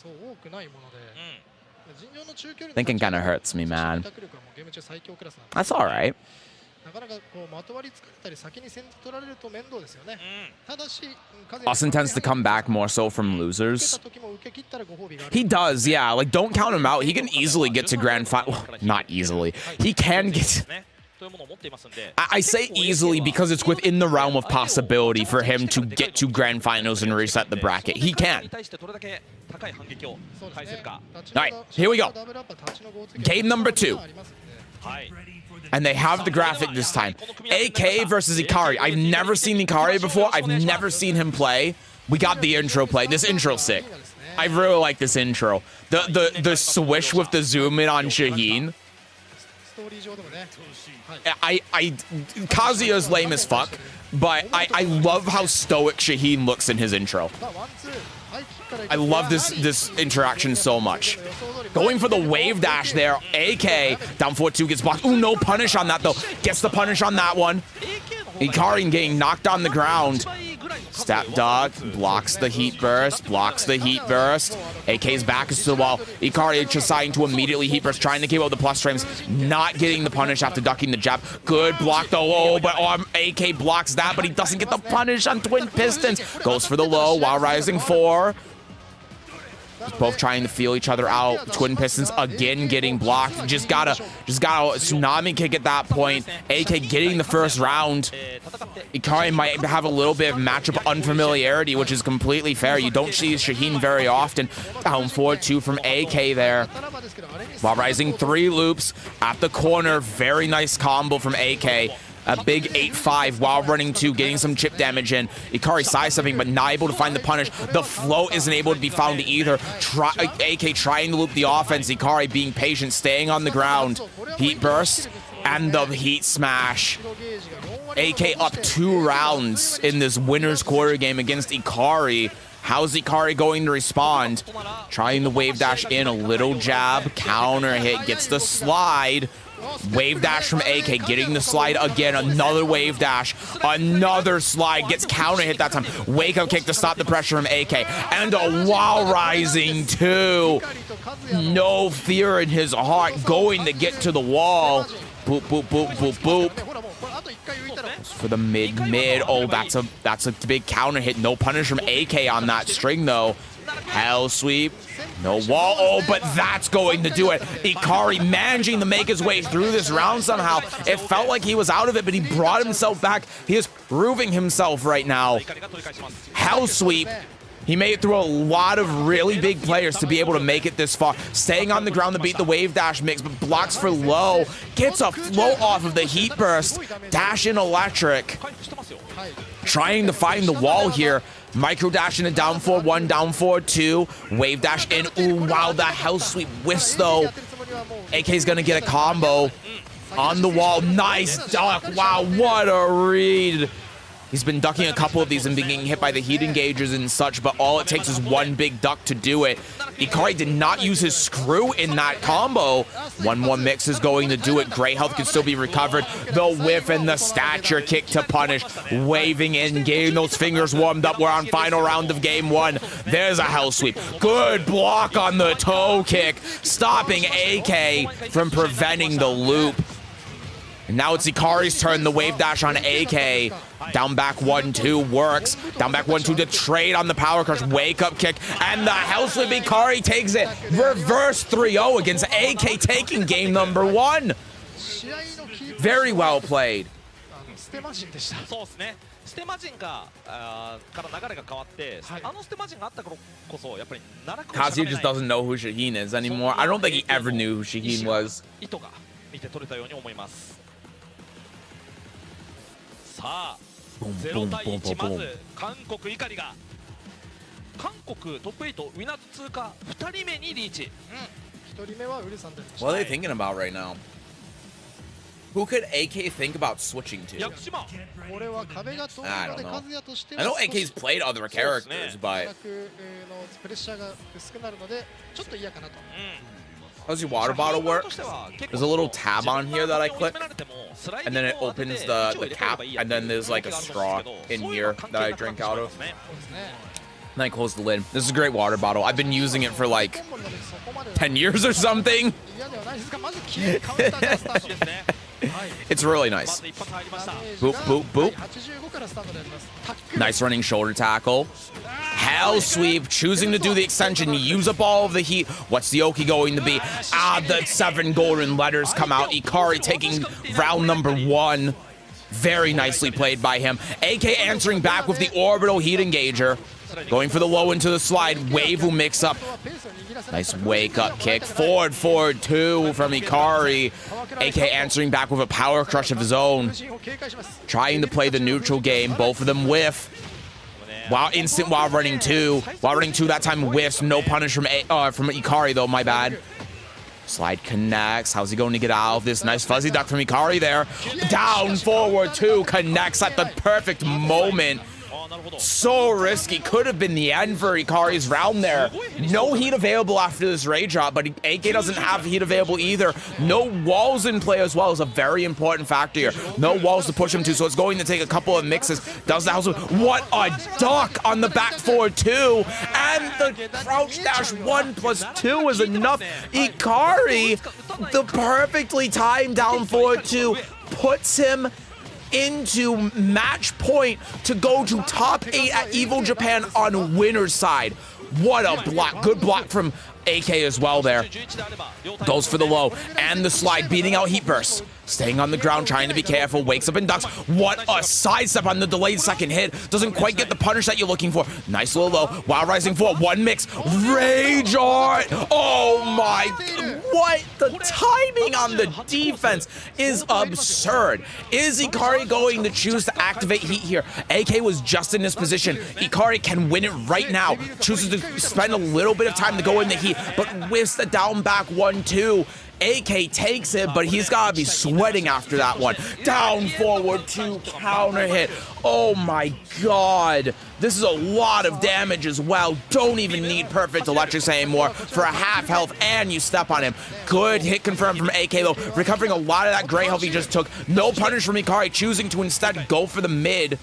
Thinking kind of hurts me, man. That's all right. Austin tends to come back more so from losers. He does, yeah. Like, don't count him out. He can easily get to grand final. Well, not easily. He can get... I say easily because it's within the realm of possibility for him to get to grand finals and reset the bracket. He can. All right, here we go. Game number 2. And they have the graphic this time. AK versus Ikari. I've never seen Ikari before. I've never seen him play. We got the intro play. This intro's sick. I really like this intro. The swish with the zoom in on Shaheen. Kazuya's lame as fuck, but I love how stoic Shaheen looks in his intro. I love this interaction so much. Going for the wave dash there. AK down 4-2 gets blocked. Ooh, no punish on that though. Gets the punish on that one. Ikari getting knocked on the ground. Step dog blocks the heat burst. Blocks the heat burst. AK's back is to the wall. Ikari deciding to immediately heat burst, trying to keep out the plus frames. Not getting the punish after ducking the jab. Good block though. Oh, but AK blocks that, but he doesn't get the punish on Twin Pistons. Goes for the low while rising 4. Both trying to feel each other out. Twin Pistons again getting blocked. Just gotta tsunami kick at that point. AK getting the first round. Ikari might have a little bit of matchup unfamiliarity, which is completely fair. You don't see Shaheen very often. Down 4-2 from AK there. While rising 3 loops at the corner. Very nice combo from AK. A big 8-5 while running 2, getting some chip damage in. Ikari sidestepping, but not able to find the punish. The float isn't able to be found either. AK trying to loop the offense. Ikari being patient, staying on the ground. Heat burst and the heat smash. AK up 2 rounds in this winner's quarter game against Ikari. How's Ikari going to respond? Trying the wave dash in, a little jab, counter hit, gets the slide. Wave dash from AK, getting the slide again. Another wave dash, another slide, gets counter hit that time. Wake up kick to stop the pressure from AK, and a while rising 2. No fear in his heart, going to get to the wall. Boop, boop, boop, boop, boop. For the mid. Oh, that's a big counter hit. No punish from AK on that string though. Hell sweep. No wall. Oh, but that's going to do it. Ikari managing to make his way through this round somehow. It felt like he was out of it, but he brought himself back. He is proving himself right now. Hell sweep. He made it through a lot of really big players to be able to make it this far. Staying on the ground to beat the wave dash mix, but blocks for low. Gets a float off of the heat burst. Dash in electric. Trying to find the wall here. Micro dash in a down 4-1, down 4-2. Wave dash in. Ooh, wow, the hell sweep whiffs though. AK's gonna get a combo on the wall. Nice duck. Wow, what a read. He's been ducking a couple of these and being hit by the heat engagers and such, but all it takes is one big duck to do it. Ikari did not use his screw in that combo. 1-1 mix is going to do it. Great health can still be recovered. The whiff and the stature kick to punish. Waving in, getting those fingers warmed up. We're on final round of game 1. There's a hell sweep. Good block on the toe kick, stopping AK from preventing the loop. And now it's Ikari's turn. The wave dash on AK. Down back 1-2 works. Down back 1-2 to trade on the power crush. Wake up kick. And the hell sweep. Ikari takes it. Reverse 3-0 against AK, taking game number 1. Very well played. Kazuya just doesn't know who Shaheen is anymore. I don't think he ever knew who Shaheen was. さあ、0対1、まず韓国怒りが韓国トップ8ウィナーズ通過2人目にリーチ。1人目はウルさんでした。 What are they thinking about right now? Who could AK think about switching to? I don't know. I know AK's played other characters, but how does your water bottle work? There's a little tab on here that I click, and then it opens the cap, and then there's like a straw in here that I drink out of. And I close the lid. This is a great water bottle. I've been using it for like 10 years or something. It's really nice. Boop, boop, boop. Nice running shoulder tackle. Hell sweep, choosing to do the extension, use up all of the heat. What's the Oki going to be? The 7 golden letters come out. Ikari taking round number 1. Very nicely played by him. AK answering back with the orbital heat engager. Going for the low into the slide. Wave will mix up. Nice wake up kick. Forward 2 from Ikari. AK answering back with a power crush of his own. Trying to play the neutral game. Both of them whiff. Wow, instant while running 2. While running 2 that time whiffs. No punish from Ikari though, my bad. Slide connects. How's he going to get out of this? Nice fuzzy duck from Ikari there. Down forward 2. Connects at the perfect moment. So risky. Could have been the end for Ikari's round there. No heat available after this ray drop, but AK doesn't have heat available either. No walls in play as well is a very important factor here. No walls to push him to, so it's going to take a couple of mixes. Does the house. What a duck on the back forward 2. And the crouch dash 1+2 is enough. Ikari, the perfectly timed down forward 2, puts him into match point to go to top 8 at Evo Japan on winner's side. What a block. Good block from AK as well there. Goes for the low and the slide, beating out heat burst. Staying on the ground, trying to be careful. Wakes up and ducks. What a sidestep on the delayed second hit. Doesn't quite get the punish that you're looking for. Nice little low. While rising forward. 1 mix. Rage art. Oh my. What? The timing on the defense is absurd. Is Ikari going to choose to activate heat here? AK was just in this position. Ikari can win it right now. Chooses to spend a little bit of time to go in the heat, but whiffs the down back 1-2. AK takes it, but he's got to be sweating after that one. Down forward 2, counter hit. Oh my god. This is a lot of damage as well. Don't even need perfect electrics anymore for a half health, and you step on him. Good hit confirmed from AK though, recovering a lot of that gray health he just took. No punish from Ikari, choosing to instead go for the mid.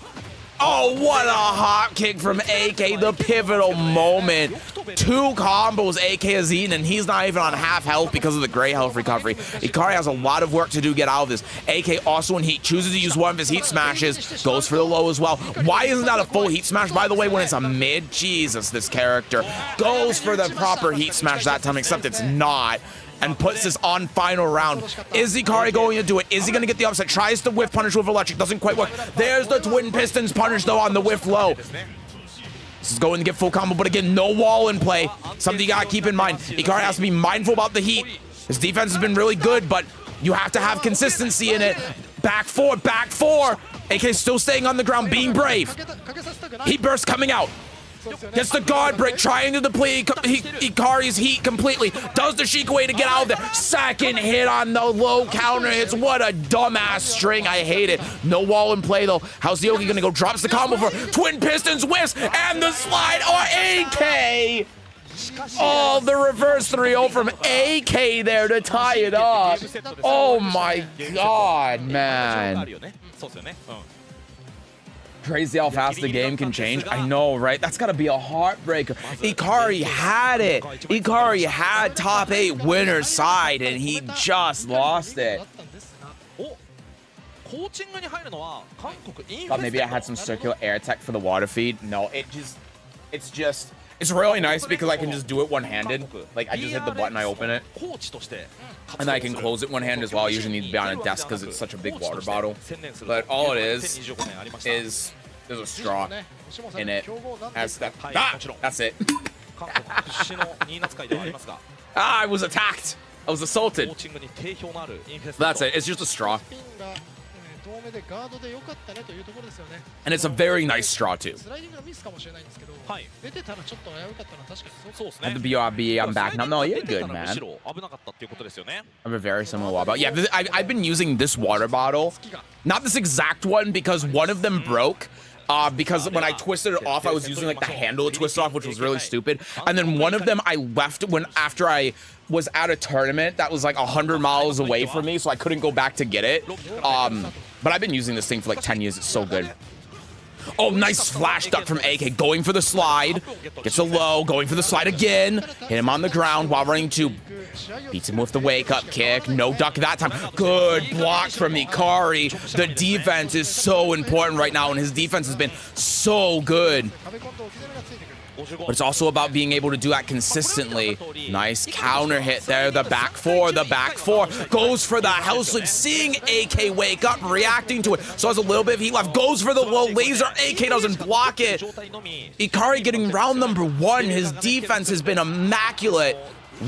Oh, what a hot kick from AK, the pivotal moment. 2 combos AK has eaten, and he's not even on half health because of the gray health recovery. Ikari has a lot of work to do to get out of this. AK also in heat, chooses to use one of his heat smashes, goes for the low as well. Why isn't that a full heat smash, by the way, when it's a mid? Jesus, this character. Goes for the proper heat smash that time, except it's not. And puts this on final round. Is Ikari going to do it? Is he going to get the upset? Tries to whiff punish with electric. Doesn't quite work. There's the twin pistons punish though on the whiff low. This is going to get full combo, but again, no wall in play. Something you got to keep in mind. Ikari has to be mindful about the heat. His defense has been really good, but you have to have consistency in it. Back 4, back 4. AK still staying on the ground, being brave. Heat burst coming out. Gets the guard break, trying to deplete Ikari's heat completely. Does the Shikaway to get out of there. Second hit on the low counter hits. What a dumbass string. I hate it. No wall in play, though. How's the Oki going to go? Drops the combo for Twin Pistons, whiffs, and the slide. Oh, AK! Oh, the reverse 3-0 from AK there to tie it up. Oh, my God, man. Crazy how fast the game can change. I know, right? That's got to be a heartbreaker. Ikari had it. Ikari had top 8 winner's side, and he just lost it. Thought maybe I had some circular air tech for the water feed. No, it's really nice because I can just do it one-handed. Like, I just hit the button, I open it. And I can close it one-handed as well. I usually need to be on a desk because it's such a big water bottle. But all it is there's a straw in it. That's it. I was attacked. I was assaulted. That's it. It's just a straw. And it's a very nice straw too. And the BRB, I'm back now. No, you're good, man. I have a very similar water bottle. Yeah, I've been using this water bottle. Not this exact one, because one of them broke. Because when I twisted it off, I was using like the handle to twist off, which was really stupid. And then one of them I left after I was at a tournament that was like 100 miles away from me, so I couldn't go back to get it. But I've been using this thing for like 10 years. It's so good. Oh, nice flash duck from AK. Going for the slide. Gets a low. Going for the slide again. Hit him on the ground while running to... Beats him with the wake-up kick. No duck that time. Good block from Ikari. The defense is so important right now, and his defense has been so good. But it's also about being able to do that consistently. Nice counter hit there. The back four. Goes for the house sweep. Seeing AK wake up, reacting to it. So has a little bit of heat left. Goes for the low laser. AK doesn't block it. Ikari getting round number 1. His defense has been immaculate.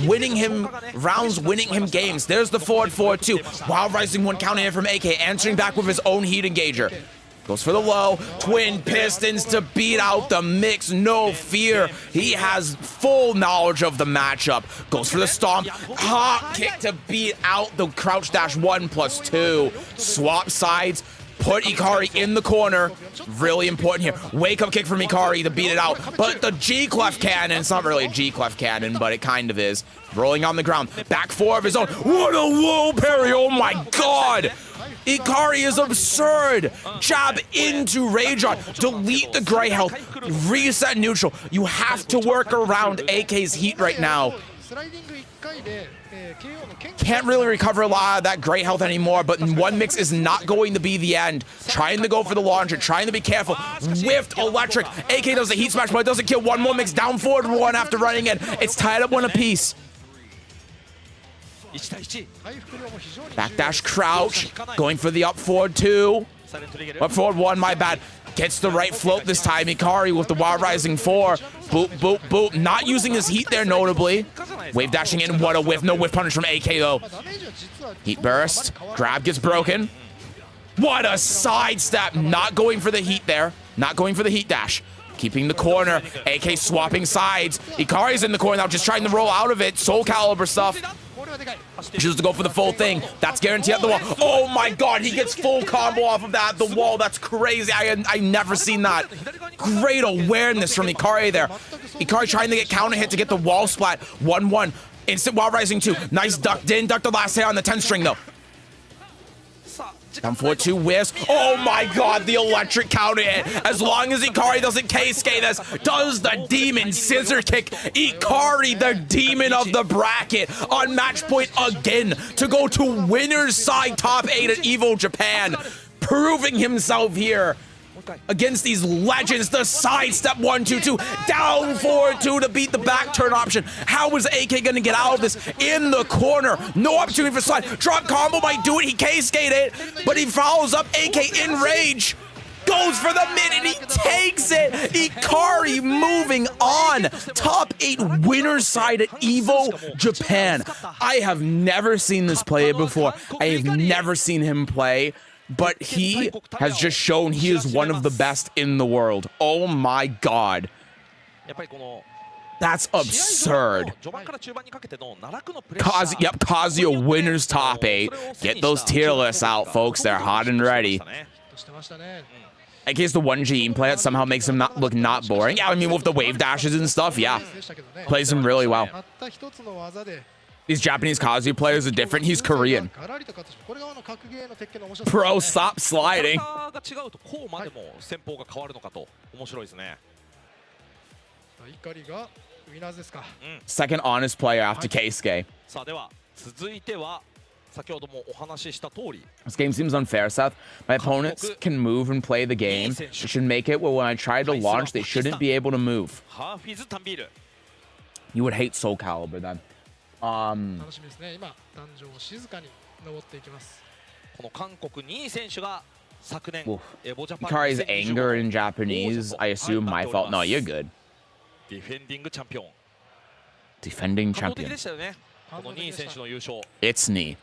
Winning him rounds, winning him games. There's the forward 4-2. Wild Rising 1 counter hit from AK. Answering back with his own heat engager. Goes for the low. Twin pistons to beat out the mix. No fear. He has full knowledge of the matchup. Goes for the stomp. Hot kick to beat out the crouch dash 1+2. Swap sides. Put Ikari in the corner. Really important here. Wake up kick from Ikari to beat it out. But the G-clef cannon. It's not really a G-clef cannon, but it kind of is. Rolling on the ground. Back 4 of his own. What a low parry. Oh my god. Ikari is absurd. Jab into Rage On. Delete the gray health. Reset neutral. You have to work around AK's heat right now. Can't really recover a lot of that gray health anymore, but one mix is not going to be the end. Trying to go for the launcher, trying to be careful. Whiffed electric. AK does the heat smash, but it doesn't kill. One more mix down forward 1 after running in. It's tied up 1 apiece. Backdash crouch. Going for the up forward 2. Up forward 1, my bad. Gets the right float this time. Ikari with the Wild Rising 4. Boop, boop, boop. Not using his heat there, notably. Wave dashing in. What a whiff. No whiff punish from AK, though. Heat burst. Grab gets broken. What a sidestep. Not going for the heat there. Not going for the heat dash. Keeping the corner. AK swapping sides. Ikari's in the corner now, just trying to roll out of it. Soul Calibur stuff. Chooses to go for the full thing. That's guaranteed at the wall. Oh my god, he gets full combo off of that at the wall. That's crazy. I never seen that. Great awareness from Ikari there. Ikari trying to get counter hit to get the wall splat. 1-1. Instant Wild Rising 2. Nice duck. Didn't duck the last hit on the 10 string though. Down 4-2 whiffs. Oh my god, the electric counter hit. As long as Ikari doesn't K-skate this, does the demon scissor kick. Ikari, the demon of the bracket, on match point again to go to winner's side top 8 at EVO Japan. Proving himself here against these legends. The sidestep 1-2-2. Down 4-2 to beat the back turn option. How is AK going to get out of this? In the corner. No opportunity for slide. Drop combo might do it. He K-skate it, but he follows up. AK in rage. Goes for the mid and he takes it. Ikari moving on. Top 8 winner's side at EVO Japan. I have never seen this player before. I have never seen him play. But he has just shown he is one of the best in the world. Oh my god. That's absurd. Kazuya winners top 8. Get those tier lists out, folks. They're hot and ready. In case the 1G play, it somehow makes him look not boring. Yeah, I mean, with the wave dashes and stuff, yeah. Plays him really well. These Japanese Kazuya players are different. He's Korean. Bro, stop sliding. Second honest player after Keisuke. This game seems unfair, Seth. My opponents can move and play the game. They should make it where when I try to launch, they shouldn't be able to move. You would hate Soul Calibur then. Ikari's anger in Japanese, I assume my fault. No, you're good. Defending champion. It's Knee.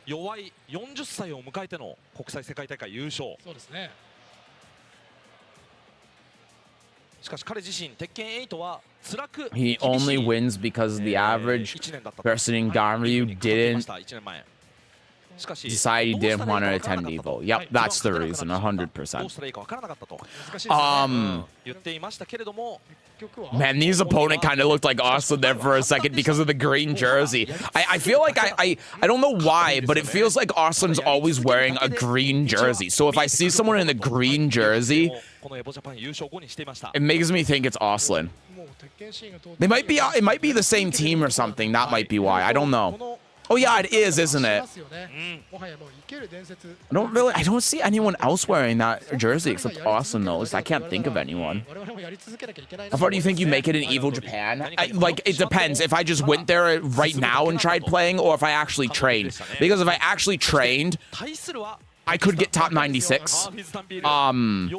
He only wins because the average person in Ganryu didn't Decided he didn't want to attend Evo. Yep, that's the reason, 100%. Man, these opponent kind of looked like Austin there for a second because of the green jersey. I feel like I don't know why, but it feels like Austin's always wearing a green jersey. So if I see someone in a green jersey, it makes me think it's Austin. They might be, it might be the same team or something. That might be why. I don't know. Oh yeah, it is, isn't it? I don't see anyone else wearing that jersey except Austin though. At least I can't think of anyone. How far do you think you make it in Evo Japan? Like, it depends. If I just went there right now and tried playing, or if I actually trained. Because if I actually trained, I could get top 96. And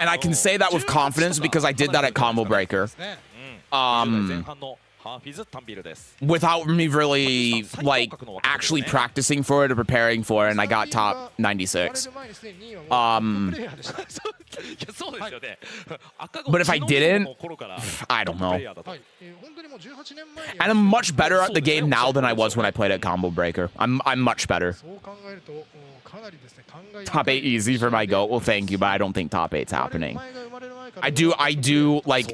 I can say that with confidence because I did that at Combo Breaker. Without me really, like, actually practicing for it or preparing for it, and I got top 96. But if I didn't, I don't know. And I'm much better at the game now than I was when I played at Combo Breaker. I'm much better. Top 8 easy for my GOAT. Well, thank you, but I don't think top 8's happening. I do, like,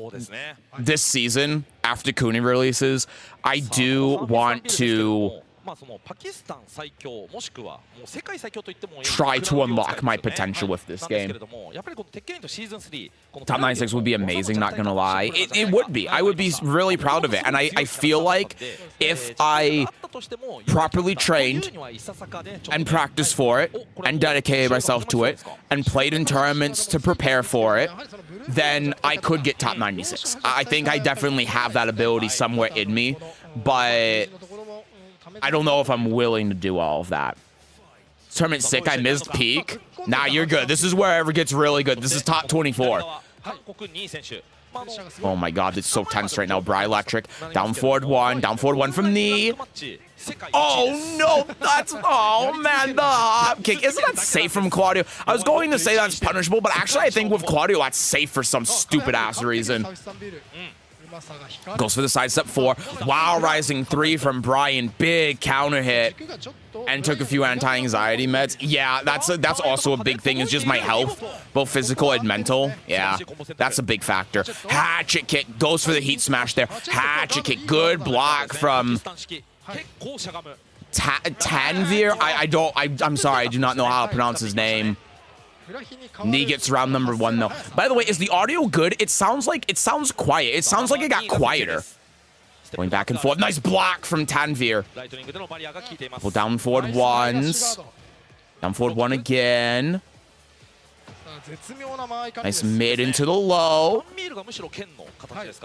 this season, after Kuni releases, I do want to try to unlock my potential with this game. Top 96 would be amazing, not gonna lie. It would be. I would be really proud of it. And I feel like if I properly trained and practiced for it and dedicated myself to it and played in tournaments to prepare for it, then I could get top 96. I think I definitely have that ability somewhere in me, but I don't know if I'm willing to do all of that. Tournament sick, I missed peak. Nah, you're good. This is where it gets really good. This is top 24. Oh my god, it's so tense right now. Bri Electric, down forward one from knee. Oh no, that's, oh man, the hop kick. Isn't that safe from Claudio? I was going to say that's punishable, but actually I think with Claudio that's safe for some stupid ass reason. Goes for the side step 4. Wow, rising 3 from Brian. Big counter hit. And took a few anti-anxiety meds. Yeah, that's also a big thing. It's just my health, both physical and mental. Yeah, that's a big factor. Hatchet kick. Goes for the heat smash there. Hatchet kick. Good block from Tanvir. I'm sorry, I do not know how to pronounce his name. Knee gets round number 1 though. By the way, is the audio good? It sounds quiet. It sounds like it got quieter. Going back and forth. Nice block from Tanvir. Well, down forward ones. Down forward 1 again. Nice mid into the low.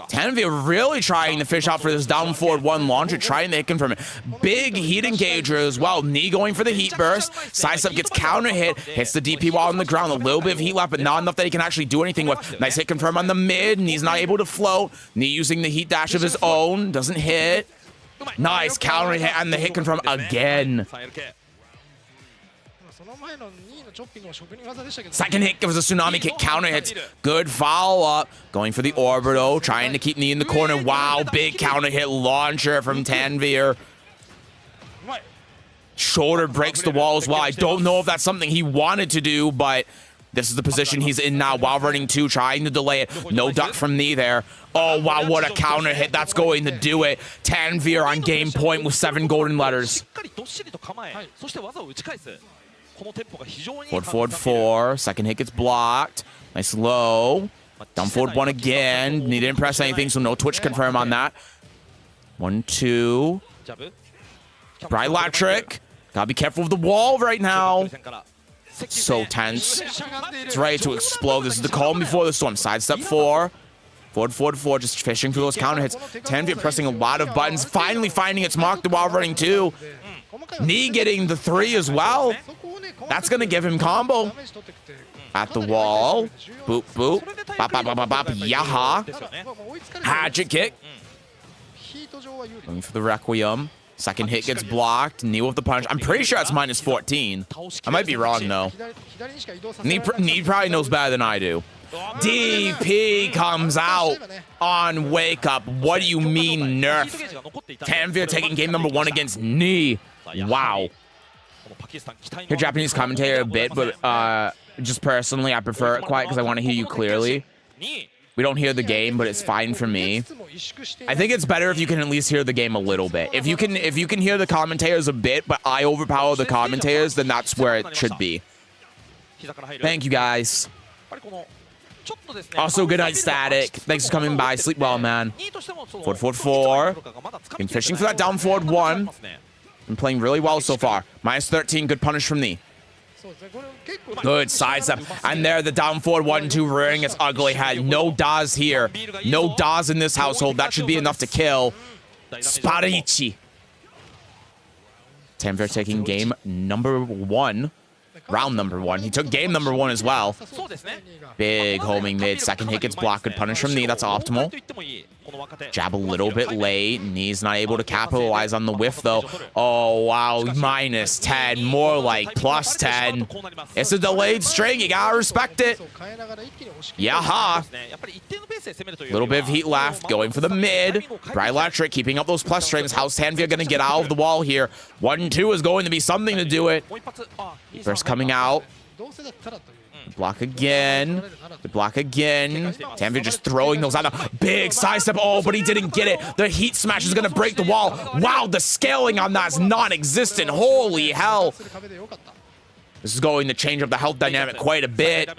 Tanvir really trying to fish out for this down forward 1 launcher, trying to hit confirm it. Big heat engager as well. Knee going for the heat burst. Sidestep gets counter hit. Hits the DP while on the ground. A little bit of heat left, but not enough that he can actually do anything with. Nice hit confirm on the mid. Knee's not able to float. Knee using the heat dash of his own. Doesn't hit. Nice counter hit and the hit confirm again. Second hit gives a tsunami kick, counter hits. Good follow-up. Going for the orbital, trying to keep knee in the corner. Wow, big counter hit launcher from Tanvir. Shoulder breaks the wall as well. I don't know if that's something he wanted to do, but this is the position he's in now while running 2, trying to delay it. No duck from knee there. Oh, wow, what a counter hit. That's going to do it. Tanvir on game point with 7 golden letters. Forward 4. Second hit gets blocked. Nice low. Down forward 1 again. He didn't press anything, so no twitch confirm on that. 1, 2. Bri Electric. Gotta be careful of the wall right now. So tense. It's ready to explode. This is the calm before the storm. Sidestep 4. Forward 4. Just fishing for those counter hits. Tanvir pressing a lot of buttons. Finally finding its mark while running 2. Knee getting the 3 as well. That's going to give him combo. At the wall. Boop, boop. Bop, bop, bop, bop, bop. Yaha. Hatchet kick. Going for the Requiem. Second hit gets blocked. Knee with the punch. I'm pretty sure it's -14. I might be wrong, though. Knee probably knows better than I do. DP comes out on Wake Up. What do you mean nerf? Tanvir taking game number 1 against Knee. Wow. Hear Japanese commentator a bit, but just personally, I prefer it quiet because I want to hear you clearly. We don't hear the game, but it's fine for me. I think it's better if you can at least hear the game a little bit. If you can hear the commentators a bit, but I overpower the commentators, then that's where it should be. Thank you guys. Also, good night, Static. Thanks for coming by. Sleep well, man. Forward 4. Been fishing for that down forward 1. Been playing really well so far. Minus 13. Good punish from Knee. Good sidestep. And there, the down forward 1-2 rearing its ugly head. No DAs here. No DAs in this household. That should be enough to kill. Sparichi. Tanvir taking game number 1. Round number 1. He took game number 1 as well. Big homing mid. Second hit gets blocked. Good punish from Knee. That's optimal. Jab a little bit late. Knee's not able to capitalize on the whiff, though. Oh, wow. Minus 10. More like plus 10. It's a delayed string. You gotta respect it. Yaha. Little bit of heat left. Going for the mid. Bright Electric keeping up those plus strings. How's Tanvir gonna get out of the wall here? 1-2 is going to be something to do it. First coming out. Block again. The block again. Tanvir just throwing those out. Big sidestep. Oh, but he didn't get it. The heat smash is going to break the wall. Wow, the scaling on that is non-existent. Holy hell. This is going to change up the health dynamic quite a bit.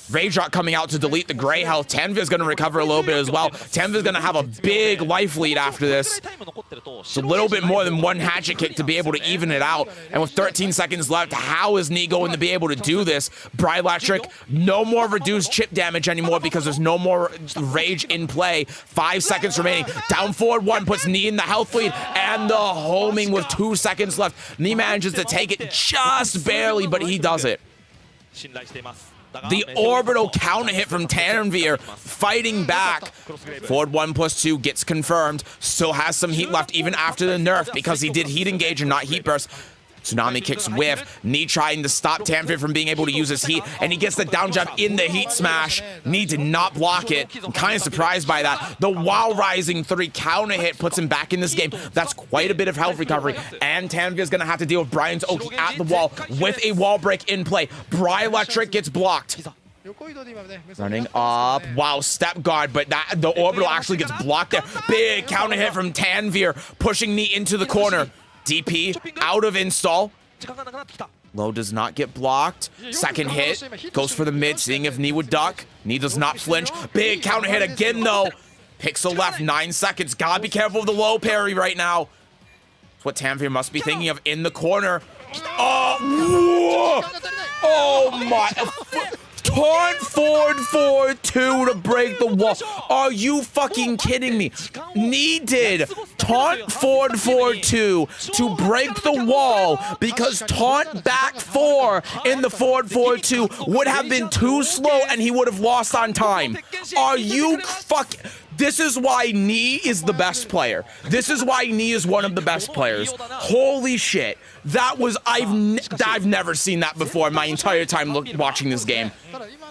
Rage Rock coming out to delete the gray health. Tanvir's going to recover a little bit as well. Tanvir's going to have a big life lead after this. It's a little bit more than 1 hatchet kick to be able to even it out. And with 13 seconds left, how is Knee going to be able to do this? Bright Electric, no more reduced chip damage anymore because there's no more rage in play. 5 seconds remaining. Down forward 1 puts Knee in the health lead. And the homing with 2 seconds left. Knee manages to take it just barely, but he does it. The orbital counter hit from Tanvir, fighting back. Forward 1+2 gets confirmed. Still has some heat left even after the nerf because he did heat engage and not heat burst. Tsunami kicks whiff. Knee trying to stop Tanvir from being able to use his heat, and he gets the down jump in the heat smash. Knee did not block it. I'm kind of surprised by that. The Wow Rising 3 counter hit puts him back in this game. That's quite a bit of health recovery, and Tanvir's going to have to deal with Brian's Oki at the wall with a wall break in play. Bright Electric gets blocked. Running up. Wow, step guard, but the orbital actually gets blocked there. Big counter hit from Tanvir, pushing Knee into the corner. DP out of install. Low does not get blocked. Second hit goes for the mid, seeing if Knee would duck. Knee does not flinch. Big counter hit again, though. Pixel left, 9 seconds. Gotta be careful of the low parry right now. That's what Tanvir must be thinking of in the corner. Oh, oh my. Taunt forward 4-2 to break the wall. Are you fucking kidding me? Knee did taunt forward 4-2 to break the wall because taunt back 4 in the forward 4-2 would have been too slow and he would have lost on time. Are you fucking... This is why Knee is the best player. This is why Knee is one of the best players. Holy shit. That was... I've never seen that before in my entire time watching this game.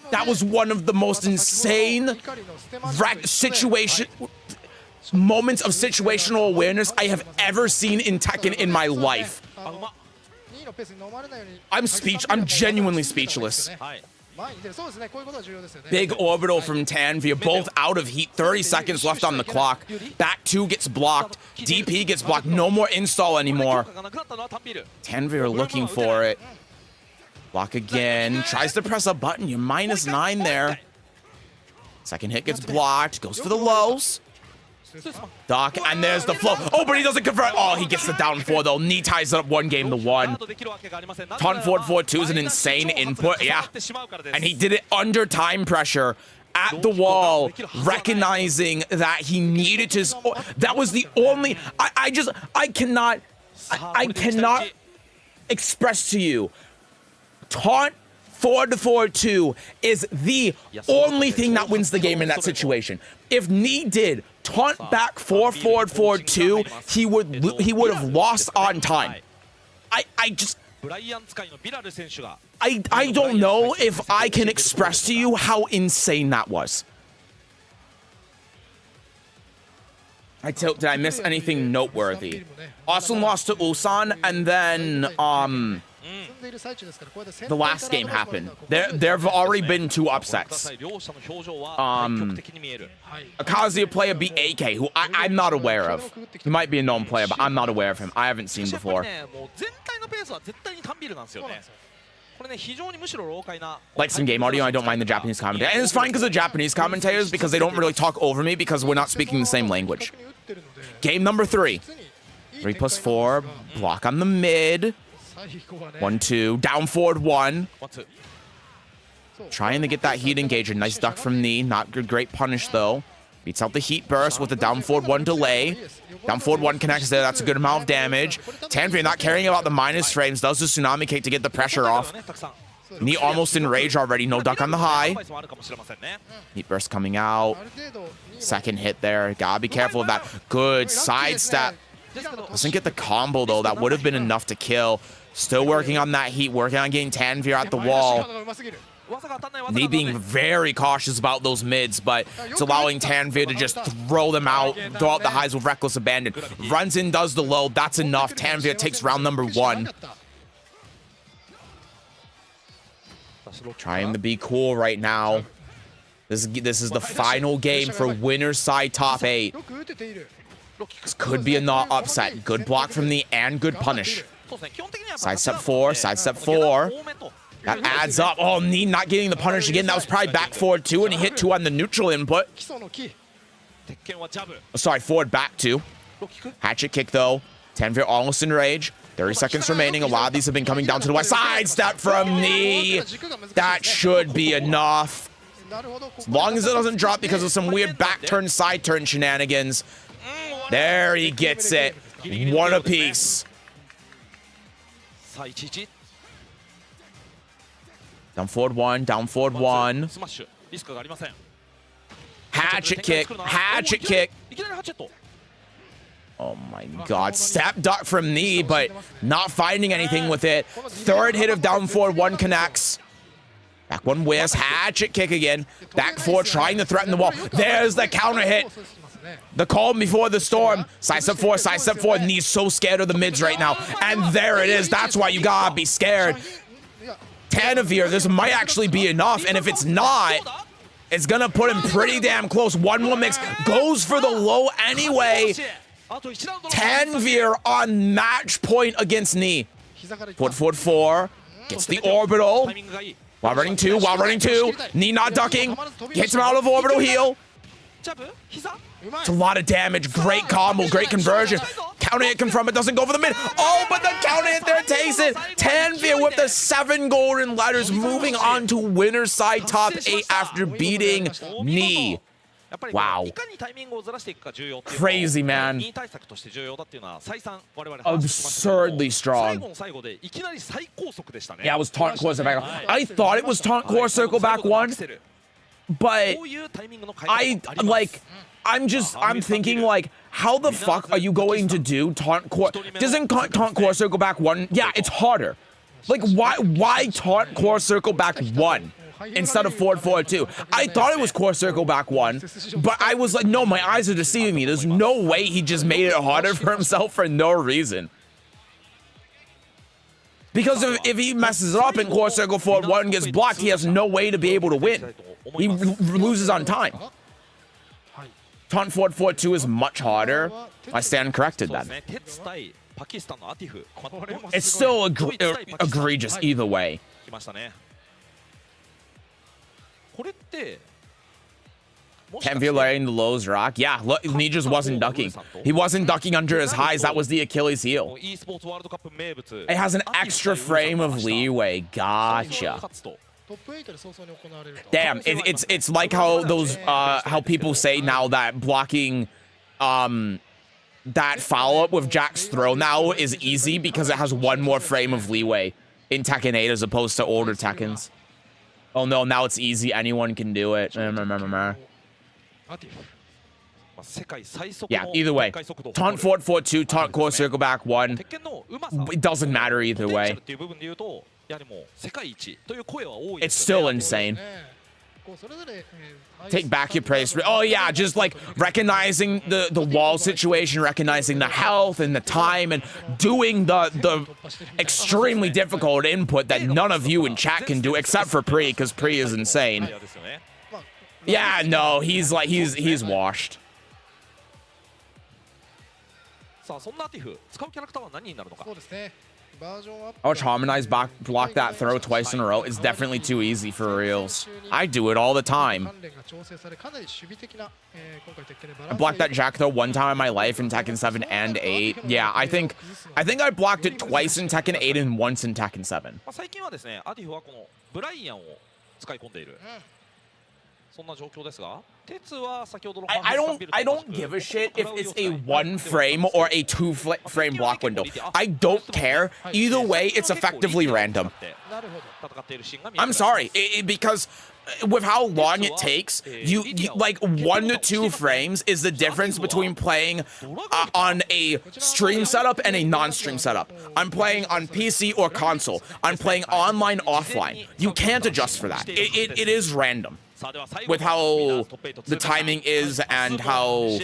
That was one of the most insane moments of situational awareness I have ever seen in Tekken in my life. I'm genuinely speechless. Big orbital from Tanvir, both out of heat. 30 seconds left on the clock. Back 2 gets blocked. DP gets blocked. No more install anymore. Tanvir looking for it. Block again. Tries to press a button. You're -9 there. Second hit gets blocked. Goes for the lows. Doc, and there's the flow. Oh, but he doesn't convert. Oh, he gets the down 4, though. Knee ties it up 1 game to 1. Taunt forward 4-2 is an insane input. Yeah. And he did it under time pressure at the wall, recognizing that he needed to... That was the only... I cannot express to you. Taunt forward 4-2 is the only thing that wins the game in that situation. If Knee did taunt back 4-4-4-2, he would have lost on time. I don't know if I can express to you how insane that was. Did I miss anything noteworthy? Austin lost to Ulsan, and then the last game happened. There have already been 2 upsets. Akazuya player beat AK, who I'm not aware of. He might be a known player, but I'm not aware of him. I haven't seen before. Like some game audio, I don't mind the Japanese commentary. And it's fine because of Japanese commentators, because they don't really talk over me because we're not speaking the same language. Game number 3. 3+4, block on the mid. 1-2, down forward 1. Trying to get that heat engager. Nice duck from knee. Not good, great punish though. Beats out the heat burst with the down forward 1 delay. Down forward 1 connects there. That's a good amount of damage. Tanfear not caring about the minus frames. Does the tsunami kick to get the pressure off. Knee almost in rage already. No duck on the high. Heat burst coming out. Second hit there. Gotta be careful of that. Good sidestep. Doesn't get the combo though. That would have been enough to kill. Still working on that heat. Working on getting Tanfear at the wall. Knee being very cautious about those mids, but it's allowing Tanfear to just throw them out, throw out the highs with reckless abandon. Runs in, does the low. That's enough. Tanfear takes round number 1. Trying to be cool right now. This is the final game for winner's side top 8. This could be a not upset. Good block from the and good punish. Sidestep 4, sidestep 4. That adds up. Oh, Knee not getting the punish again. That was probably back forward 2, and he hit 2 on the neutral input. Oh, sorry, forward back 2. Hatchet kick though. Tanfear almost in rage. 30 seconds remaining. A lot of these have been coming down to the west. Sidestep from Knee. That should be enough. As long as it doesn't drop because of some weird back turn, side turn shenanigans. There he gets it. 1 apiece. Down forward 1, down forward 1. Hatchet kick, hatchet kick. Oh my god. Step duck from Knee, but not finding anything with it. Third hit of down forward 1 connects. Back 1 whiz, hatchet kick again. Back 4 trying to threaten the wall. There's the counter hit. The calm before the storm. Sidestep 4, sidestep 4. Knee's so scared of the mids right now. And there it is. That's why you gotta be scared. Tanfear, this might actually be enough. And if it's not, it's gonna put him pretty damn close. 1-1 mix. Goes for the low anyway. Tanfear on match point against Knee. Forward 4. Gets the orbital. While running 2, while running 2. Knee not ducking. Gets him out of orbital heal. It's a lot of damage. Great combo, great conversion. Counter hit confirm, it doesn't go for the mid. Oh, but the counter hit there takes it. Tanfear with the 7 golden letters, moving on to winner's side top 8 after beating Knee. Wow. Crazy, man. Absurdly strong. Yeah, it was taunt core circle back. I thought it was taunt core circle back 1, but I'm thinking like, how the fuck are you going to do taunt core? Doesn't taunt core circle back 1? Yeah, it's harder. Like, why taunt core circle back 1 instead of forward 2? I thought it was core circle back 1, but I was like, no, my eyes are deceiving me. There's no way he just made it harder for himself for no reason. Because if he messes it up and core circle forward 1 gets blocked, he has no way to be able to win. He loses on time. Taunt forward 2 is much harder. I stand corrected then. It's still egregious either way. Tanfear letting the lows rock. Yeah, look, he just wasn't ducking. He wasn't ducking under his highs. That was the Achilles heel. It has an extra frame of leeway. Gotcha. Damn, it's like how those how people say now that blocking that follow-up with Jack's throw now is easy because it has 1 more frame of leeway in Tekken 8 as opposed to older Tekkens. Oh no, now it's easy. Anyone can do it. Yeah, either way. Taunt forward, forward 2, taunt core, circle back 1. It doesn't matter either way. It's still insane. Take back your praise. Oh yeah, just like recognizing the wall situation, recognizing the health and the time, and doing the extremely difficult input that none of you in chat can do except for Pri, because Pri is insane. Yeah, no, he's washed. I'll harmonize block that throw twice in a row. It's definitely too easy for reals. I do it all the time. I blocked that Jack throw one time in my life in Tekken 7 and 8. Yeah, I think I blocked it twice in Tekken 8 and once in Tekken 7. I don't give a shit if it's a 1 frame or a 2 frame block window. I don't care. Either way, it's effectively random. I'm sorry, because with how long it takes, you like 1 to 2 frames is the difference between playing on a stream setup and a non-stream setup. I'm playing on PC or console. I'm playing online, offline. You can't adjust for that. It is random with how the timing is and how...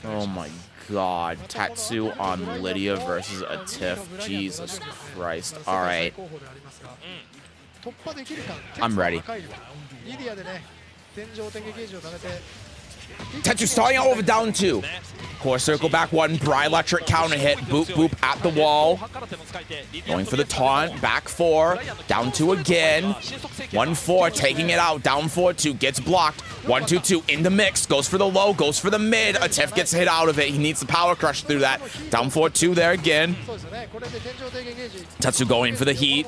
Oh my god, Tatsu on Lydia versus a Tiff. Jesus Christ. Alright. I'm ready. Tetsu starting out with a down 2. Core circle back 1. Bri electric counter hit. Boop boop at the wall. Going for the taunt. Back 4. Down 2 again. 1-4. Taking it out. Down 4-2. Gets blocked. 1-2-2 in the mix. Goes for the low. Goes for the mid. A Tiff gets hit out of it. He needs the power crush through that. Down 4-2 there again. Tetsu going for the heat.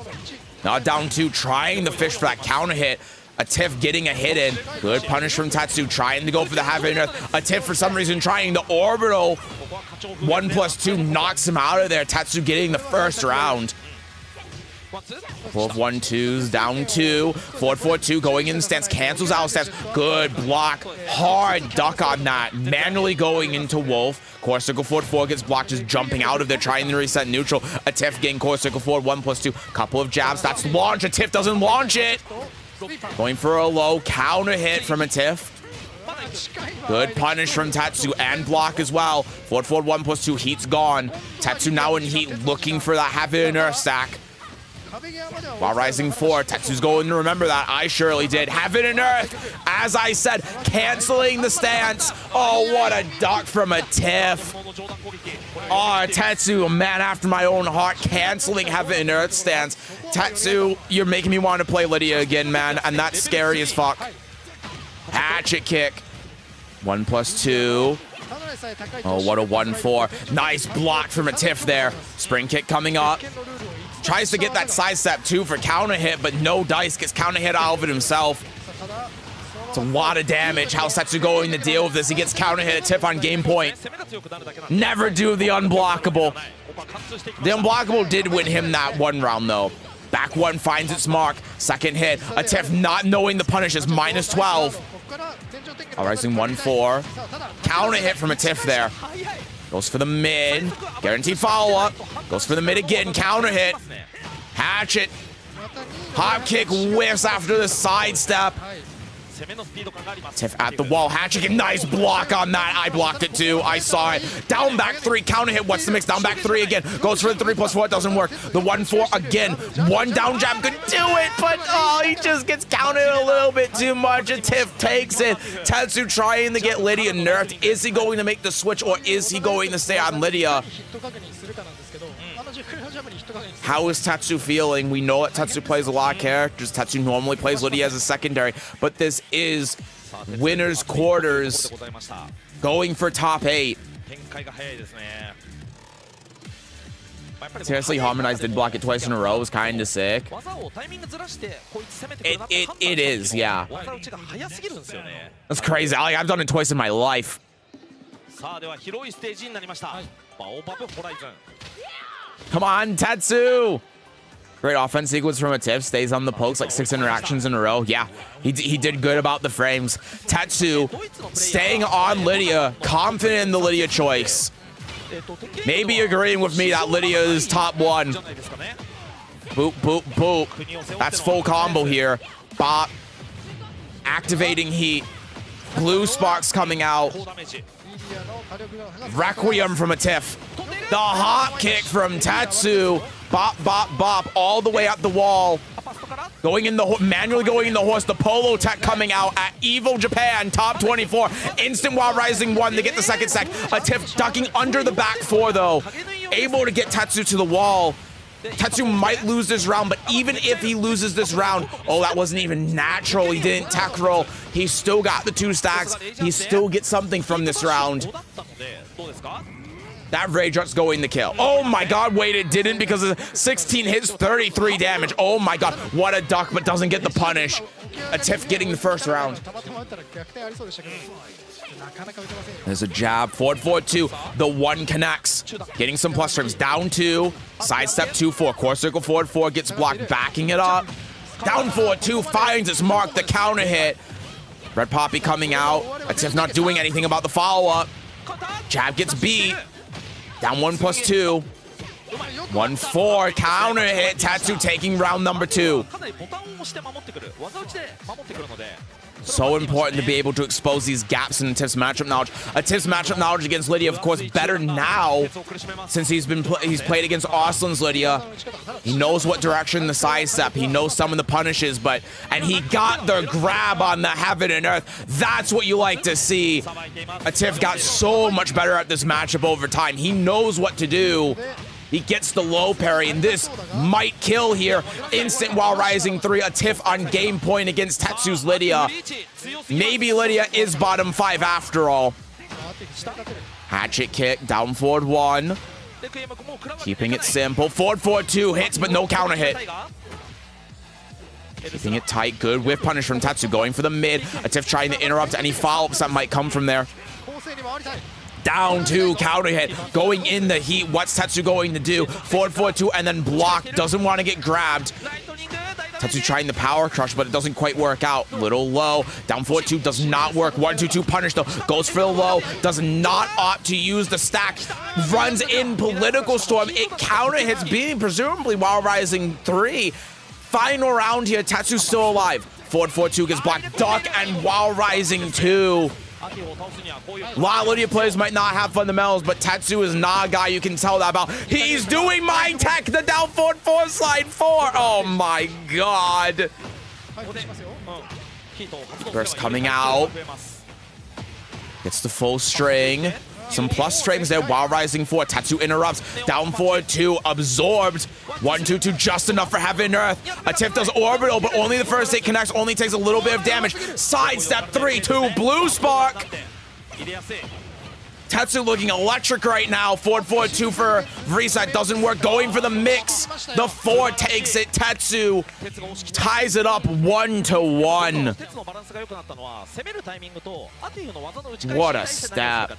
Now down 2. Trying to fish for that counter hit. A Tiff getting a hit in. Good punish from Tatsu. Trying to go for the heavy earth. A Tiff for some reason trying the orbital. 1+2 knocks him out of there. Tatsu getting the first round. Both 1-2s. Down 2. 4-4-2 going in the stance. Cancels out stance. Good block. Hard duck on that. Manually going into Wolf. Core circle forward 4 gets blocked, just jumping out of there, trying to reset neutral. A Tiff getting core circle forward 1+2. Couple of jabs. That's launch. A Tiff doesn't launch it. Going for a low counter hit from a Tiff. Good punish from Tatsu and block as well. Forward 1+2. Heat's gone. Tatsu now in heat, looking for that heavy nerf stack. While rising 4, Tetsu's going to remember that. I surely did. Heaven and Earth, as I said, canceling the stance. Oh, what a duck from a Tiff. Oh, Tetsu, a man after my own heart, canceling Heaven and Earth stance. Tetsu, you're making me want to play Lydia again, man, and that's scary as fuck. Hatchet kick. 1+2. Oh, what a 1-4. Nice block from a Tiff there. Spring kick coming up. Tries to get that sidestep too for counter hit, but no dice. Gets counter hit out of it himself. It's a lot of damage. How's Tetsu going to deal with this? He gets counter hit a Tiff on game point. Never do the unblockable. The unblockable did win him that 1 round though. Back 1 finds its mark. Second hit. A Tiff not knowing the punish is -12. Rising 1-4. Counter hit from a Tiff there. Goes for the mid. Guaranteed follow-up. Goes for the mid again. Counter hit. Hatchet. Hop kick whiffs after the sidestep. Tiff at the wall. Hatchet kick. Nice block on that. I blocked it too. I saw it. Down back 3. Counter hit. What's the mix? Down back 3 again. Goes for the 3+4. It doesn't work. The 1-4 again. 1 down jab could do it, but oh, he just gets countered a little bit too much. And Tiff takes it. Tetsu trying to get Lydia nerfed. Is he going to make the switch or is he going to stay on Lydia? How is Tetsu feeling? We know that Tetsu plays a lot of characters. Tetsu normally plays Lydia as a secondary, but this is winner's quarters going for top 8. Seriously, Harmonized did block it twice in a row. It was kind of sick. It is, yeah. That's crazy. I've done it twice in my life. Come on, Tetsu! Great offense sequence from a Tiff. Stays on the pokes, like 6 interactions in a row. Yeah, he did good about the frames. Tetsu staying on Lydia, confident in the Lydia choice. Maybe agreeing with me that Lydia is top 1. Boop, boop, boop. That's full combo here. Bop. Activating heat. Blue sparks coming out. Requiem from a Tiff. The hop kick from Tetsu. Bop, bop, bop, all the way up the wall. Manually going in the horse. The polo tech coming out at Evil Japan, top 24. Instant while rising 1 to get the second stack. A Tiff ducking under the back 4 though. Able to get Tetsu to the wall. Tetsu might lose this round, but even if he loses this round, oh, that wasn't even natural. He didn't tech roll. He still got the 2 stacks. He still gets something from this round. That Rage Art's going to kill. Oh my god, wait, it didn't because of 16 hits, 33 damage. Oh my god, what a duck, but doesn't get the punish. A Tiff getting the first round. There's a jab, forward 4-2. The 1 connects. Getting some plus frames. Down 2, sidestep 2-4. Core circle forward 4 gets blocked, backing it up. Down 4-2, finds its mark, the counter hit. Red Poppy coming out. A Tiff not doing anything about the follow-up. Jab gets beat. Down 1+2. 1-4, counter hit. Tetsu taking round number 2. So important to be able to expose these gaps in Tiff's matchup knowledge. A Tiff's matchup knowledge against Lydia, of course, better now since he's played against Oslin's Lydia. He knows what direction the sidestep. He knows some of the punishes, and he got the grab on the heaven and earth. That's what you like to see. A Tiff got so much better at this matchup over time. He knows what to do. He gets the low parry, and this might kill here. Instant while rising 3, a Tiff on game point against Tetsu's Lydia. Maybe Lydia is bottom 5 after all. Hatchet kick, down forward 1. Keeping it simple. Forward 4-2 hits, but no counter hit. Keeping it tight, good whip punish from Tetsu. Going for the mid. A Tiff trying to interrupt any follow-ups that might come from there. Down 2, counter hit, going in the heat. What's Tetsu going to do? Forward 4-2 and then block. Doesn't want to get grabbed. Tetsu trying the power crush, but it doesn't quite work out. Little low. Down 4-2 does not work. 1-2-2 punish though. Goes for the low. Does not opt to use the stack. Runs in Political Storm. It counter hits, being presumably while rising 3. Final round here. Tetsu's still alive. Forward 4-2 gets blocked. Duck and while rising 2. A lot of Lydia players might not have fundamentals, but Tetsu is not a guy you can tell that about. He's doing my tech, the down forward 4 slide 4. Oh my god. Burst coming out. Gets the full string. Some plus strings there while rising 4. Tetsu interrupts. Down 4-2. Absorbed. 1-2-2 just enough for heaven and earth. A Tiff does orbital, but only the first hit connects. Only takes a little bit of damage. Sidestep 3-2. Blue spark. Tetsu looking electric right now. Forward 4-2 for reset. Doesn't work. Going for the mix. The 4 takes it. Tetsu ties it up 1-1. What a stab.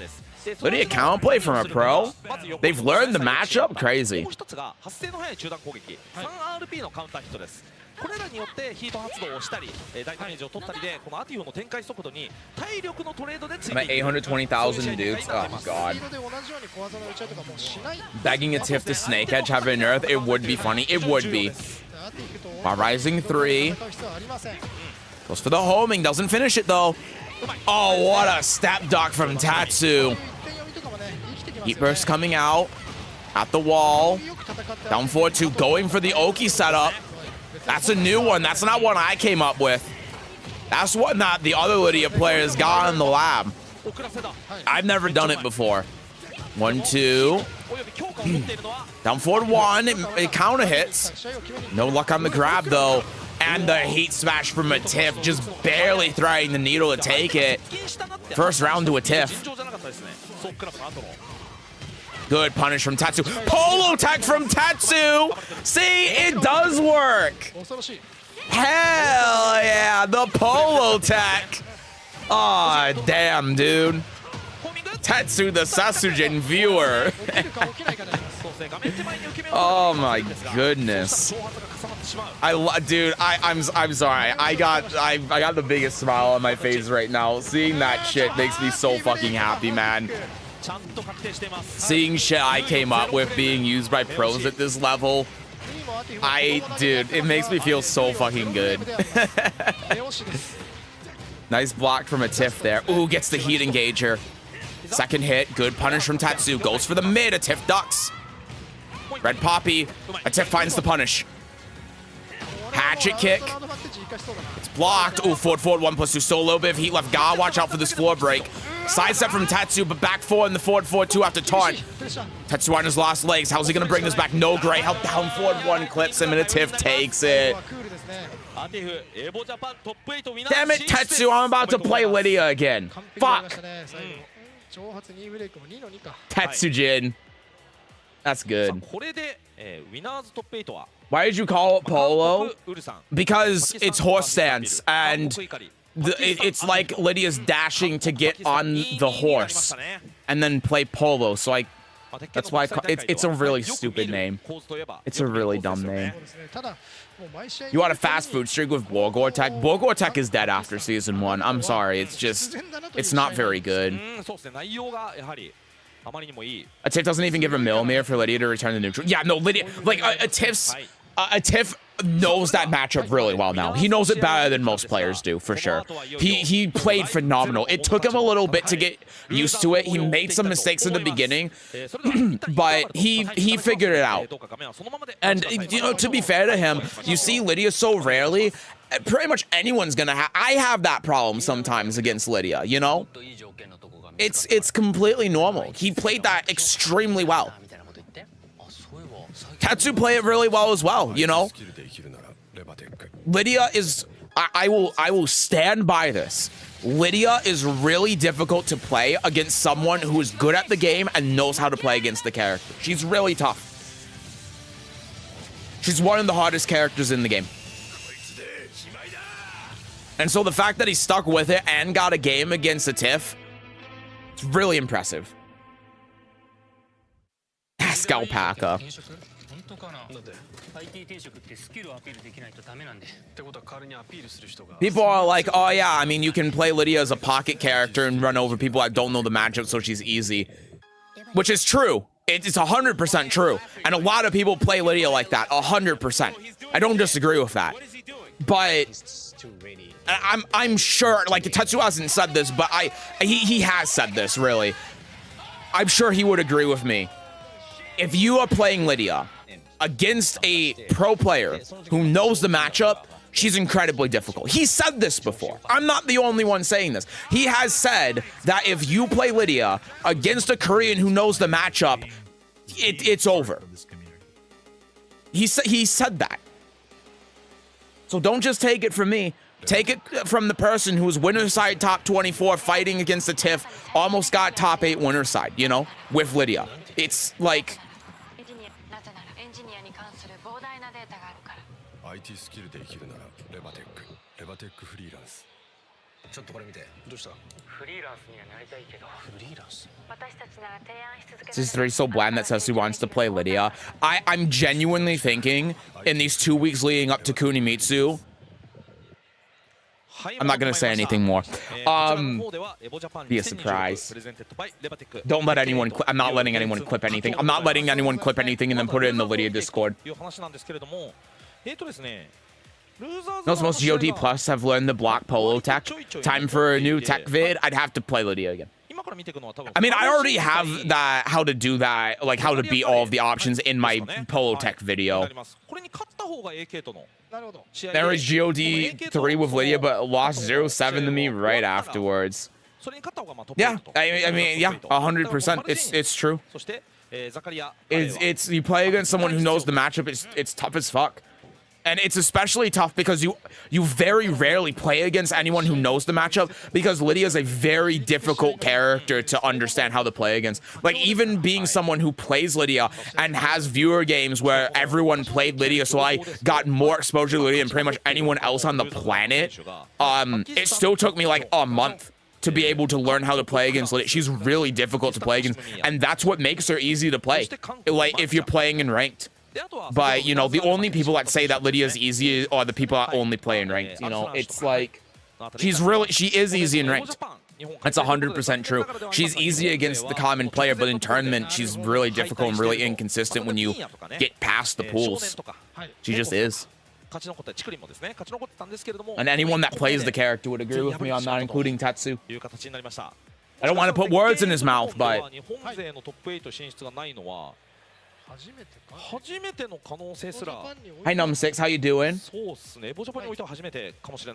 Lydia counterplay from a pro. They've learned the matchup. Crazy. これらによってヒート発動をしたり、大ダメージを取ったりで、このアティフの展開速度に体力のトレードでついていく。 I'm at 820,000 dudes. Oh god. Begging a Tiff to snake edge heaven and earth. It would be funny. It would be. While rising 3. Goes for the homing. Doesn't finish it though. Oh, what a step duck from Tetsu. Heat burst coming out. At the wall. Down 4-2. Going for the Oki setup. That's a new one. That's not one I came up with. That's what not the other Lydia players got in the lab. I've never done it before. 1-2. Down forward 1. It counter hits. No luck on the grab though. And the heat smash from a Tiff, just barely threading the needle to take it. First round to a Tiff. Good punish from Tetsu. Polo tech from Tetsu! See, it does work! Hell yeah, the polo tech! Aw, oh, damn, dude. Tetsu, the Sesujin viewer. Oh my goodness. Dude, I'm sorry. I got the biggest smile on my face right now. Seeing that shit makes me so fucking happy, man. Seeing shit I came up with being used by pros at this level, dude, it makes me feel so fucking good. Nice block from a Tiff there. Ooh, gets the heat engager. Second hit, good punish from Tatsu. Goes for the mid, a Tiff ducks. Red Poppy, a Tiff finds the punish. Hatchet kick. It's blocked. Ooh, forward 1+2. Still a little bit of heat left. Gotta watch out for this floor break. Side step from Tatsu, but back four in the forward 4-2 after taunt. Tatsu on his last legs. How's he gonna bring this back? No gray. Held down forward one, clips him, and a Tiff takes it. Damn it, Tatsu, I'm about to play Lydia again. Fuck. Sesujin. That's good. Why did you call it polo? Because it's horse stance, and it's like Lydia's dashing to get on the horse and then play polo. So that's why it's a really stupid name. It's a really dumb name. You want a fast food streak with Borgortek? Borgortek is dead after season 1. I'm sorry. It's not very good. A Tiff doesn't even give a millimeter for Lydia to return to neutral. Yeah, no, Lydia, like a Tiff knows that matchup really well now. He knows it better than most players do, for sure. He played phenomenal. It took him a little bit to get used to it. He made some mistakes in the beginning, but he figured it out. And, you know, to be fair to him, you see Lydia so rarely, pretty much anyone's gonna have... I have that problem sometimes against Lydia, you know? It's completely normal. He played that extremely well. Tatsu played it really well as well, you know? Lydia is... I will stand by this. Lydia is really difficult to play against someone who is good at the game and knows how to play against the character. She's really tough. She's one of the hardest characters in the game. And so the fact that he stuck with it and got a game against a Tiff, it's really impressive. Scalpaca. People are like, oh yeah, I mean, you can play Lydia as a pocket character and run over people that don't know the matchup, so she's easy. Which is true. It's 100% true. And a lot of people play Lydia like that, 100%. I don't disagree with that. But I'm sure, like, Tetsu hasn't said this, but he has said this, really. I'm sure he would agree with me. If you are playing Lydia against a pro player who knows the matchup, she's incredibly difficult. He said this before. I'm not the only one saying this. He has said that if you play Lydia against a Korean who knows the matchup, it's over. He said that. So don't just take it from me. Take it from the person who was winner side top 24 fighting against the Tiff, almost got top 8 winner side, you know, with Lydia. It's like... This is 3 so bland that Sesu wants to play Lydia. I'm genuinely thinking in these 2 weeks leading up to Kunimitsu, I'm not gonna say anything more. Be a surprise. Don't let anyone. I'm not letting anyone clip anything. I'm not letting anyone clip anything and then put it in the Lydia Discord. Those most GOD plus have learned the block polo tech. Time for a new tech vid. I'd have to play Lydia again. I mean, I already have that, how to do that, like how to beat all of the options in my polo tech video. There was GOD 3 with Lydia, but lost 0-7 to me right afterwards. Yeah, I mean, yeah, 100%. It's true. It's you play against someone who knows the matchup. It's tough as fuck. And it's especially tough because you very rarely play against anyone who knows the matchup, because Lydia is a very difficult character to understand how to play against. Like, even being someone who plays Lydia and has viewer games where everyone played Lydia, so I got more exposure to Lydia than pretty much anyone else on the planet, it still took me like a month to be able to learn how to play against Lydia. She's really difficult to play against, and that's what makes her easy to play. Like if you're playing in ranked. But you know, the only people that say that Lydia's easy are the people that only play in ranked. You know, it's like she is easy in ranked. That's 100% true. She's easy against the common player, but in tournament, she's really difficult and really inconsistent when you get past the pools. She just is. And anyone that plays the character would agree with me on that, including Tetsu. I don't want to put words in his mouth, but... Hi, Num6, how you doing?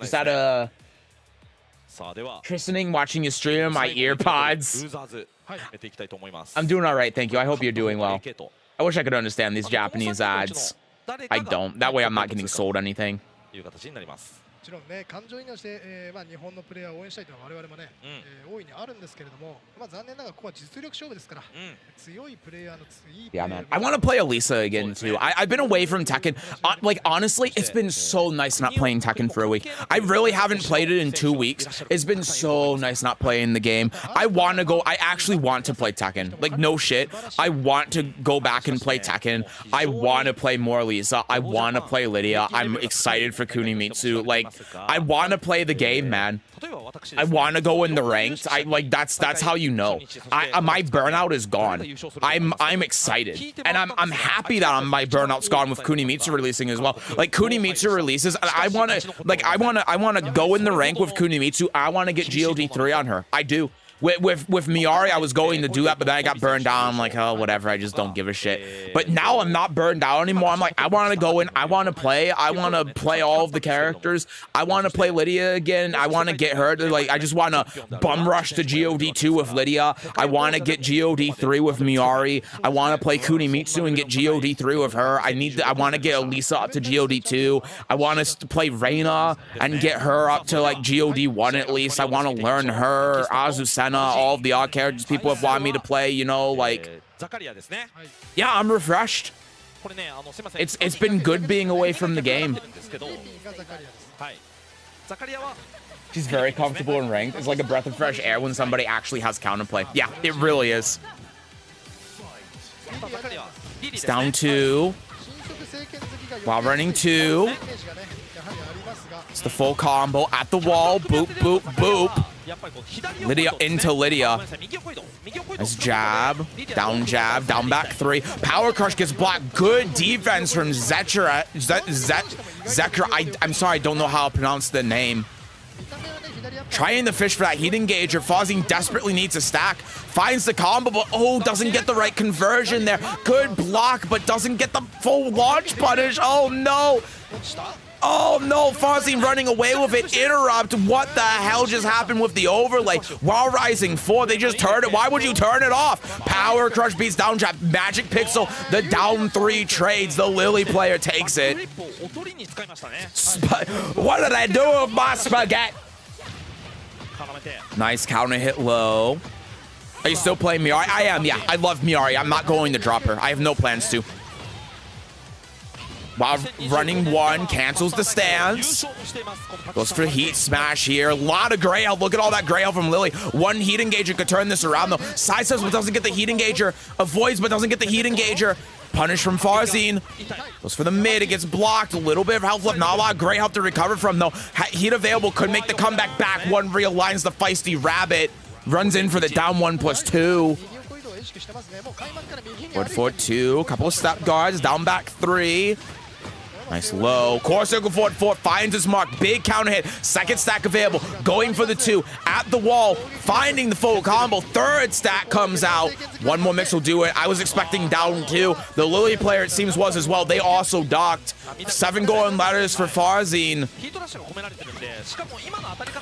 Is that a... Christening, watching you stream, my earpods. I'm doing alright, thank you. I hope you're doing well. I wish I could understand these Japanese ads. I don't. That way I'm not getting sold anything. もちろんね、感情移入して、日本のプレイヤーを応援したいというのは我々もね、大いにあるんですけれども、残念ながらここは実力勝負ですから、強いプレイヤーのいいプレイヤー。Yeah, man. I want to play Elisa again too. I've been away from Tekken. Like honestly, it's been so nice not playing Tekken for a week. I really haven't played it in 2 weeks. It's been so nice not playing the game. I actually want to play Tekken. Like no shit. I want to go back and play Tekken. I want to play more Elisa. I want to play Lydia. I'm excited for Kunimitsu. Like I want to play the game, man. I want to go in the ranked. That's how you know. My burnout is gone. I'm excited, and I'm happy that my burnout's gone with Kunimitsu releasing as well. Like Kunimitsu releases, and I want to go in the rank with Kunimitsu. I want to get GOD3 on her. I do. With Miari, I was going to do that, but then I got burned out. I'm like, oh, whatever. I just don't give a shit. But now I'm not burned out anymore. I'm like, I want to go in. I want to play. I want to play all of the characters. I want to play Lydia again. I want to get her to, like, I just want to bum rush to GOD2 with Lydia. I want to get GOD3 with Miari. I want to play Kunimitsu and get GOD3 with her. I want to get Elisa up to GOD2. I want to play Reina and get her up to, like, GOD1 at least. I want to learn her, Azucena, all of the odd characters people have wanted me to play, you know, like, yeah, I'm refreshed. It's been good being away from the game. She's very comfortable in ranked. It's like a breath of fresh air when somebody actually has counterplay. Yeah, it really is. It's down 2. While running 2. It's the full combo at the wall. Boop, boop, boop. Lydia into Lydia. Nice jab. Down jab. Down back 3. Power crush gets blocked. Good defense from Zetra. I'm sorry, I don't know how to pronounce the name. Trying the fish for that heat engager. Fozzie desperately needs a stack. Finds the combo, but oh, doesn't get the right conversion there. Good block, but doesn't get the full launch punish. Oh no. Oh no, Fozzie running away with it. Interrupt. What the hell just happened with the overlay? While rising 4, they just turned it. Why would you turn it off? Power crush beats down jab. Magic pixel. The down 3 trades. The Lily player takes it. What did I do with my spaghetti? Nice counter hit low. Are you still playing Miari? I am, yeah. I love Miari. I'm not going to drop her. I have no plans to. While running 1, cancels the stance. Goes for heat smash here. A lot of gray out. Look at all that gray out from Lily. 1 heat engager could turn this around though. Sidesteps but doesn't get the heat engager. Avoids but doesn't get the heat engager. Punish from Fozzie. Goes for the mid. It gets blocked. A little bit of health left. Not a lot of gray health to recover from though. Heat available. Could make the comeback back. 1 realigns the feisty rabbit. Runs in for the down 1+2. Forward 2. Couple of step guards. Down back 3. Nice low. Core circle forward 4. Finds his mark. Big counter hit. Second stack available. Going for the 2. At the wall. Finding the full combo. Third stack comes out. 1 more mix will do it. I was expecting down 2. The Lily player, it seems, was as well. They also docked. 7 golden letters for Fozzie.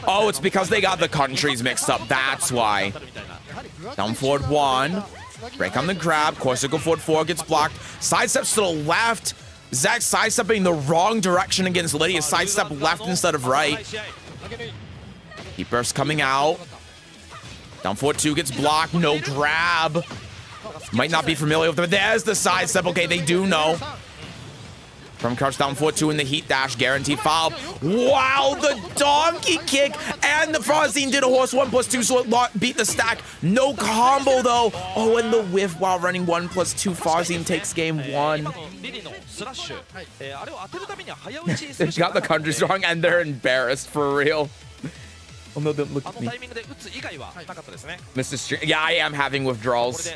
Oh, it's because they got the countries mixed up. That's why. Down forward 1. Break on the grab. Core circle forward 4 gets blocked. Sidesteps to the left. Zach sidestepping the wrong direction against Lydia. Sidestep left instead of right. Heat burst coming out. Down forward 2 gets blocked. No grab. Might not be familiar with them. There's the sidestep. Okay, they do know. From crouch down 4-2 in the heat dash, guaranteed foul. Wow, the donkey kick, and the Farzine did a horse 1+2, so it beat the stack. No combo though. Oh, and the whiff while running 1+2. Farzine takes game 1. They got the country strong, and they're embarrassed for real. Oh no, don't look at me. Mr. Stream. Yeah, I am having withdrawals.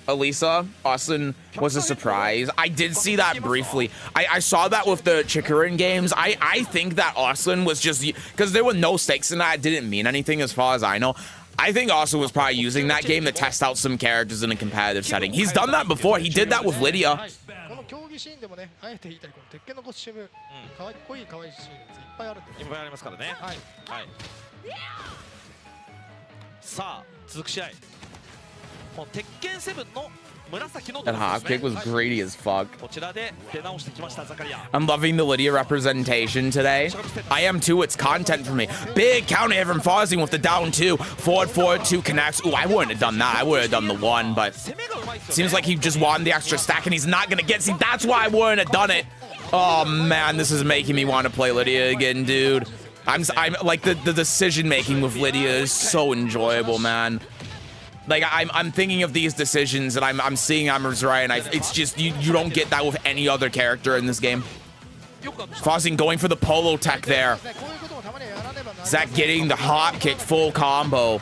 Elisa, Austin was a surprise. I did see that briefly. I saw that with the Chikurin games. I think that Austin was just, because there were no stakes in that, it didn't mean anything as far as I know. I think Austin was probably using that game to test out some characters in a competitive setting. He's done that before. He did that with Lydia. That hop kick was greedy as fuck. I'm loving the Lydia representation today. I am too. It's content for me. Big counter hit from Farzine with the down 2. Forward 2 connects. Ooh, I wouldn't have done that. I would have done the 1, but seems like he just wanted the extra stack and he's not gonna get. See, that's why I wouldn't have done it. Oh man, this is making me want to play Lydia again, dude. I'm like the decision making with Lydia is so enjoyable, man. Like I'm thinking of these decisions and I'm seeing Amber's right, and it's just you don't get that with any other character in this game. Farzine going for the polo tech there. Zach getting the hop kick full combo.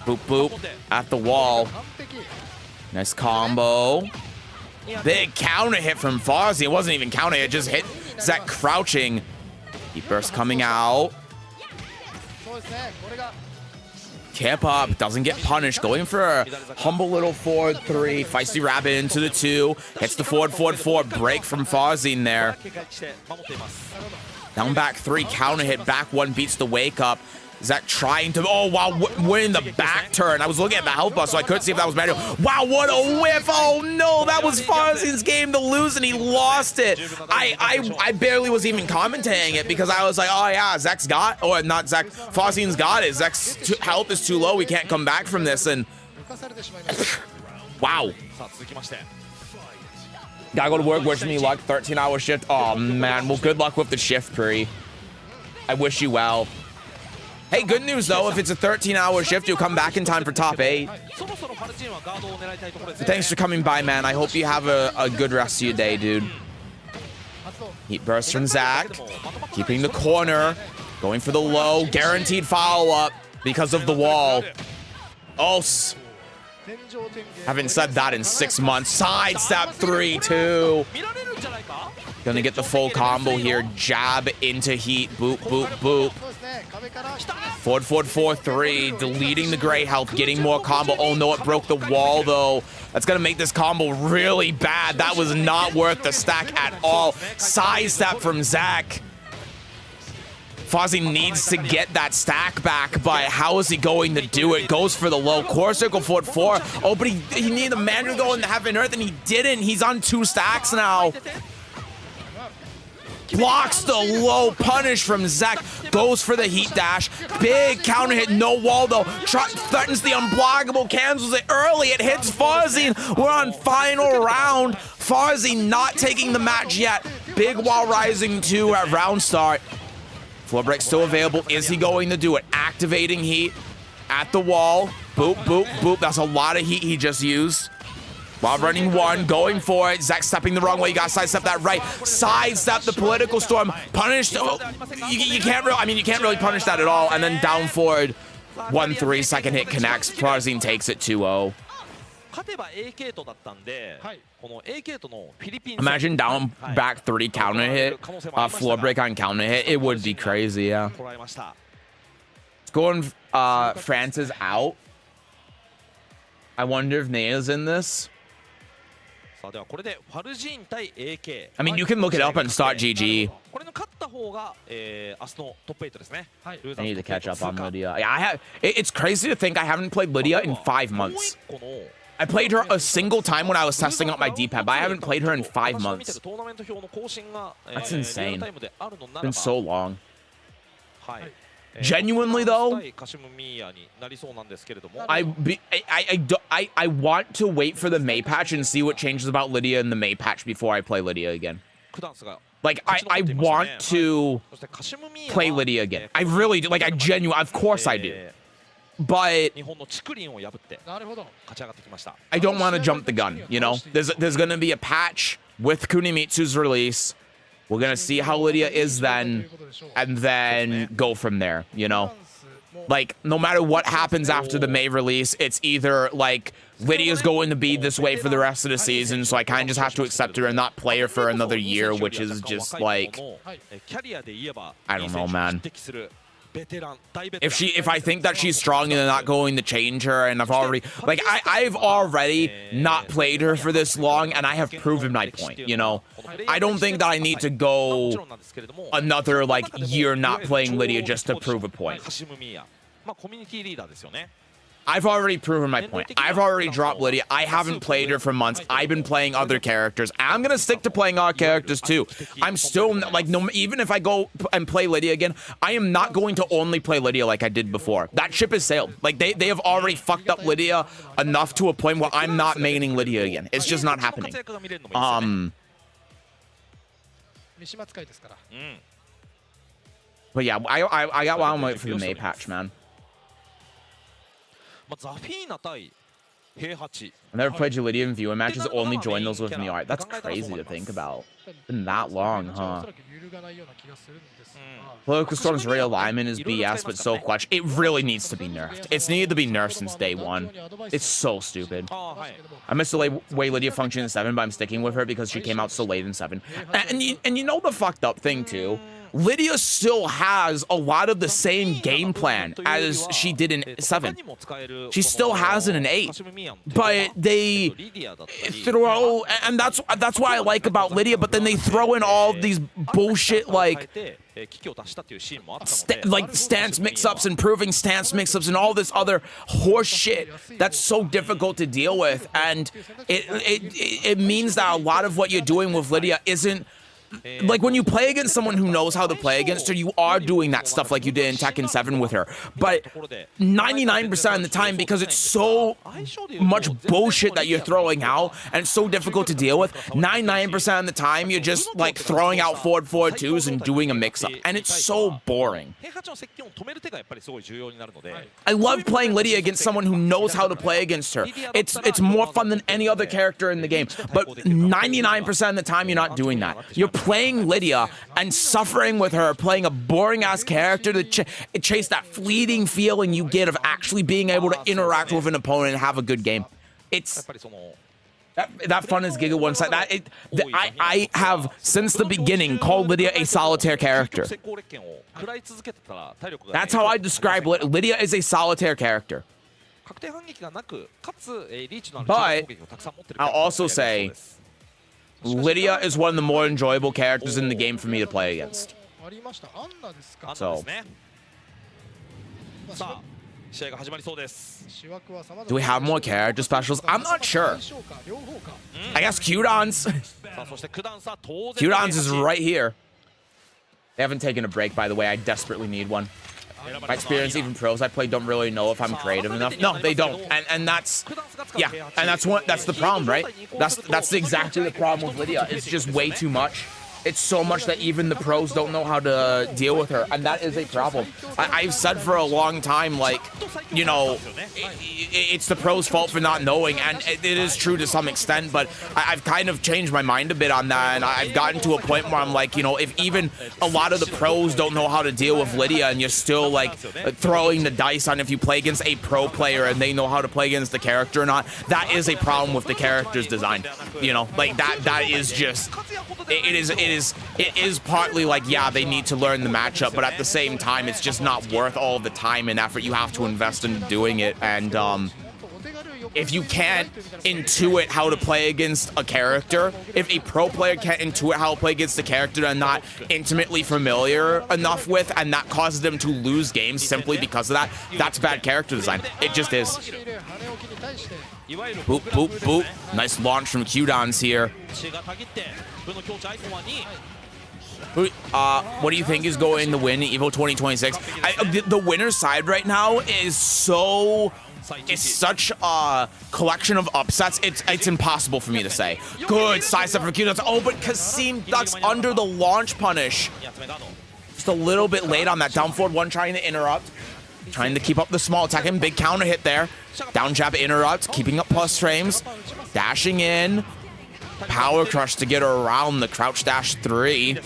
Boop boop at the wall. Nice combo. Big counter hit from Farzine. It wasn't even counter, it just hit Zach crouching. Heat burst coming out. Kip up, doesn't get punished, going for a humble little forward 3, feisty rabbit into the 2, hits the forward 4, break from Farzine there. Down back 3, counter hit, back 1 beats the wake up. Zach trying to, oh wow, winning the back turn. I was looking at the health bar, so I couldn't see if that was manual. Wow, what a whiff! Oh no, that was Farzine's game to lose, and he lost it. I barely was even commentating it because I was like, oh yeah, Zach's got, or not Zach, Farzine's got it. Zach's health is too low, we can't come back from this, and wow. Gotta go to work, wish me luck, 13-hour shift. Oh man, well good luck with the shift, Pri. I wish you well. Hey, good news though, if it's a 13-hour shift, you'll come back in time for top 8. Thanks for coming by, man. I hope you have a good rest of your day, dude. Heat burst from Zach. Keeping the corner. Going for the low. Guaranteed follow-up because of the wall. Oh, haven't said that in 6 months. Sidestep 3-2. Gonna get the full combo here. Jab into heat. Boop, boop, boop. Forward 4-3, deleting the gray health, getting more combo. Oh no, it broke the wall though. That's gonna make this combo really bad. That was not worth the stack at all. Sidestep from Zach. Farzine needs to get that stack back, but how is he going to do it? Goes for the low. Core circle forward 4. Oh, but he needed the man to go into heaven and earth, and he didn't. He's on 2 stacks now. Blocks the low punish from Zach. Goes for the heat dash. Big counter hit. No wall though. Threatens the unblockable. Cancels it early. It hits Farzine. We're on final round. Farzine not taking the match yet. Big wall rising 2 at round start. Floor break still available. Is he going to do it? Activating heat at the wall. Boop, boop, boop. That's a lot of heat he just used. While running 1, going for it. Zach stepping the wrong way. You gotta sidestep that right. Sidestep the political storm. Punished. Oh, you can't really, I mean, you can't really punish that at all. And then down forward. 1-3, second hit connects. Farzine takes it 2-0. Imagine down back 3 counter hit. Floor break on counter hit. It would be crazy, yeah. It's going, Francis out. I wonder if Nea's in this. I mean, you can look it up and start GG. I need to catch up on Lydia. Yeah, it's crazy to think I haven't played Lydia in 5 months. I played her a single time when I was testing out my D-pad, but I haven't played her in 5 months. That's insane. It's been so long. Genuinely though, カシムミーヤになりそうなんですけれども I want to wait for the May patch and see what changes about Lydia in the May patch before I play Lydia again. クダンスが Like I want to そしてカシムミーヤ play Lydia again. I really do. Like I genuinely, of course I do. But 日本のチクリンを破ってなるほど。勝ち上がってきました I don't want to jump the gun, you know? There's going to be a patch with Kunimitsu's release. We're going to see how Lydia is then, and then go from there, you know? Like, no matter what happens after the May release, it's either, like, Lydia's going to be this way for the rest of the season, so I kind of just have to accept her and not play her for another year, which is just, like, I don't know, man. If I think that she's strong and they're not going to change her, and I've already not played her for this long, and I have proven my point, you know? I don't think that I need to go another, like, year not playing Lydia just to prove a point. まあコミュニティリーダーですよね I've already proven my point. I've already dropped Lydia. I haven't played her for months. I've been playing other characters. I'm gonna stick to playing our characters too. I'm still like, no, even if I go and play Lydia again, I am not going to only play Lydia like I did before. That ship has sailed. Like they have already fucked up Lydia enough to a point where I'm not maining Lydia again. It's just not happening. 三島使いですから。 But yeah, I got one wait for the May patch, man. まあザフィーナ対平八 I never played Lydia in viewing matches, only joined those with me. Alright, that's crazy to think about. Been that long, huh? Political Storm's realignment is BS, but so clutch. It really needs to be nerfed. It's needed to be nerfed since day one. It's so stupid. I missed the way Lydia functioned in 7, but I'm sticking with her because she came out so late in 7. And you know the fucked up thing, too? Lydia still has a lot of the same game plan as she did in 7. She still has it in 8. But they throw, and that's what I like about Lydia, but then they throw in all these bullshit like stance mix-ups, improving stance mix-ups, and all this other horse shit that's so difficult to deal with. And it means that a lot of what you're doing with Lydia isn't like when you play against someone who knows how to play against her, you are doing that stuff like you did in Tekken 7 with her. But 99% of the time, because it's so much bullshit that you're throwing out and it's so difficult to deal with, 99% of the time you're just like throwing out forward 4-2s and doing a mix-up. And it's so boring. I love playing Lydia against someone who knows how to play against her. It's more fun than any other character in the game. But 99% of the time, you're not doing that. You're playing Lydia and suffering with her, playing a boring-ass character to chase that fleeting feeling you get of actually being able to interact with an opponent and have a good game. It's... That fun is Giga one-side. I have, since the beginning, called Lydia a solitaire character. That's how I describe it. Lydia is a solitaire character. But I'll also say, Lydia is one of the more enjoyable characters in the game for me to play against. So, do we have more character specials? I'm not sure. I guess Qdans. Qdans is right here. They haven't taken a break, by the way. I desperately need one. My experience, even pros I play, don't really know if I'm creative enough. No, they don't, and that's, yeah, and that's the problem, right? That's exactly the problem with Lydia. It's just way too much. It's so much that even the pros don't know how to deal with her, and that is a problem. I've said for a long time, like, you know, it's the pros' fault for not knowing, and it is true to some extent, but I've kind of changed my mind a bit on that, and I've gotten to a point where I'm like, you know, if even a lot of the pros don't know how to deal with Lydia, and you're still, like, throwing the dice on if you play against a pro player and they know how to play against the character or not, that is a problem with the character's design. You know, like, that is just, it is partly like, yeah, they need to learn the matchup, but at the same time, it's just not worth all the time and effort you have to invest into doing it. And if you can't intuit how to play against a character, if a pro player can't intuit how to play against a character they're not intimately familiar enough with, and that causes them to lose games simply because of that, that's bad character design. It just is. Boop, boop, boop. Nice launch from Qdans here. What do you think is going to win EVO 2026? The winner's side right now is such a collection of upsets. It's impossible for me to say. Good side step from Q. Oh, but Kasim ducks under the launch punish. Just a little bit late on that down forward one, trying to interrupt. Trying to keep up the small attack. And big counter hit there. Down jab interrupt. Keeping up plus frames. Dashing in. Power crush to get around the crouch dash 3.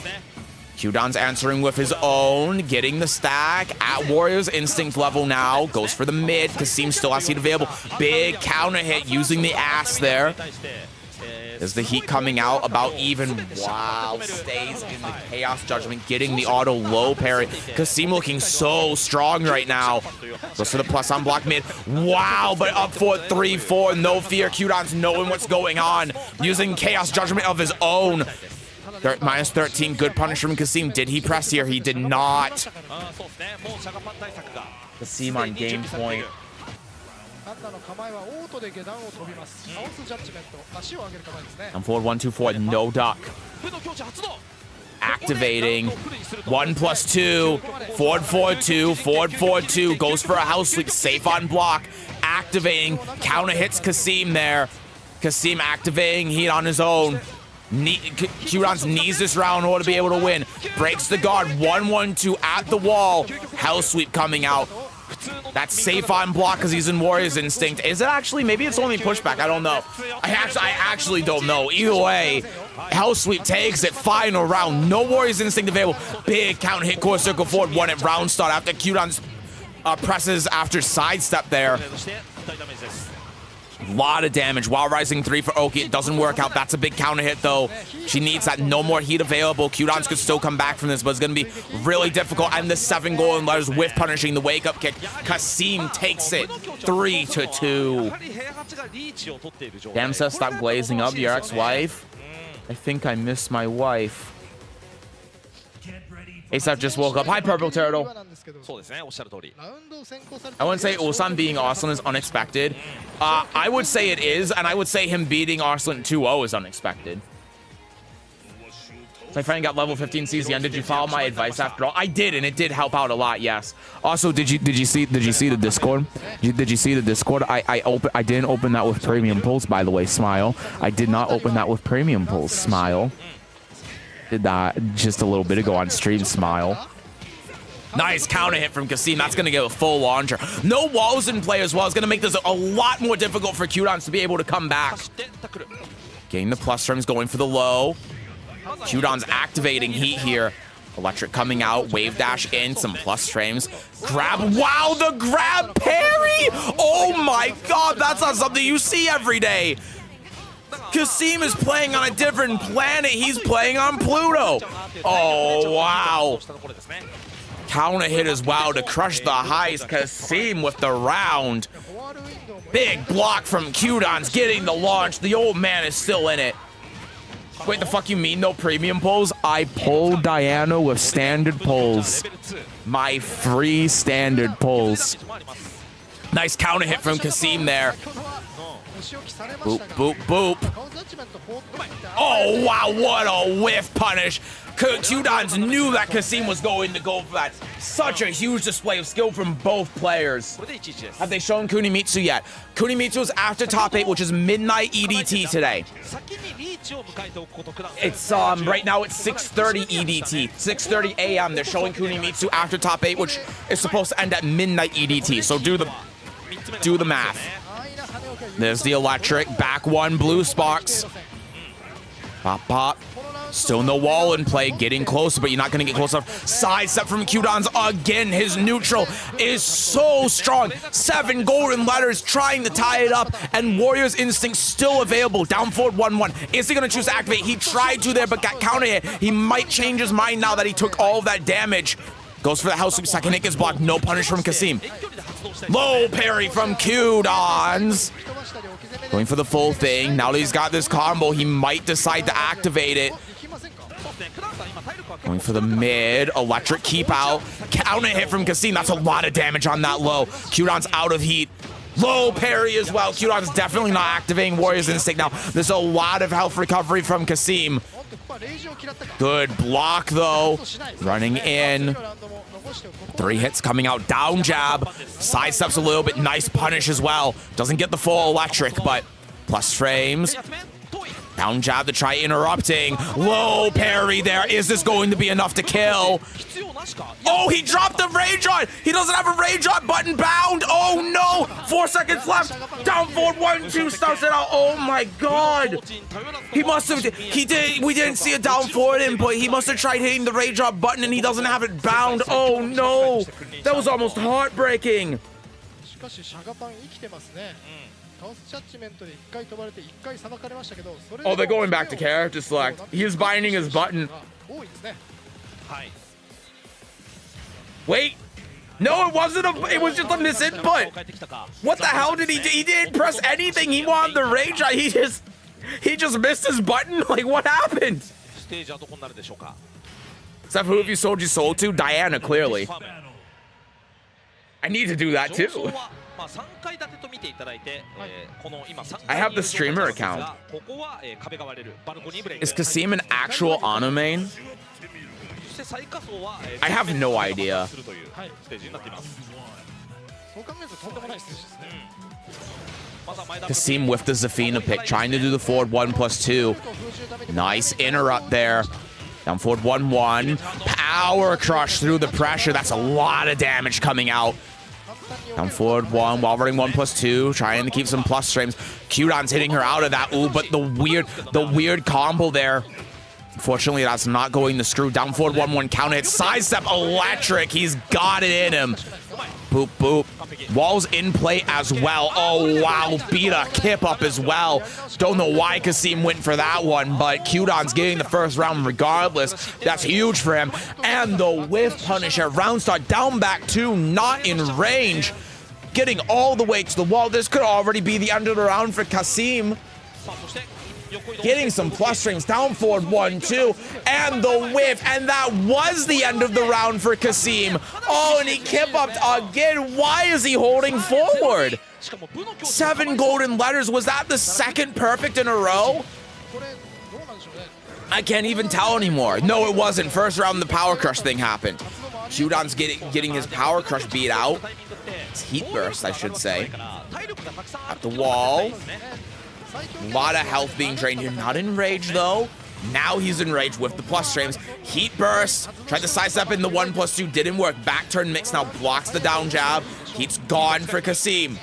Q-Don's answering with his own, getting the stack at Warrior's Instinct level now. Goes for the mid. Kasim still has heat available. Big counter hit using the ass there. There's the heat coming out about even. Wow, stays in the Chaos Judgment, getting the auto low parry. Kasim looking so strong right now. Goes for the plus on block mid. Wow, but up for 3-4. No fear. Q-Don's knowing what's going on. Using Chaos Judgment of his own. Minus 13, good punish from Kasim. Did he press here? He did not. Kasim on game point. I'm forward 1-2-4, no duck. Activating 1+2, forward 4-2, forward 4-2, goes for a house sweep, safe on block. Activating, counter hits Kasim there. Kasim activating heat on his own. Q-Don's needs this round in order to be able to win. Breaks the guard, 1-1-2 at the wall. Hell sweep coming out. That's safe on block because he's in Warrior's Instinct. Is it actually? Maybe it's only pushback. I don't know. I actually don't know. Either way, Hell Sweep takes it. Final round. No Warrior's Instinct available. Big counter hit core circle forward. One at round start after Q-Don's presses after sidestep there. A lot of damage. While rising 3 for Oki. It doesn't work out. That's a big counter hit, though. She needs that. No more heat available. Q-Dons could still come back from this, but it's going to be really difficult. And the 7 golden letters with punishing the wake-up kick. Kasim takes it 3-2. Damn says, stop glazing up. Your ex-wife? I think I miss my wife. ASAP just woke up. Hi, Purple Turtle. I wouldn't say Ulsan beating Arslan is unexpected. I would say it is, and I would say him beating Arslan 2-0 is unexpected. My friend got level 15 CZN. Did you follow my advice after all? I did, and it did help out a lot. Yes. Also, did you see the Discord? Did you see the Discord? I didn't open that with Premium Pulse, by the way. Smile. I did not open that with Premium Pulse. Smile. Did that just a little bit ago on stream. Smile. Nice counter hit from Kasim. That's going to get a full launcher. No walls in play as well. It's going to make this a lot more difficult for Q-Dons to be able to come back. Getting the plus frames, going for the low. Q-Don's activating heat here. Electric coming out. Wave dash in. Some plus frames. Grab. Wow, the grab parry! Oh my god, that's not something you see every day. Kasim is playing on a different planet. He's playing on Pluto. Oh, wow. Counter hit as well to crush the highs. Kasim with the round. Big block from Q-Dons getting the launch. The old man is still in it. Wait, the fuck you mean no premium pulls? I pulled Diana with standard pulls. My free standard pulls. Nice counter hit from Kasim there. Boop, boop, boop. Oh, wow, what a whiff punish. Q-Dons knew that Kasim was going to go for that. Such a huge display of skill from both players. Have they shown Kunimitsu yet? Kunimitsu is after top 8, which is midnight EDT today. It's right now it's 6:30 EDT, 6:30 a.m. They're showing Kunimitsu after top 8, which is supposed to end at midnight EDT. So do the math. There's the electric. Back one, blue sparks. Pop, pop. Still no wall in play. Getting closer, but you're not going to get close enough. Side step from Q-Dons again. His neutral is so strong. 7 golden letters trying to tie it up. And Warrior's Instinct still available. Down forward 1-1. Is he going to choose to activate? He tried to there, but got counter hit. He might change his mind now that he took all of that damage. Goes for the house sweep. Second hit gets blocked. No punish from Kasim. Low parry from Q-Dons. Going for the full thing. Now that he's got this combo, he might decide to activate it. Going for the mid. Electric keep out. Counter hit from Kasim. That's a lot of damage on that low. Q-Don's out of heat. Low parry as well. Q-Don's definitely not activating Warrior's Instinct now. There's a lot of health recovery from Kasim. Good block, though. Running in. 3 hits coming out. Down jab. Sidesteps a little bit. Nice punish as well. Doesn't get the full electric, but plus frames. Down jab to try interrupting. Low parry there. Is this going to be enough to kill? Oh, he dropped the rage on. He doesn't have a rage on button bound. Oh no. 4 seconds left. Down forward 1-2 starts it out. Oh my god. He must have. He did. We didn't see a down forward in, but he must have tried hitting the rage on button and he doesn't have it bound. Oh no. That was almost heartbreaking. Oh, they're going back to character select. He is binding his button. Wait. No, it wasn't a. It was just a misinput. What the hell did he do? He didn't press anything. He wanted the rage. He just missed his button. Like, what happened? Except who have you sold your soul to? Diana, clearly. I need to do that too. I have the streamer account. Is Kasim an actual Ana main? I have no idea. Kasim with the Zafina pick, trying to do the forward 1+2. Nice interrupt there. Down forward 1-1. Power crush through the pressure. That's a lot of damage coming out. Down forward 1, while running 1+2, trying to keep some plus frames. Qdon's hitting her out of that. Ooh, but the weird combo there. Unfortunately, that's not going to screw. Down forward 1-1 counter hit. Sidestep electric. He's got it in him. Boop, boop. Wall's in play as well. Oh, wow. Beat a kip up as well. Don't know why Kasim went for that one, but Qdon's getting the first round regardless. That's huge for him. And the whiff punish at round start. Down back 2, not in range. Getting all the way to the wall. This could already be the end of the round for Kasim. Getting some plus strings. Down forward 1-2, and the whiff, and that was the end of the round for Kasim. Oh, and he kip upped again. Why is he holding forward? 7 golden letters. Was that the second perfect in a row? I can't even tell anymore. No, it wasn't. First round, the power crush thing happened. Qdon's getting his power crush beat out. It's heat burst, I should say. At the wall. A lot of health being drained here. Not in rage, though. Now he's in rage with the plus frames. Heat burst. Tried to sidestep in the 1+2. Didn't work. Back turn mix now blocks the down jab. Heat's gone for Kasim.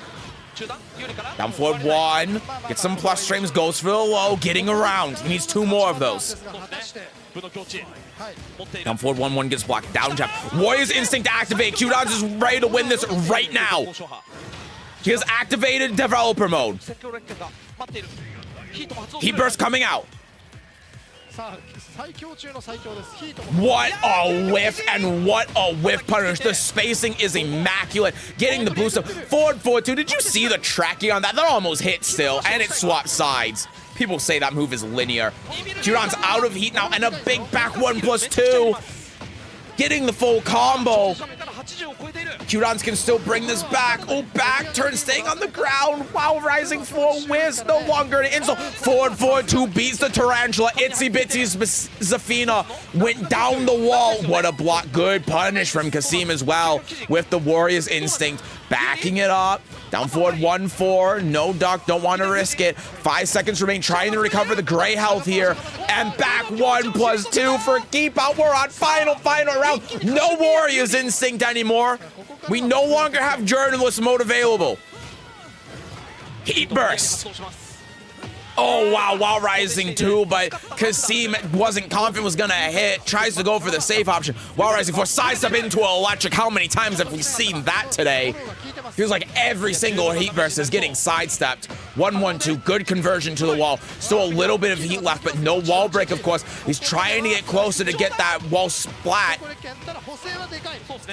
Down forward 1. Get some plus frames. Goes for the low. Getting around. He needs 2 more of those. Down forward 1-1 gets blocked. Down jab. Warrior's instinct activate. Qdon's is ready to win this right now. He has activated developer mode. Heat burst coming out. What a whiff, and what a whiff punish. The spacing is immaculate. Getting the boost up. Forward 4-2. Did you see the tracking on that? That almost hit still, and it swapped sides. People say that move is linear. Qdon's out of heat now, and a big back 1+2. Getting the full combo. Qdon's can still bring this back. Oh, back turn, staying on the ground. Wow, rising 4 whiz. No longer an insult. Forward 4-2 beats the Tarantula. Itsy Bitsy Zafina went down the wall. What a block. Good punish from Kasim as well with the Warrior's instinct. Backing it up. Down forward 1-4. No duck. Don't want to risk it. 5 seconds remain. Trying to recover the gray health here. And back 1+2 for keep out. We're on final round. No Warrior's instinct anymore. We no longer have journalist mode available. Heat burst. Oh, wow, while rising 2, but Kasim wasn't confident was going to hit. Tries to go for the safe option. While rising 4, sidestep into electric. How many times have we seen that today? Feels like every single heat burst is getting sidestepped. 1-1-2, good conversion to the wall. Still a little bit of heat left, but no wall break, of course. He's trying to get closer to get that wall splat.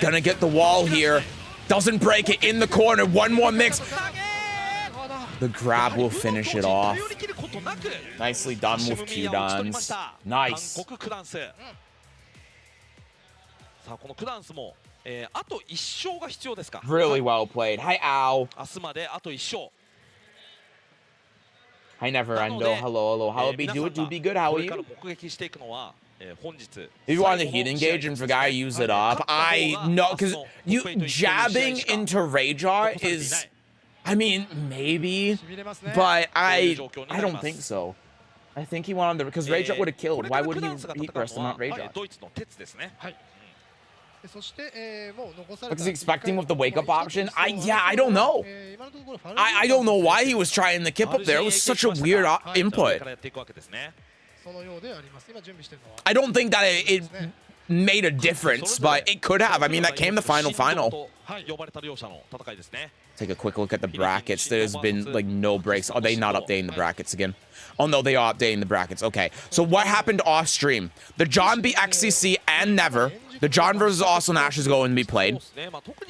Gonna get the wall here. Doesn't break it in the corner. 1 more mix. The grab will finish it off. Nicely done with Qdon's. Nice. Really well played. Hi, Al. Hi, never endo. Hello. How be do be good? How are you? If you want the heat engage and forgot to use it up, I know, because you jabbing into Rajar is, I mean, maybe, but I don't think so. I think he went on the, because Rajar would have killed. Why would he heat burst and not Rajar? What is he expecting with the wake up option? I don't know. I don't know why he was trying the kip up there. It was such a weird input. I don't think that it made a difference, but it could have. I mean, that came the final. Take a quick look at the brackets. There's been like no breaks. Are they not updating the brackets again? Oh no, they are updating the brackets. Okay, so what happened off stream? The John beat XCC and Never. The John versus Awesome Ash is going to be played.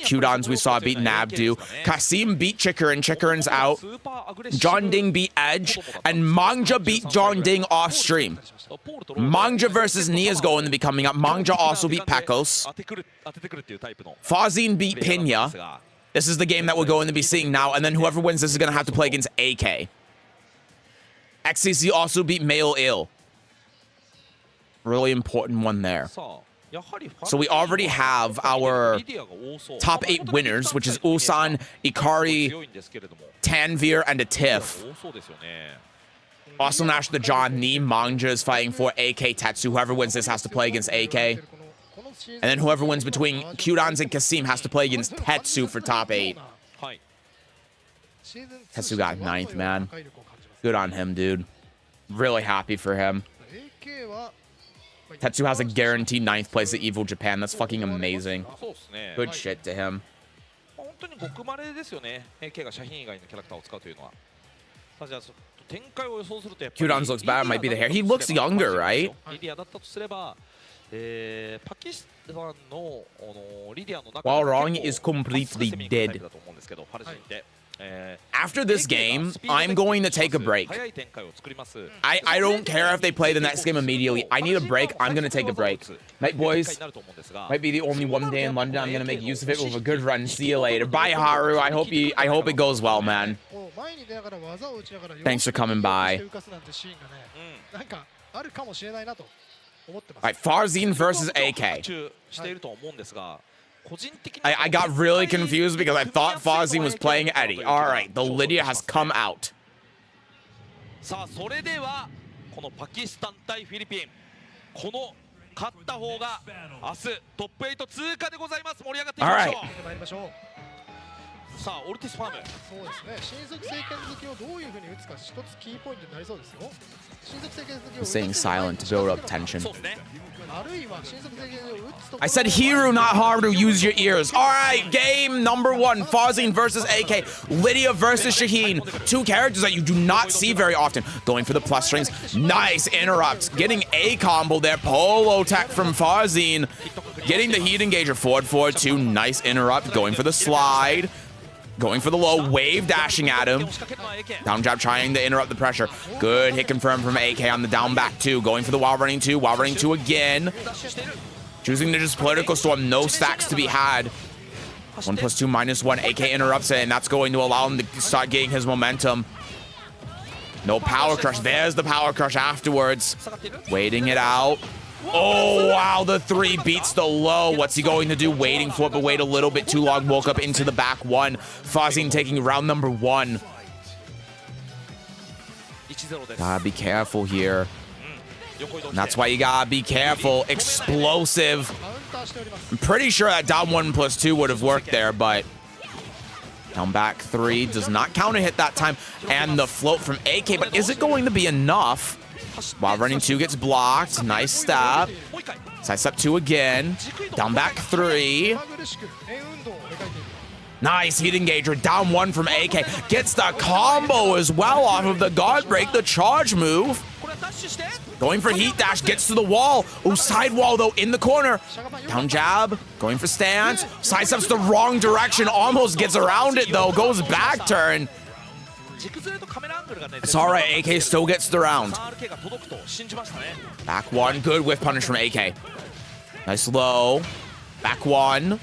Qdons we saw beat Nabdu. Kasim beat Chikarin. Chikarin's out. Jeondding beat Edge. And Mangja beat Jeondding off stream. Mangja versus Nia is going to be coming up. Mangja also beat Pekos. Fazine beat Pinya. This is the game that we're going to be seeing now. And then whoever wins this is going to have to play against AK. XCC also beat Male Ill. Really important one there. So we already have our top 8 winners, which is Ulsan, Ikari, Tanvir, and a Tiff. Awesome Ash, the John, Ni, Mangja is fighting for AK, Tetsu. Whoever wins this has to play against AK. And then whoever wins between Qdons and Kasim has to play against Tetsu for top 8. Tetsu got 9th, man. Good on him, dude. Really happy for him. Tetsu has a guaranteed 9th place at Evil Japan. That's fucking amazing. Good shit to him. Qdons looks bad. Might be the hair. He looks younger, right? While wrong is completely dead. After this game, I'm going to take a break. I don't care if they play the next game immediately. I need a break. I'm going to take a break. Night, boys. Might be the only one day in London. I'm going to make use of it with a good run. See you later. Bye, Haru. I hope it goes well, man. Thanks for coming by. Alright, Farzine versus AK. I got really confused because I thought Farzine was playing Eddie. Alright, the Lydia has come out. Alright. Saying silent to build up tension. I said Hiru, not Haru. Use your ears. All right, game number 1. Farzine versus AK. Lydia versus Shaheen. 2 characters that you do not see very often. Going for the plus strings. Nice interrupts. Getting a combo there. Polo tech from Farzine. Getting the heat engager. Forward 2. Nice interrupt. Going for the slide. Going for the low, wave dashing at him. Down jab trying to interrupt the pressure. Good hit confirmed from AK on the down back 2. Going for the while running 2 again. Choosing to just political storm, no stacks to be had. 1+2 -1, AK interrupts it, and that's going to allow him to start getting his momentum. No power crush, there's the power crush afterwards. Waiting it out. Oh, wow, the 3 beats the low. What's he going to do? Waiting for it, but wait a little bit too long. Woke up into the back 1. Farzine taking round number 1. Gotta be careful here. And that's why you gotta be careful. Explosive. I'm pretty sure that down 1+2 would have worked there, but down back 3 does not counter hit that time. And the float from AK, but is it going to be enough? While running 2 gets blocked. Nice stab. Side step 2 again. Down back 3. Nice heat engager. Down 1 from AK. Gets the combo as well off of the guard break. The charge move. Going for heat dash. Gets to the wall. Oh, side wall though in the corner. Down jab. Going for stance. Side steps the wrong direction. Almost gets around it though. Goes back turn. It's all right. AK still gets the round. Back 1. Good whiff punish from AK. Nice low. Back 1.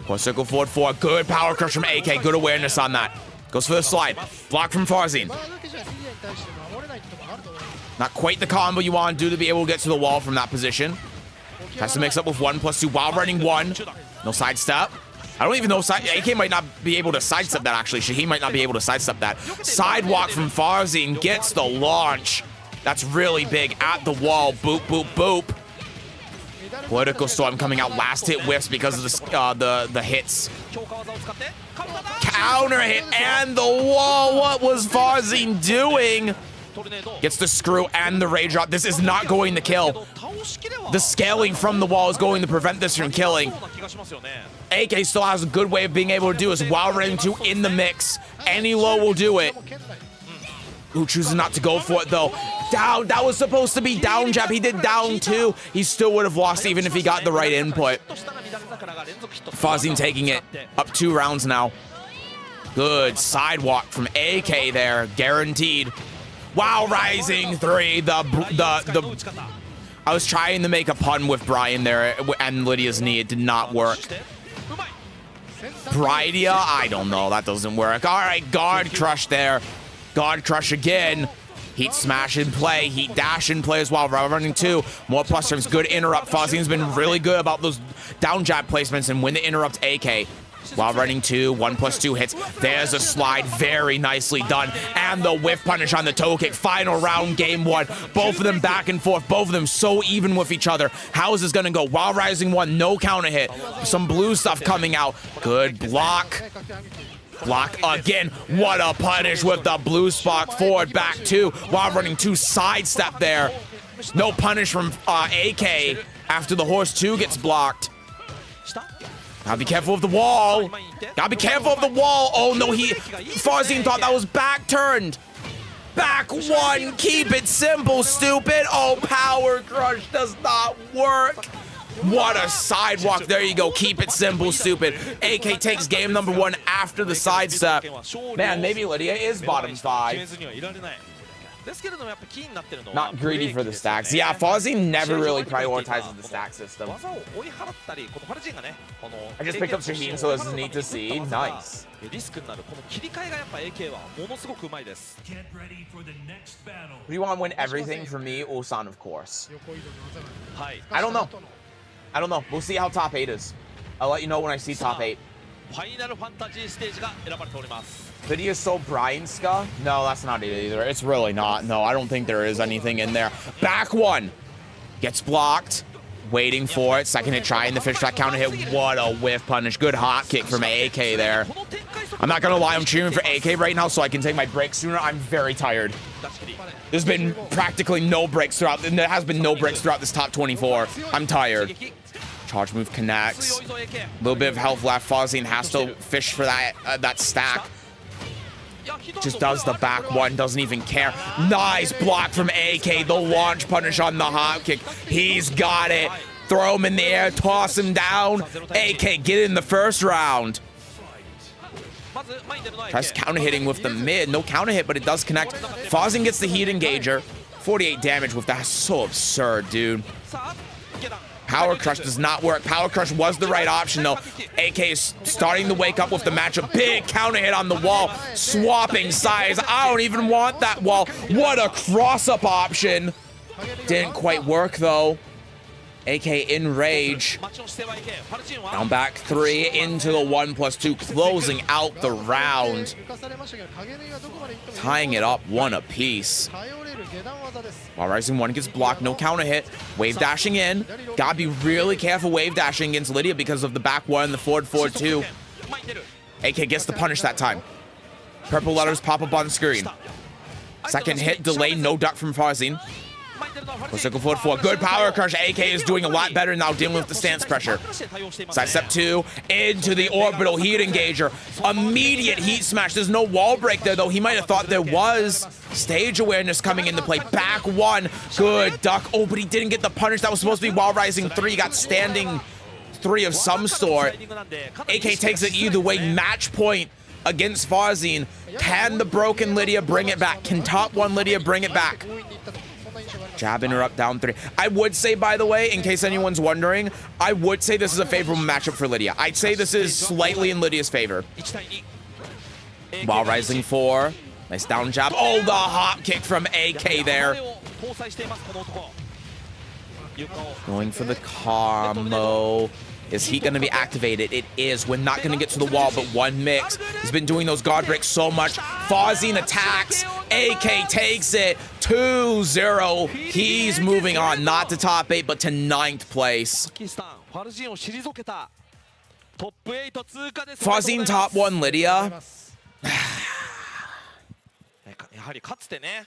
4 circle forward 4. Good power crush from AK. Good awareness on that. Goes for the slide. Block from Farzin. 今だけじゃリリアに対して守れないってところあると思います。 Not quite the combo you want to do to be able to get to the wall from that position. Has to mix up with 1+2 while running 1. No sidestep. I don't even know. AK might not be able to sidestep that, actually. Shaheen might not be able to sidestep that. Sidewalk from Farzin gets the launch. That's really big at the wall. Boop, boop, boop. Political Storm coming out. Last hit whiffs because of the hits. Counter hit and the wall. What was Farzin doing? Gets the screw and the rage drop. This is not going to kill. The scaling from the wall is going to prevent this from killing. AK still has a good way of being able to do this while running 2 in the mix. Any low will do it. Who chooses not to go for it though? Down. That was supposed to be down jab. He did down 2. He still would have lost even if he got the right input. Farzin taking it up 2 rounds now. Good sidewalk from AK there, guaranteed. Wow, rising 3. I was trying to make a pun with Brian there and Lydia's knee. It did not work. Brydia? I don't know. That doesn't work. All right, guard crush there. Guard crush again. Heat smash in play. Heat dash in play as well. Running 2. More plus terms. Good interrupt. Fazin's been really good about those down jab placements and when they interrupt AK. While running 2, 1+2 hits. There's a slide, very nicely done. And the whiff punish on the toe kick. Final round, game 1. Both of them back and forth. Both of them so even with each other. How is this gonna go? While rising 1, no counter hit. Some blue stuff coming out. Good block. Block again. What a punish with the blue spot. Forward, back 2. While running 2, sidestep there. No punish from AK after the horse 2 gets blocked. Gotta be careful of the wall. Gotta be careful of the wall. Oh no, Farzin thought that was back turned. Back 1, keep it simple, stupid. Oh, power crush does not work. What a sidewalk. There you go. Keep it simple, stupid. AK takes game number 1 after the sidestep. Man, maybe Lydia is bottom 5. Not greedy for the stacks. Yeah, Farzin never really prioritizes the stack system. I just picked up Shaheen, so this is neat to see. Nice. Who do you want to win everything? For me, Ulsan, of course. I don't know. I don't know. We'll see how top 8 is. I'll let you know when I see top 8. Lydia so Brianska? No, that's not it either. It's really not. No, I don't think there is anything in there. Back 1. Gets blocked. Waiting for it. Second hit, trying the fish track counter hit. What a whiff punish. Good hot kick from AK there. I'm not gonna lie, I'm cheering for AK right now so I can take my break sooner. I'm very tired. There's been practically no breaks throughout, and there has been no breaks throughout this top 24. I'm tired. Charge move connects. A little bit of health left. Farzin has to fish for that stack. Just does the back 1, doesn't even care. Nice block from AK. The launch punish on the hop kick. He's got it. Throw him in the air, toss him down. AK, get in the first round. Tries counter hitting with the mid. No counter hit, but it does connect. Farzin gets the heat engager. 48 damage with that. So absurd, dude. Power Crush does not work. Power Crush was the right option, though. AK is starting to wake up with the matchup. Big counter hit on the wall. Swapping sides. I don't even want that wall. What a cross-up option. Didn't quite work, though. AK in rage. Down back 3 into the 1+2. Closing out the round. Tying it up 1 apiece. While Rising 1 gets blocked, no counter hit. Wave dashing in. Gotta be really careful wave dashing against Lydia because of the back 1, the forward 2. AK gets the punish that time. Purple letters pop up on screen. Second hit delay, no duck from Farzin. Circle forward 4. Good power crush. AK is doing a lot better now dealing with the stance pressure. Sidestep 2 into the orbital heat engager. Immediate heat smash. There's no wall break there, though. He might have thought there was. Stage awareness coming into play. Back 1. Good duck. Oh, but he didn't get the punish. That was supposed to be while rising 3. He got standing 3 of some sort. AK takes it either way. Match point against Farzin. Can the broken Lydia bring it back? Can top 1 Lydia bring it back? Jab interrupt down 3. I would say, by the way, in case anyone's wondering, I would say this is a favorable matchup for Lydia. I'd say this is slightly in Lydia's favor. While rising 4. Nice down jab. Oh, the hop kick from AK there. Going for the combo. Is he going to be activated? It is. We're not going to get to the wall, but one mix. He's been doing those guard breaks so much. Farzine attacks. AK takes it. 2-0. He's moving on, not to top 8, but to 9th place. Farzine top 1, Lydia. やはりかつてね、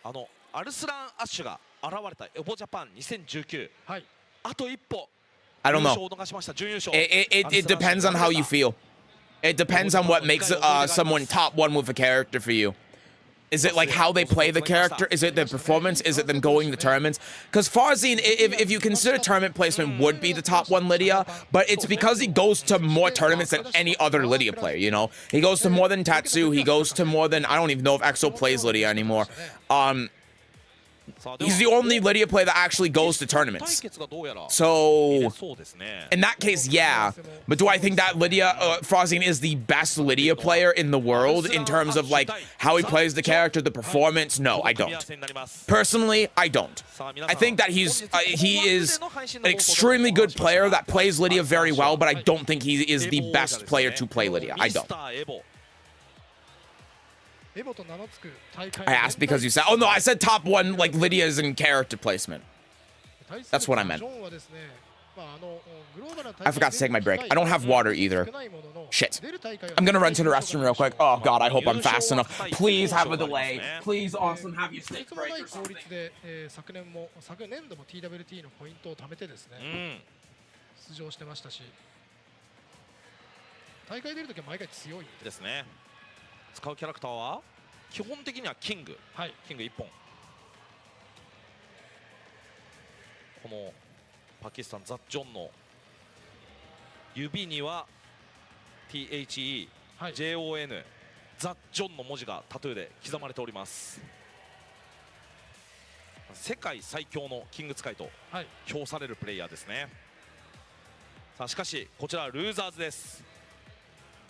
アルスラン・アッシュが現れたエボジャパン2019、はい、あと一歩 I don't know. It depends on how you feel. It depends on what makes someone top 1 with a character for you. Is it like how they play the character? Is it their performance? Is it them going to tournaments? Because Farzine, if you consider tournament placement, would be the top 1 Lydia, but it's because he goes to more tournaments than any other Lydia player, you know? He goes to more than Tatsu, he goes to more than, I don't even know if EXO plays Lydia anymore. He's the only Lydia player that actually goes to tournaments. So, in that case, yeah. But do I think that Lydia, Farzine is the best Lydia player in the world in terms of, like, how he plays the character, the performance? No, I don't. Personally, I don't. I think that he is an extremely good player that plays Lydia very well, but I don't think he is the best player to play Lydia. I don't. I asked because you said, oh no, I said top 1, like Lydia is in character placement. That's what I meant. I forgot to take my break. I don't have water either. Shit. I'm gonna run to the restroom real quick. Oh god, I hope I'm fast enough. Please have a delay. Please, Austin, have your steak break or something. 使うキャラクターは基本的にはキング、はい、キング1本。このパキスタンザッジョンの指には THE、はい、JON ザッジョンの文字がタトゥーで刻まれております。世界最強のキング使いと評されるプレイヤーですね。さあしかしこちらはルーザーズです。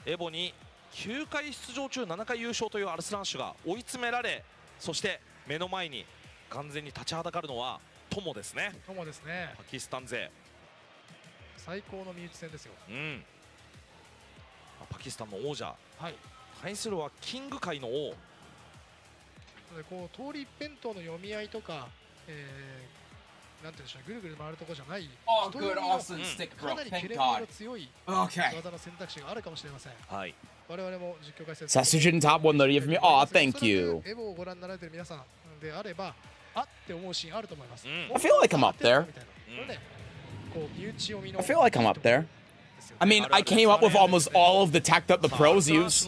エボに9回出場中7回優勝というアルスランシュが追い詰められ、そして目の前に完全に立ちはだかるのはトモですね。トモですね。パキスタン勢最高の身内戦ですよ。うん。パキスタンの王者、はい、対するはキング界の王。こう通り一辺倒の読み合いとか、なんていうんでしょう、ぐるぐる回るとこじゃない。Oh, good, awesome stick, bro. かなり切れ目の強い技の選択肢があるかもしれません。はい。我々も実況解説。Sesujin top 1 Lydia for me. Oh, thank you. エボをご覧になられている皆さんであれば、あって思うシーンあると思います。I feel like I'm up there. I feel like I'm up there. I mean, I came up with almost all of the tech that the pros use.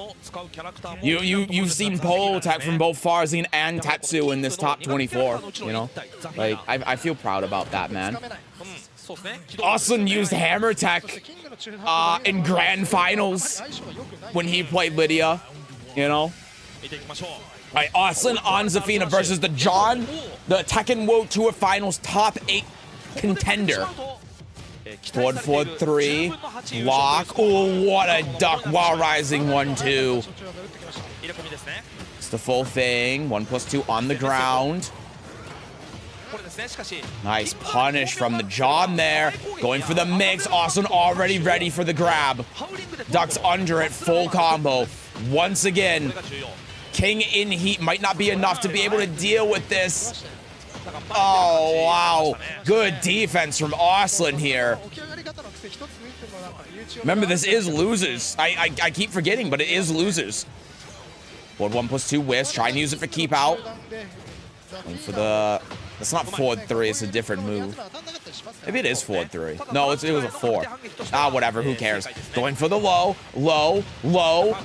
You've seen pole tech from both Farzine and Tatsu in this top 24, you know? Like, I feel proud about that, man. Austin used hammer tech in grand finals when he played Lydia, you know? Alright, Austin on Zafina versus the John, the Tekken World Tour Finals top 8 contender. Forward, forward, 3. Lock. Oh, what a duck while rising 1-2. It's the full thing. 1+2 on the ground. Nice punish from the John there. Going for the mix. Austin already ready for the grab. Ducks under it. Full combo. Once again, King in heat might not be enough to be able to deal with this. Oh, wow. Good defense from Austin here. Remember, this is losers. I keep forgetting, but it is losers. Forward 1+2 whisk. Try and use it for keep out. Going for the... It's not forward 3. It's a different move. Maybe it is forward 3. No, it was a 4. Ah, whatever. Who cares? Going for the low. Low. Low.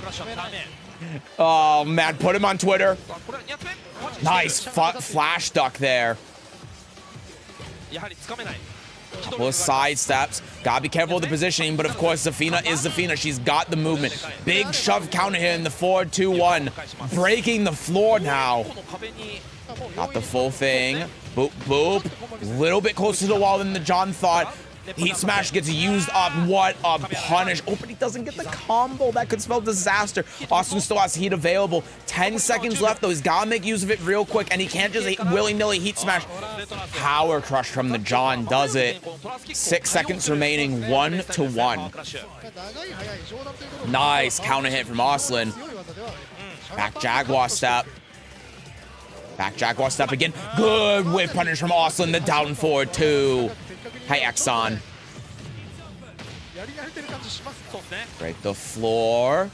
Oh, man. Put him on Twitter. Nice flash duck there. Couple of side steps. Gotta be careful with the positioning, but of course Zafina is Zafina. She's got the movement. Big shove counter here in the 4-2-1. Breaking the floor now. Got the full thing. Boop, boop. A little bit closer to the wall than the John thought. Heat Smash gets used up. What a punish. Oh, but he doesn't get the combo. That could spell disaster. Austin still has heat available. 10 seconds left, though. He's got to make use of it real quick, and he can't just willy-nilly Heat Smash. Power Crush from the John does it. 6 seconds remaining, 1-1. Nice counter hit from Austin. Back Jaguar step. Back Jaguar step again. Good whip punish from Austin. The down forward two. Hi, Exxon. Break the floor.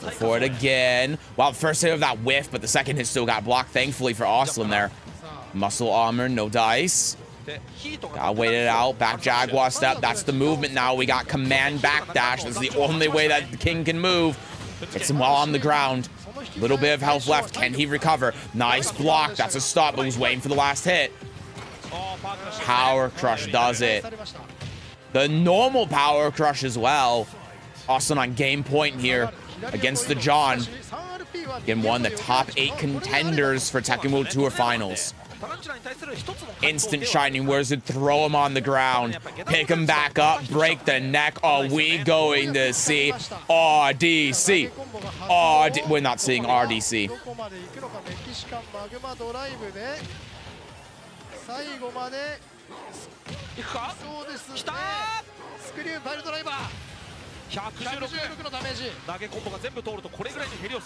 Go for it again. Wow, first hit of that whiff, but the second hit still got blocked, thankfully, for Austin there. Muscle armor, no dice. Gotta wait it out. Back Jaguar step. That's the movement now. We got command backdash. That's the only way that the king can move. Hits him while on the ground. Little bit of health left. Can he recover? Nice block. That's a stop, but he's waiting for the last hit. Power Crush does it. The normal Power Crush as well. Austin on game point here against the John. Again, one of the top 8 contenders for Tekken World Tour Finals. Instant Shining Wizard, throw him on the ground, pick him back up, break the neck. Are we going to see RDC? We're not seeing RDC.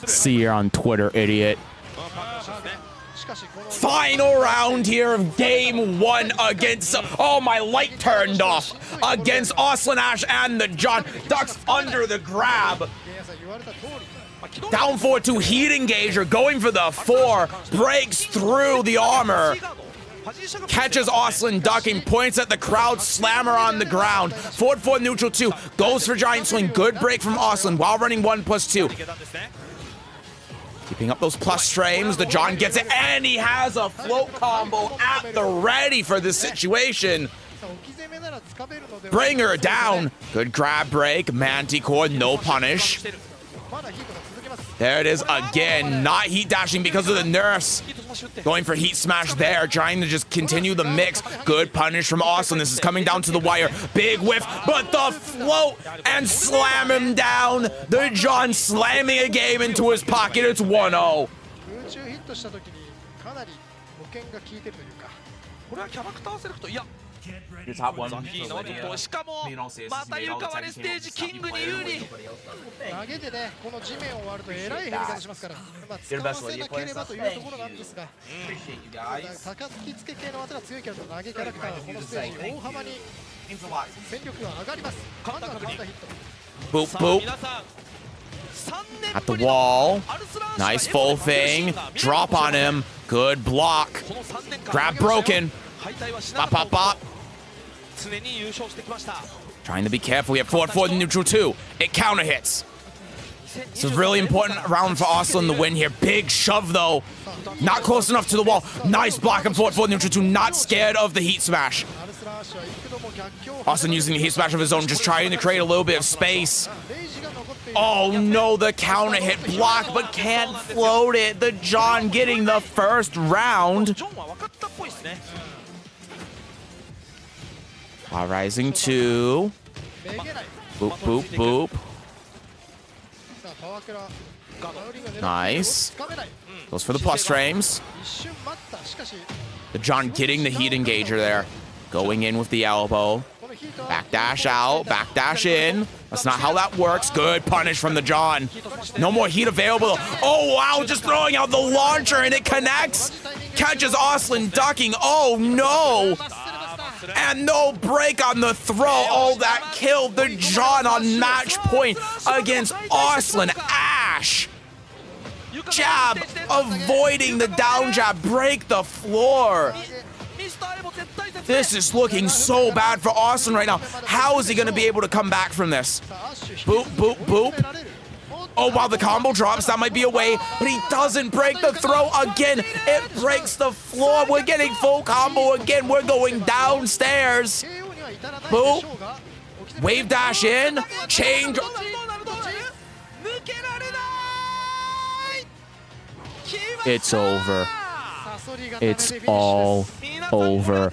See you on Twitter, idiot. Final round here of game 1 against... Oh, my light turned off. Against Austin Ash and the John. Ducks under the grab. Down forward to Heat Engager. Going for the 4. Breaks through the armor. Catches Austin ducking. Points at the crowd. Slammer on the ground. Forward 4 neutral 2. Goes for Giant Swing. Good break from Austin while running 1+2. Keeping up those plus frames. The John gets it, and he has a float combo at the ready for this situation. Bring her down. Good grab break. Manticore, no punish. There it is again. Not heat dashing because of the nurse. Going for Heat Smash there. Trying to just continue the mix. Good punish from Austin. This is coming down to the wire. Big whiff, but the float and slam him down. The John slamming a game into his pocket. It's 1-0. Your top one. しかもまたゆかわりステージキングに有利。投げてね、この地面を割るとえらい減り方しますから、使わせなければというところなんですが、高突きつけ系の技が強いキャラと投げキャラクターはこのステージ大幅に戦力が上がります。カウンターヒット。Boop, boop. At the wall. Nice full thing. Drop on him. Good block. Grab broken. Bop, bop, bop. Trying to be careful. We have forward 4 neutral 2. It counter hits. It's a really important round for Austin to win here. Big shove, though. Not close enough to the wall. Nice block and forward 4 neutral 2. Not scared of the Heat Smash. Austin using the Heat Smash of his own, just trying to create a little bit of space. Oh no, the counter hit block, but can't float it. The John getting the first round. Rising 2. Boop, boop, boop. Nice. Goes for the plus frames. The John getting the heat engager there. Going in with the elbow. Backdash out, backdash in. That's not how that works. Good punish from the John. No more heat available. Oh, wow, just throwing out the launcher and it connects. Catches Austin ducking. Oh, no. And no break on the throw. Oh, that killed the John on match point against Austin Ash. Jab, avoiding the down jab. Break the floor. This is looking so bad for Austin right now. How is he going to be able to come back from this? Boop, boop, boop. Oh, wow, the combo drops. That might be a way, but he doesn't break the throw again. It breaks the floor. We're getting full combo again. We're going downstairs. Boop. Wave dash in. Change. It's over. It's all over.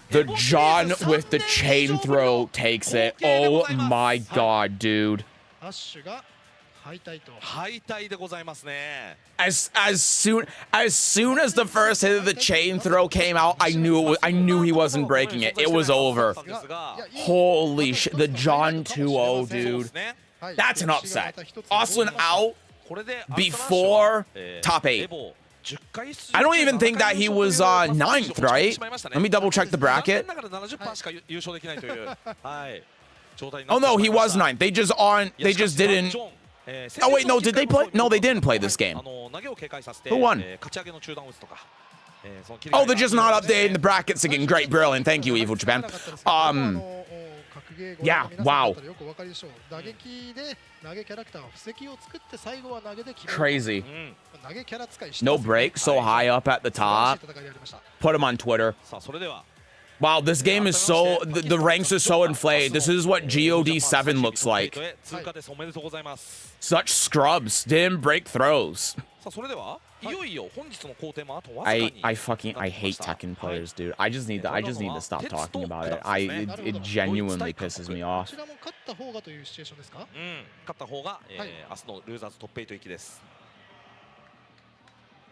The John with the chain throw takes it. Oh my god, dude. アッシュが敗退と。敗退でございますね。As soon as the first hit of the chain throw came out, I knew he wasn't breaking it. It was over. Holy shit, the John 2-0, dude. That's an upset. Austin out before top 8. I don't even think that he was 9th, right? Let me double check the bracket. Oh no, he was 9th. They just didn't. Oh wait, no, did they play? No, they didn't play this game. Who won? Oh, they're just not updating the brackets again. Great, brilliant. Thank you, Evil Japan. Yeah, wow. Crazy. No break, so high up at the top. Put him on Twitter. Wow, this game is so... The ranks are so inflated. This is what Jeondding 7 looks like. Such scrubs. Didn't break throws. I hate Tekken players, dude. I just need to stop talking about it. It genuinely pisses me off.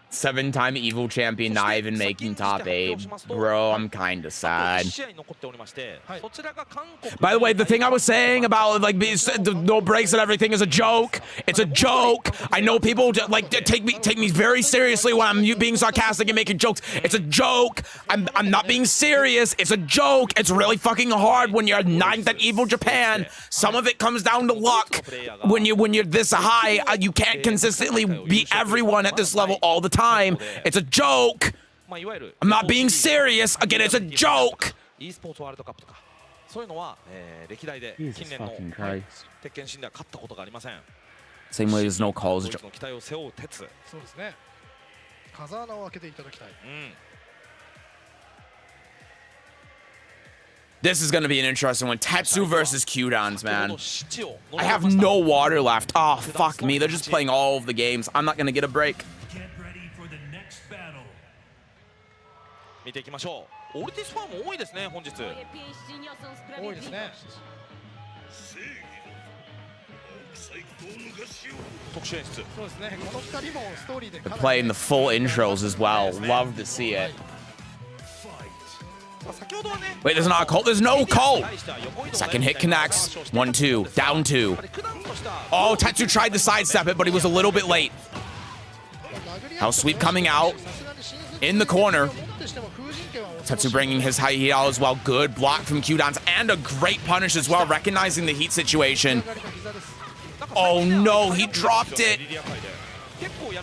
7-time Evil Champion not even making top 8. Bro, I'm kinda sad. By the way, the thing I was saying about like the no breaks and everything is a joke. It's a joke. I know people like take me very seriously when I'm being sarcastic and making jokes. It's a joke. I'm not being serious. It's a joke. It's really fucking hard when you're 9th at Evil Japan. Some of it comes down to luck. When you're this high, you can't consistently beat everyone at this level all the time. It's a joke. I'm not being serious. Again, it's a joke. Jesus fucking Christ. Same way there's no calls. This is going to be an interesting one. Tetsu versus Q-Dons, man. I have no water left. Oh, fuck me. They're just playing all of the games. I'm not going to get a break. 見ていきましょう。オルティスファンも多いですね、本日。多いですね。特殊演出。そうですね。この2人もストーリーで。They're playing the full intros as well. Love to see it. Wait, there's not a call. There's no call. Second hit connects. 1-2. Down 2. Oh, Tetsu tried to sidestep it, but he was a little bit late. House sweep coming out. In the corner. Tetsu bringing his high heat out as well. Good block from Q-Dons and a great punish as well, recognizing the heat situation. Oh no, he dropped it.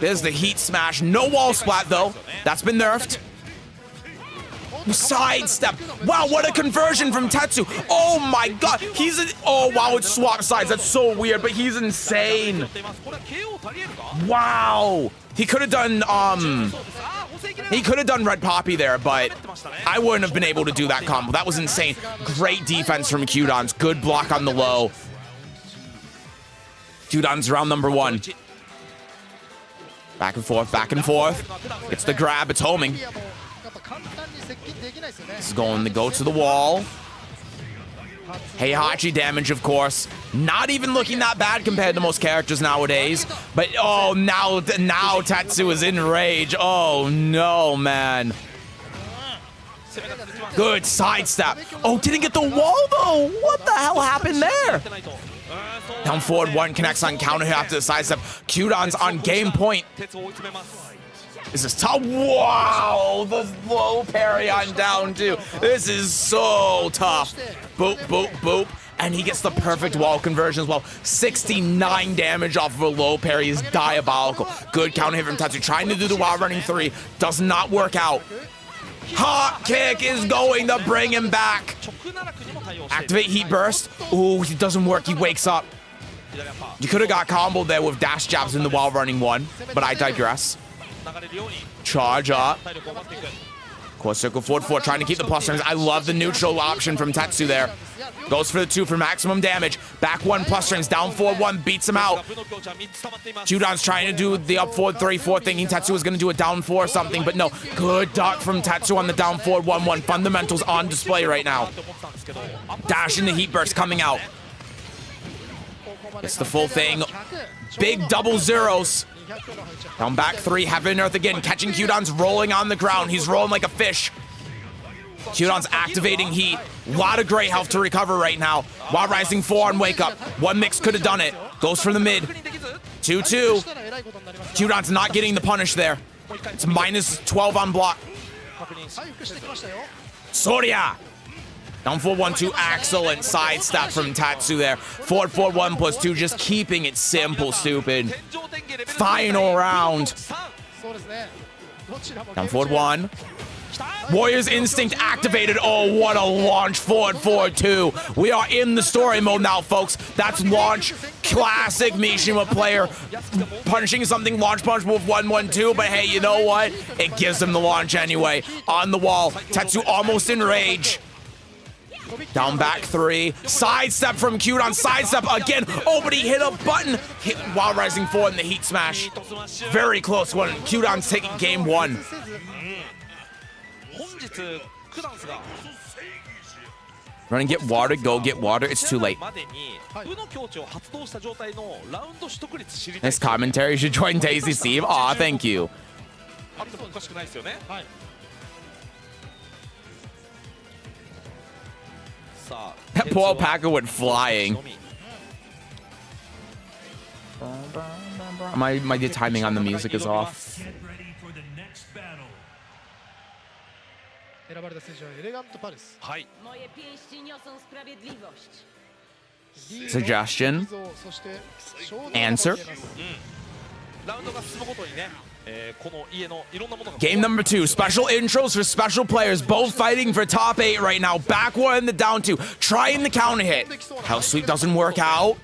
There's the heat smash. No wall splat though. That's been nerfed. Sidestep. Wow, what a conversion from Tetsu. Oh my god. Oh wow, it's swap sides. That's so weird, but he's insane. Wow. He could have done Red Poppy there, but I wouldn't have been able to do that combo. That was insane. Great defense from Q-Dons. Good block on the low. Q-Dons round number 1. Back and forth, back and forth. It's the grab, it's homing. This is going to go to the wall. Heihachi damage, of course. Not even looking that bad compared to most characters nowadays. But, oh, now Tetsu is in rage. Oh, no, man. Good sidestep. Oh, didn't get the wall, though. What the hell happened there? Down forward 1 connects on counter hit after the sidestep. Q-Dons on game point. This is tough. Wow, the low parry on down 2. This is so tough. Boop, boop, boop. And he gets the perfect wall conversion as well. 69 damage off of a low parry is diabolical. Good counter hit from Tetsu. Trying to do the wild running 3. Does not work out. Hot kick is going to bring him back. Activate heat burst. Ooh, it doesn't work. He wakes up. You could have got comboed there with dash jabs in the wild running 1, but I digress. Charge up. Core circle forward 4, trying to keep the plus strings. I love the neutral option from Tetsu there. Goes for the 2 for maximum damage. Back 1 plus strings, down 4-1, beats him out. Kyudan's trying to do the up 4-3-4, thinking Tetsu was going to do a down 4 or something, but no. Good duck from Tetsu on the down 4-1-1. Fundamentals on display right now. Dash in the heat burst coming out. Gets the full thing. Big double zeros. Down back 3, heaven and earth again. Catching Kyudan's rolling on the ground. He's rolling like a fish. Kyudan's activating heat. A lot of gray health to recover right now. While rising 4 on wake up. 1 mix could have done it. Goes for the mid. 2-2. Kyudan's not getting the punish there. It's minus 12 on block. Soria. Down 4-1-2, excellent sidestep from Tatsu there. 4-4-1 plus 2, just keeping it simple, stupid. Final round. Down 4-1. Warrior's Instinct activated. Oh, what a launch. 4-4-2. We are in the story mode now, folks. That's launch. Classic Mishima player. Punishing something launch punishable with 1-1-2, but hey, you know what? It gives him the launch anyway. On the wall. Tatsu almost in rage. Down back 3. Sidestep from Kyudan. Sidestep again. Oh, but he hit a button. Hit while rising 4 in the heat smash. Very close one. Kyudan's taking game 1. Run and get water. Go get water. It's too late. Nice commentary. You should join Daisy Steve. Aw, thank you. That poor alpaca went flying. My timing on the music is off. Suggestion. Answer. Game number 2, special intros for special players, both fighting for top 8 right now. Back 1 in the down 2, trying the counter hit. House sweep doesn't work out.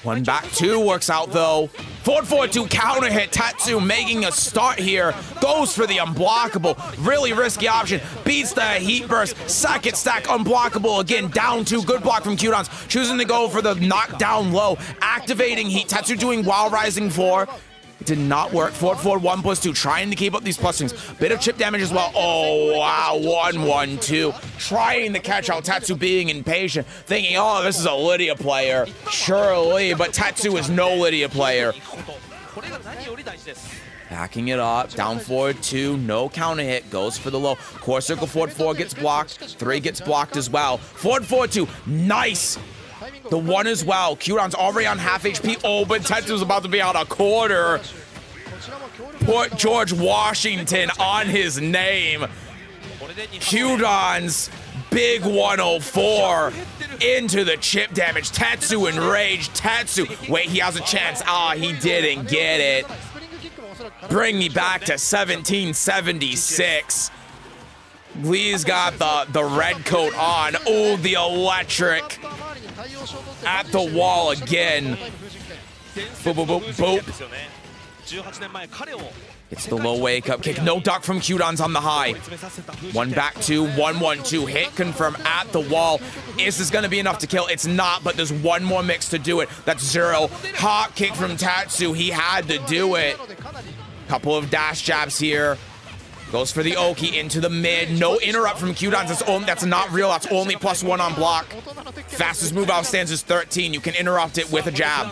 1 back 2 works out though. 4-4-2 counter hit. Tatsu making a start here. Goes for the unblockable. Really risky option. Beats the heat burst. Second stack unblockable again. Down 2. Good block from Kyudan's. Choosing to go for the knockdown low. Activating heat. Tatsu doing while rising 4. It did not work. 4-4-1 plus 2. Trying to keep up these plus things. Bit of chip damage as well. Oh, wow. 1-1-2. Trying to catch out. Tatsu being impatient. Thinking, oh, this is a Lydia player. Surely. But Tatsu is no Lydia player. Backing it up. Down 4-2. No counter hit. Goes for the low. Core circle forward 4 gets blocked. 3 gets blocked as well. 4-4-2. Nice. The 1 as well. Kyudan's already on half HP. Oh, but Tetsu's about to be on a quarter. Put George Washington on his name. Kyudan's big 104 into the chip damage. Tetsu enraged. Tetsu. Wait, he has a chance. Ah, he didn't get it. Bring me back to 1776. Lee's got the red coat on. Oh, the electric. At the wall again. Boop, boop, boop, boop. It's the low wake up kick. No duck from Kyudan's on the high. 1 back 2, 1-1-2. Hit confirm at the wall. Is this going to be enough to kill? It's not, but there's 1 more mix to do it. That's 0. Hop kick from Tatsu. He had to do it. Couple of dash jabs here. Goes for the Oki into the mid. No interrupt from Kyudan's. That's not real. That's only +1 on block. Fastest move out stands is 13. You can interrupt it with a jab.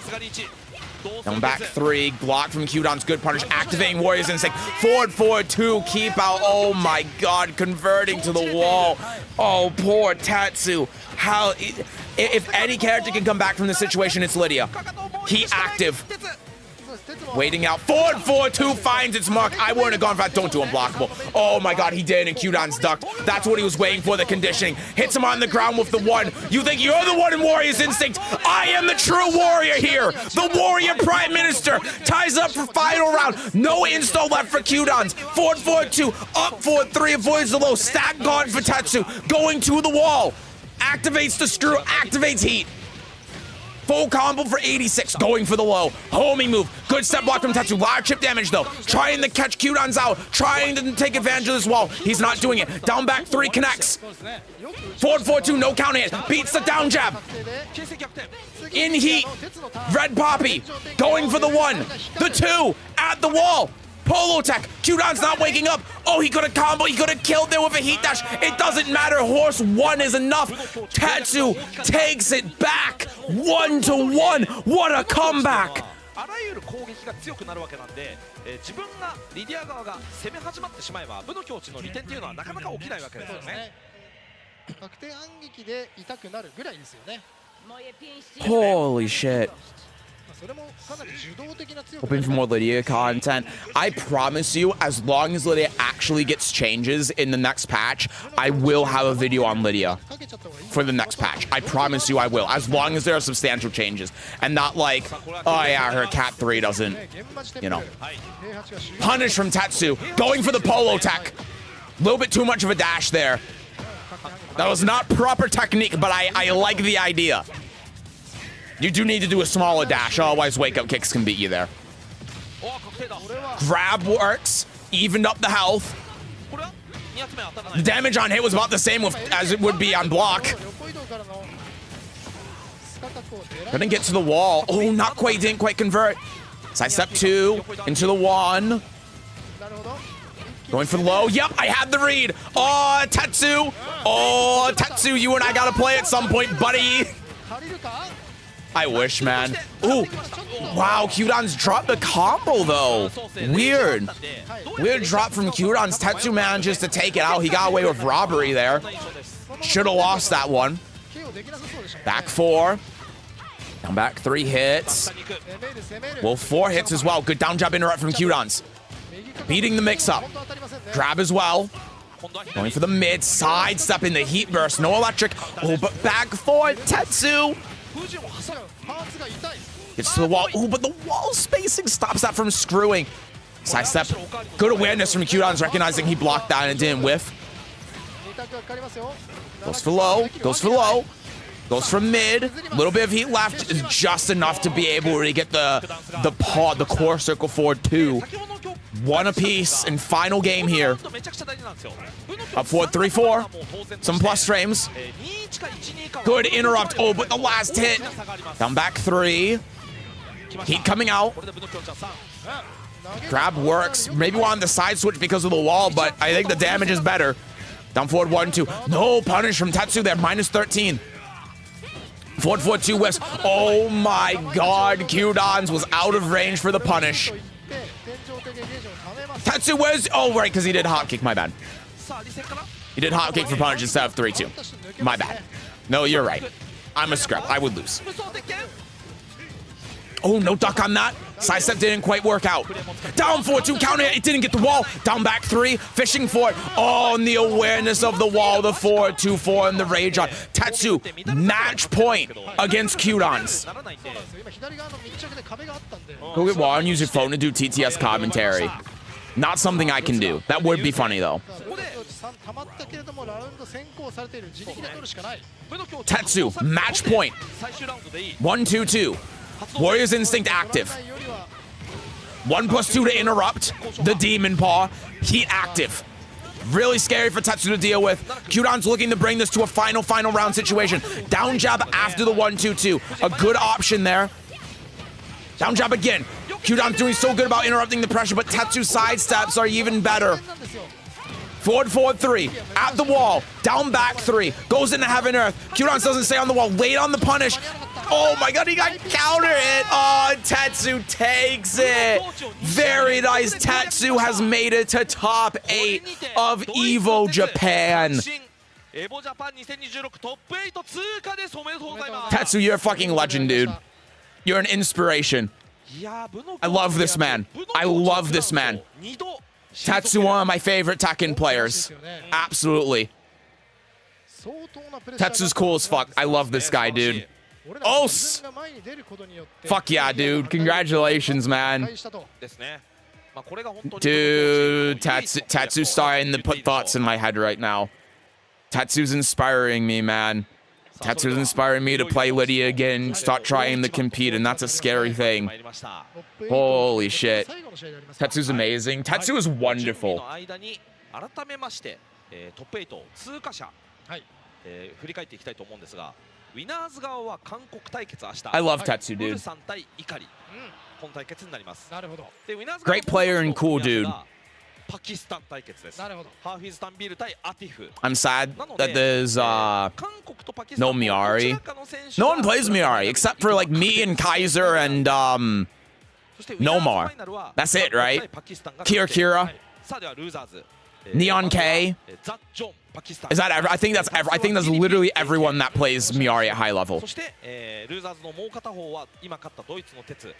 Down back 3. Block from Kyudan's. Good punish. Activating Warrior's Instinct. Forward 4-2. Keep out. Oh my god. Converting to the wall. Oh, poor Tatsu. How... If any character can come back from this situation, it's Lydia. He active. Waiting out. 4-4-2 finds its mark. I wouldn't have gone for that. Don't do unblockable. Oh my god, he did, and Kyudan's ducked. That's what he was waiting for, the conditioning. Hits him on the ground with the 1. You think you're the one in Warrior's Instinct? I am the true warrior here. The warrior prime minister. Ties up for final round. No insta left for Kyudan's. 4-4-2. Up 4-3. Avoids the low. Stack gone for Tatsu. Going to the wall. Activates the screw. Activates heat. Full combo for 86, going for the low. Homing move. Good step block from Tetsu. Lot of chip damage, though. Trying to catch Kyudan's out. Trying to take advantage of this wall. He's not doing it. Down back 3 connects. Forward 4-2, no counter hit. Beats the down jab. In heat. Red Poppy. Going for the 1. The 2. At the wall. Polo tech. Kyudan's not waking up. Oh, he could have combo. He could have killed there with a heat dash. It doesn't matter. Horse 1 is enough. Tetsu takes it back. 1-1. What a comeback. あらゆる攻撃が強くなるわけなんで、自分がリディア側が攻め始まってしまえば部の境地の利点っていうのはなかなか起きないわけですよね。確定反撃で痛くなるぐらいですよね。 Holy shit. それもかなり受動的な強く Hoping for more Lydia content. I promise you, as long as Lydia actually gets changes in the next patch, I will have a video on Lydia for the next patch. I promise you I will, as long as there are substantial changes. And not like, oh yeah, her Cat 3 doesn't, you know. Punish from Tetsu, going for the polo tech. A little bit too much of a dash there. That was not proper technique, but I like the idea. You do need to do a smaller dash, otherwise wake-up kicks can beat you there. Grab works, evened up the health. The damage on hit was about the same as it would be on block. Couldn't get to the wall. Oh, not quite, didn't quite convert. Side step 2, into the 1. Going for the low. Yep, I had the read. Oh, Tetsu. Oh, Tetsu, you and I gotta play at some point, buddy. I wish, man. Ooh, wow, Kyudan's dropped the combo, though. Weird. Weird drop from Kyudan's. Tetsu manages to take it out. He got away with robbery there. Should have lost that one. Back 4. Down back 3 hits. Well, 4 hits as well. Good down jab interrupt from Kyudan's. Beating the mix-up. Grab as well. Going for the mid. Side step in the heat burst. No electric. Oh, but back 4. Tetsu. Gets to the wall. Oh, but the wall spacing stops that from screwing. Side step. Good awareness from Kyudan's, recognizing he blocked that and it didn't whiff. Goes for low. Goes for low. Goes for mid. A little bit of heat left. Just enough to be able to get the core circle forward 2. 1 apiece in final game here. Up forward 3-4. Some plus frames. Good interrupt. Oh, but the last hit. Down back 3. Heat coming out. Grab works. Maybe on the side switch because of the wall, but I think the damage is better. Down forward 1-2. No punish from Tetsu there. Minus 13. Forward 4-2 whiffs. Oh my god. Kyudan's was out of range for the punish. Tetsu was... Oh, right, because he did hot kick. My bad. He did hot kick for punish instead of 3-2. My bad. No, you're right. I'm a scrub. I would lose. Oh, no duck on that. Side step didn't quite work out. Down 4-2 counter. It didn't get the wall. Down back 3. Fishing for it. Oh, and the awareness of the wall. The 4-2-4 and the rage on. Tetsu, match point against Kyudan's. Go get wall and use your phone to do TTS commentary. Not something I can do. That would be funny, though. Tetsu, match point. 1-2-2. Warrior's Instinct active. 1+2 to interrupt the Demon Paw. Heat active. Really scary for Tetsu to deal with. Kyudan's looking to bring this to a final round situation. Down jab after the 1-2-2. A good option there. Down jab again. Kyudan's doing so good about interrupting the pressure, but Tetsu's side steps are even better. Forward 3. At the wall. Down back 3. Goes into Heaven Earth. Kyudan's doesn't stay on the wall. Late on the punish. Oh my god, he got counter hit. Oh, Tetsu takes it. Very nice. Tetsu has made it to top 8 of EVO Japan. Tetsu, you're a fucking legend, dude. You're an inspiration. I love this man. I love this man. Tetsu, one of my favorite Tekken players. Absolutely. Tetsu's cool as fuck. I love this guy, dude. Oh, fuck yeah, dude. Congratulations, man. Dude, Tetsu's starting to put thoughts in my head right now. Tetsu's inspiring me, man. Tetsu's inspiring me to play Lydia again, start trying to compete, and that's a scary thing. Holy shit. Tetsu's amazing. Tetsu is wonderful. 改めまして、トップ8通過者、振り返っていきたいと思うんですが、ウィナーズ側は韓国対決明日。I love Tetsu, ブル dude. さん対怒り、本対決になります。なるほど。で、ウィナーズ Great player and cool dude. パキスタン対決です。なるほど。ハーフィズタンビール対アティフ。 I'm sad that there's no Miari. の No one plays Miari except for like me and Kaiser and Nomar. That's it, right? Kira. さあではルーザーズ。 Neon K. Is that I think that's I think that's literally everyone that plays Miari at high level. そして、ルーザーズのもう片方は今勝ったドイツの鉄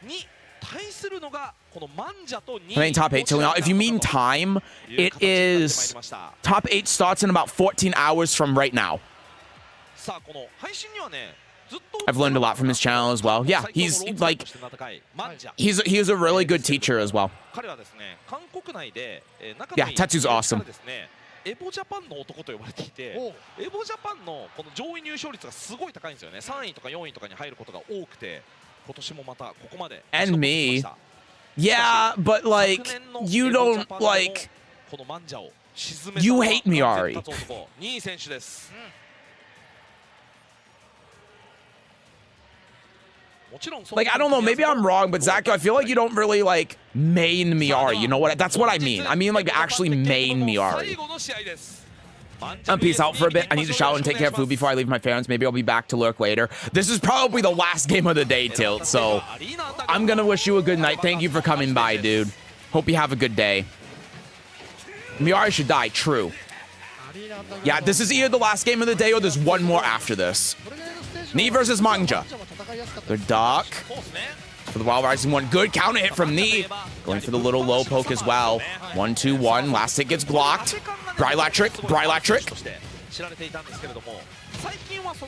に対するのがこのマンジャと2 I mean, top 8 till now. If you mean time, it is top 8 starts in about 14 hours from right now. さあこの配信にはね I've learned a lot from his channel as well. Yeah, he's like he's a really good teacher as well. Yeah, Tetsu's awesome. エボジャパンの男と呼ばれていて、エボジャパンのこの上位入賞率がすごい高いんですよね。3位とか4位とかに入ることが多くて、今年もまたここまで。And me. Yeah, but like you don't like you hate Miari. 2位選手です。Like, I don't know, maybe I'm wrong, but Zach, I feel like you don't really, like, main Miari. You know what? That's what I mean. I mean, like, actually main Miari. Peace out for a bit. I need to shower and take care of food before I leave my parents. Maybe I'll be back to lurk later. This is probably the last game of the day, Tilt, so I'm gonna wish you a good night. Thank you for coming by, dude. Hope you have a good day. Miari should die, true. Yeah, this is either the last game of the day or there's one more after this. Knee versus Manja. Good dock. For the Wild Rising one. Good counter hit from Knee. Going for the little low poke as well. 1-2-1. Last hit gets blocked. Brylatric. Brylatric.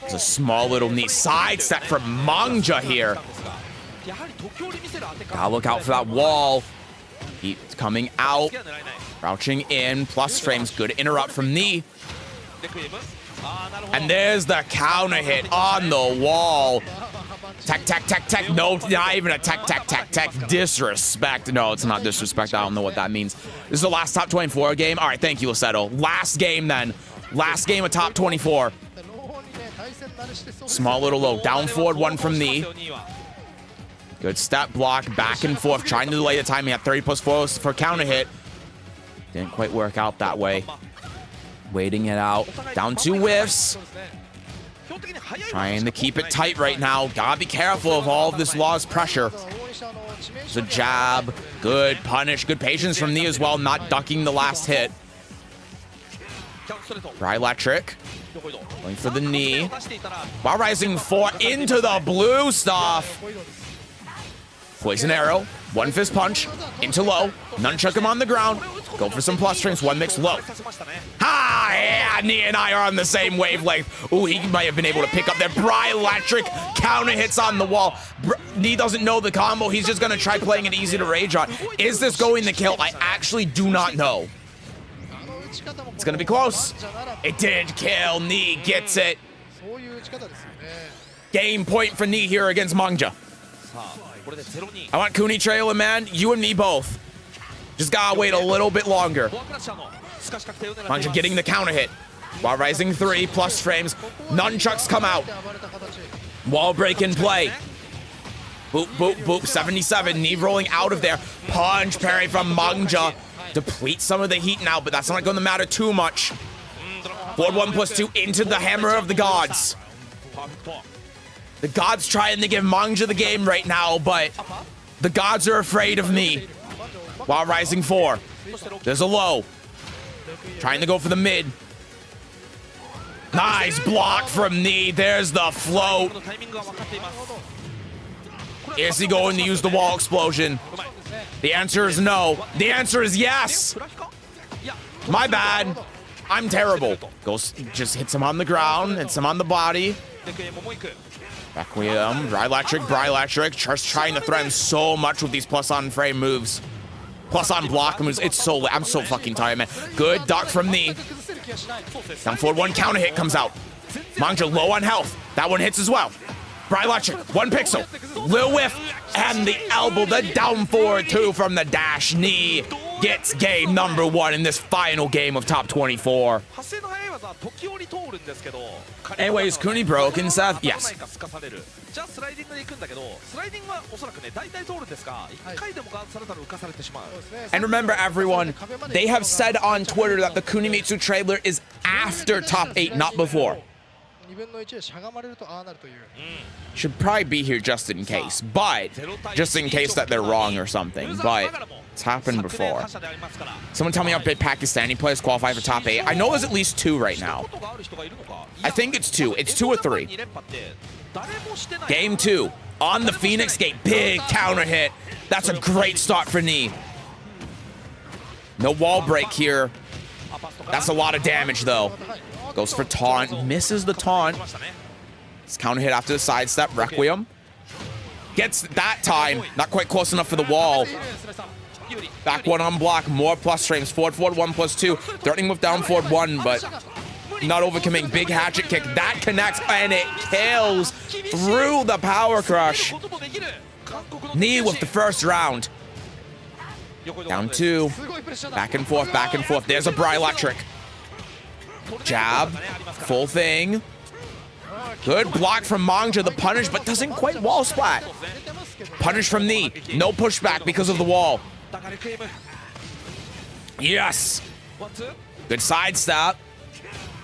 It's a small little knee sidestep from Manja here. Gotta look out for that wall. He's coming out. Crouching in. Plus frames. Good interrupt from Knee. And there's the counter hit on the wall. Tech, tech, tech, tech. No, not even a tech, tech, tech, tech. Disrespect. No, it's not disrespect. I don't know what that means. This is the last top 24 game. All right, thank you, Lasetto. Last game then. Last game of top 24. Small little low. Down forward one from Knee. Good step block. Back and forth. Trying to delay the timing at 30 plus 4 for counter hit. Didn't quite work out that way. Waiting it out. Down 2 whiffs. Trying to keep it tight right now. Gotta be careful of all of this Law's pressure. It's a jab. Good punish. Good patience from Knee as well. Not ducking the last hit. Brylatric. Going for the knee. While rising 4 into the blue stuff. Poison arrow. One fist punch. Into low. Nunchuck him on the ground. Go for some plus frames. One mix low. Ah, yeah, Knee and I are on the same wavelength. Ooh, he might have been able to pick up that Brylatric counter hits on the wall. Knee doesn't know the combo. He's just going to try playing it easy to rage on. Is this going to kill? I actually do not know. It's going to be close. It did kill. Knee gets it. Game point for Knee here against Manja. I want Kuni trailer, man. You and me both. Just gotta wait a little bit longer. Manja getting the counter hit. While rising 3 plus frames. Nunchucks come out. Wall break in play. Boop, boop, boop. 77. Knee rolling out of there. Punch parry from Manja. Deplete some of the heat now, but that's not going to matter too much. Forward 1 plus 2 into the hammer of the gods. The gods trying to give Manja the game right now, but the gods are afraid of me. While rising 4. There's a low. Trying to go for the mid. Nice block from Knee. There's the float. Is he going to use the wall explosion? The answer is no. The answer is yes. My bad. I'm terrible. Goes, just hits him on the ground. Hits him on the body. Requiem. Brylatric. Just trying to threaten so much with these plus on frame moves. Plus on block moves. It's so late. I'm so fucking tired, man. Good duck from Knee. Down forward 1 counter hit comes out. Mangja low on health. That one hits as well. Electric, 1 pixel. Lil whiff, and the elbow, the down forward 2 from the dash knee. Gets game number 1 in this final game of top 24. Anyways, Kuni broken, Seth? Yes. And remember, everyone, they have said on Twitter that the Kunimitsu trailer is after top 8, not before. Should probably be here just in case, but just in case that they're wrong or something, but it's happened before. Someone tell me how big Pakistani players qualify for top 8. I know there's at least 2 right now. I think it's 2. It's 2 or 3. Game 2 on the Phoenix Gate. Big counter hit. That's a great start for Knee. No wall break here. That's a lot of damage though. Goes for taunt, misses the taunt. It's counter hit after the sidestep, Requiem. Gets that time, not quite close enough for the wall. Back one on block, more plus frames, forward 1 plus 2. Threatening with down forward 1, but not overcoming. Big hatchet kick, that connects, and it kills through the power crush. Knee with the first round. Down 2, back and forth, back and forth. There's a Electric. Jab, full thing. Good block from Mangja, the punish, but doesn't quite wall splat. Punish from Knee, no pushback because of the wall. Yes. Good sidestep.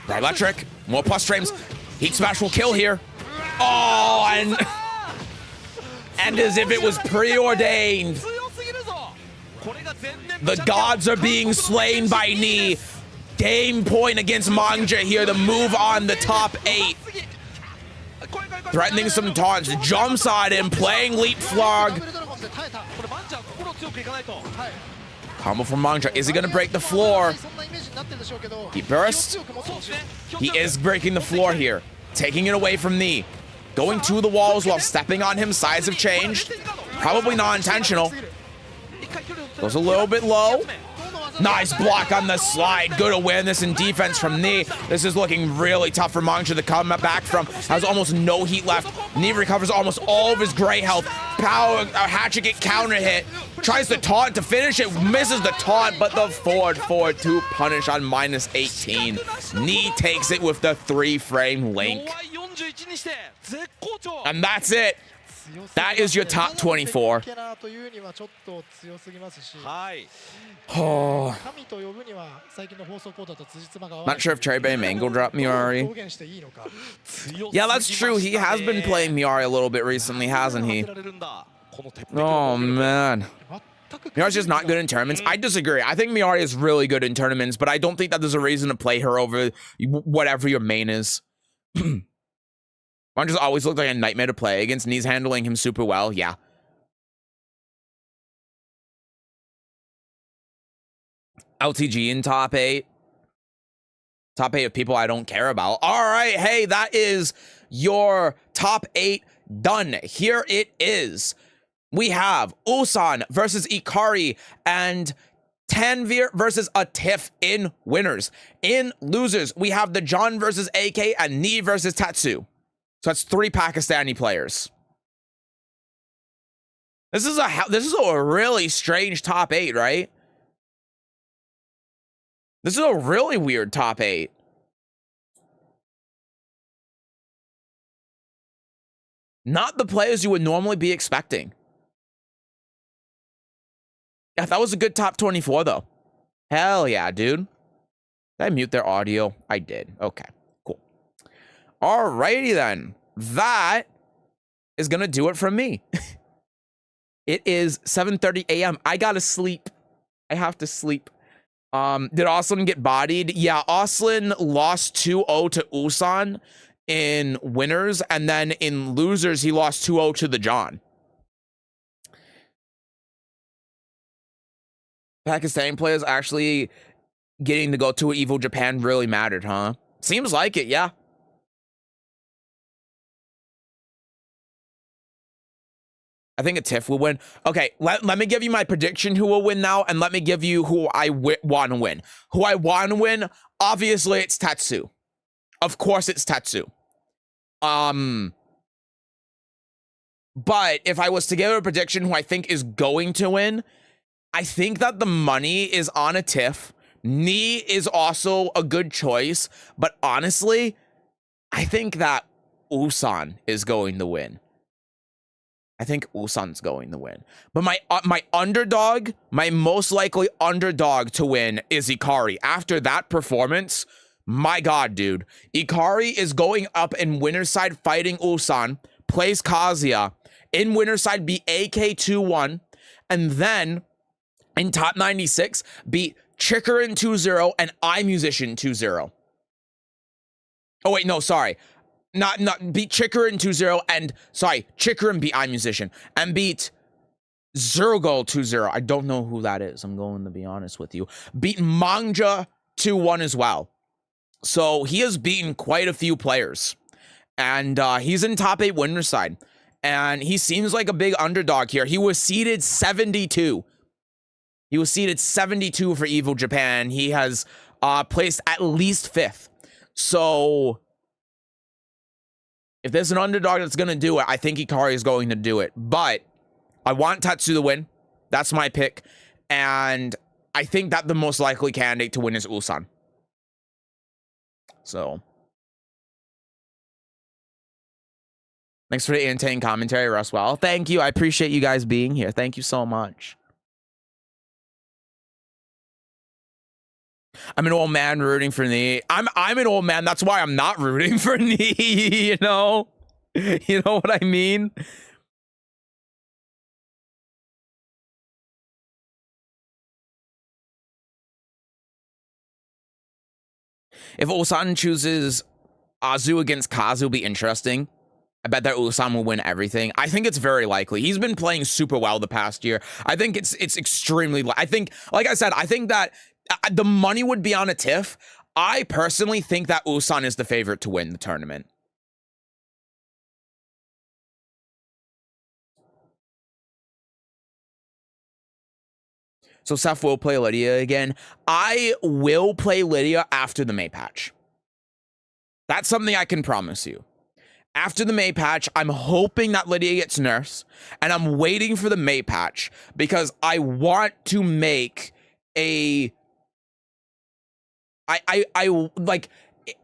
Electric, more plus frames. Heat smash will kill here. Oh, and as if it was preordained. The gods are being slain by Knee. Game point against Mangja here to move on the top 8. Threatening some taunts, jumps on him, playing leapfrog. Combo from Mangja. Is he gonna break the floor? He bursts. He is breaking the floor here. Taking it away from Knee. Going to the walls while stepping on him. Sides have changed. Probably not intentional. Goes a little bit low. Nice block on the slide. Good awareness and defense from Knee. This is looking really tough for Mangja to come back from. Has almost no heat left. Knee recovers almost all of his gray health. Power, hatchet get counter hit. Tries to taunt to finish it. Misses the taunt, but the forward 2 punish on minus 18. Knee takes it with the 3-frame link. And that's it. That is your top 24. Oh. Not sure if Cherry Bay Mango dropped Miari. Yeah, that's true. He has been playing Miari a little bit recently, hasn't he? Oh, man. Miari's just not good in tournaments. I disagree. I think Miari is really good in tournaments, but I don't think that there's a reason to play her over whatever your main is. Mangja's always looked like a nightmare to play against, and he's handling him super well. Yeah. LTG in top 8. Top 8 of people I don't care about. All right, hey, that is your top 8 done. Here it is. We have Ulsan versus Ikari and Tanvir versus a Tiff in winners. In losers, we have the John versus AK and Knee versus Tatsu. So that's 3 Pakistani players. This is a really strange top 8, right? This is a really weird top 8. Not the players you would normally be expecting. Yeah, that was a good top 24 though. Hell yeah, dude. Did I mute their audio? I did. Okay. Alrighty then, that is gonna do it from me. It is 7:30 a.m. I gotta sleep. I have to sleep. Did Oslin get bodied? Yeah, Oslin lost 2-0 to Ulsan in winners, and then in losers, he lost 2-0 to the John. Pakistani players actually getting to go to Evo Japan really mattered, huh? Seems like it, yeah. I think a Tiff will win. Okay, let me give you my prediction who will win now, and let me give you who I want to win. Who I want to win, obviously it's Tatsu. Of course it's Tetsu. But if I was to give a prediction who I think is going to win, I think that the money is on a Tiff. Knee is also a good choice, but honestly, I think that Ulsan is going to win. I think Ulsan's going to win. But my underdog, my most likely underdog to win is Ikari. After that performance, my God, dude. Ikari is going up in winner's side fighting Ulsan, plays Kazuya. In winner's side, beat AK 2-1. And then in top 96, beat Chikrin 2-0 and iMusician 2-0. Oh, wait, no, sorry. Not beat Chikrin 2-0 and sorry, Chikrin beat iMusician and beat Zergol 2-0. I don't know who that is. I'm going to be honest with you. Beat Manga 2-1 as well. So he has beaten quite a few players. And he's in top 8 winner side. And he seems like a big underdog here. He was seeded 72. He was seeded 72 for Evil Japan. He has placed at least 5th. So if there's an underdog that's going to do it, I think Ikari is going to do it. But I want Tetsu to win. That's my pick. And I think that the most likely candidate to win is Ulsan. So thanks for the entertaining commentary, Roswell. Thank you. I appreciate you guys being here. Thank you so much. I'm an old man rooting for Knee. I'm an old man. That's why I'm not rooting for Knee, you know? You know what I mean? If Ulsan chooses Azu against Kazu, it'll be interesting. I bet that Ulsan will win everything. I think it's very likely. He's been playing super well the past year. I think it's extremely... I think, like I said, I think that the money would be on a Tiff. I personally think that Ulsan is the favorite to win the tournament. So Seth will play Lydia again. I will play Lydia after the May patch. That's something I can promise you. After the May patch, I'm hoping that Lydia gets nerfed, and I'm waiting for the May patch because I want to make a... I like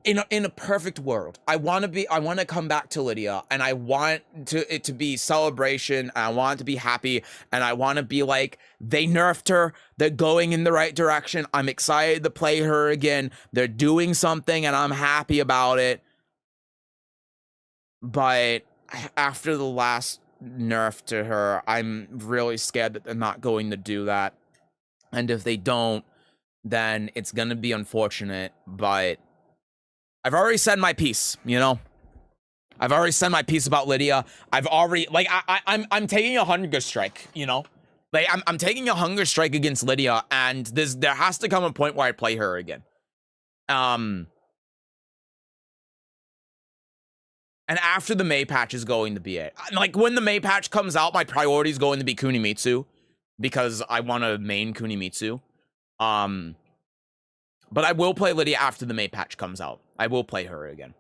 in a perfect world, I want to come back to Lydia, and I want it to be celebration, and I want it to be happy, and I want to be like, they nerfed her, they're going in the right direction, I'm excited to play her again, they're doing something, and I'm happy about it. But after the last nerf to her, I'm really scared that they're not going to do that, and if they don't, then it's gonna be unfortunate. But I've already said my piece, you know? I've already said my piece about Lydia. I've already, like, I'm taking a hunger strike, you know? Like, I'm taking a hunger strike against Lydia, and there has to come a point where I play her again. And after the May patch is going to be it. Like, when the May patch comes out, my priority is going to be Kunimitsu, because I want to main Kunimitsu. But I will play Lydia after the May patch comes out. I will play her again.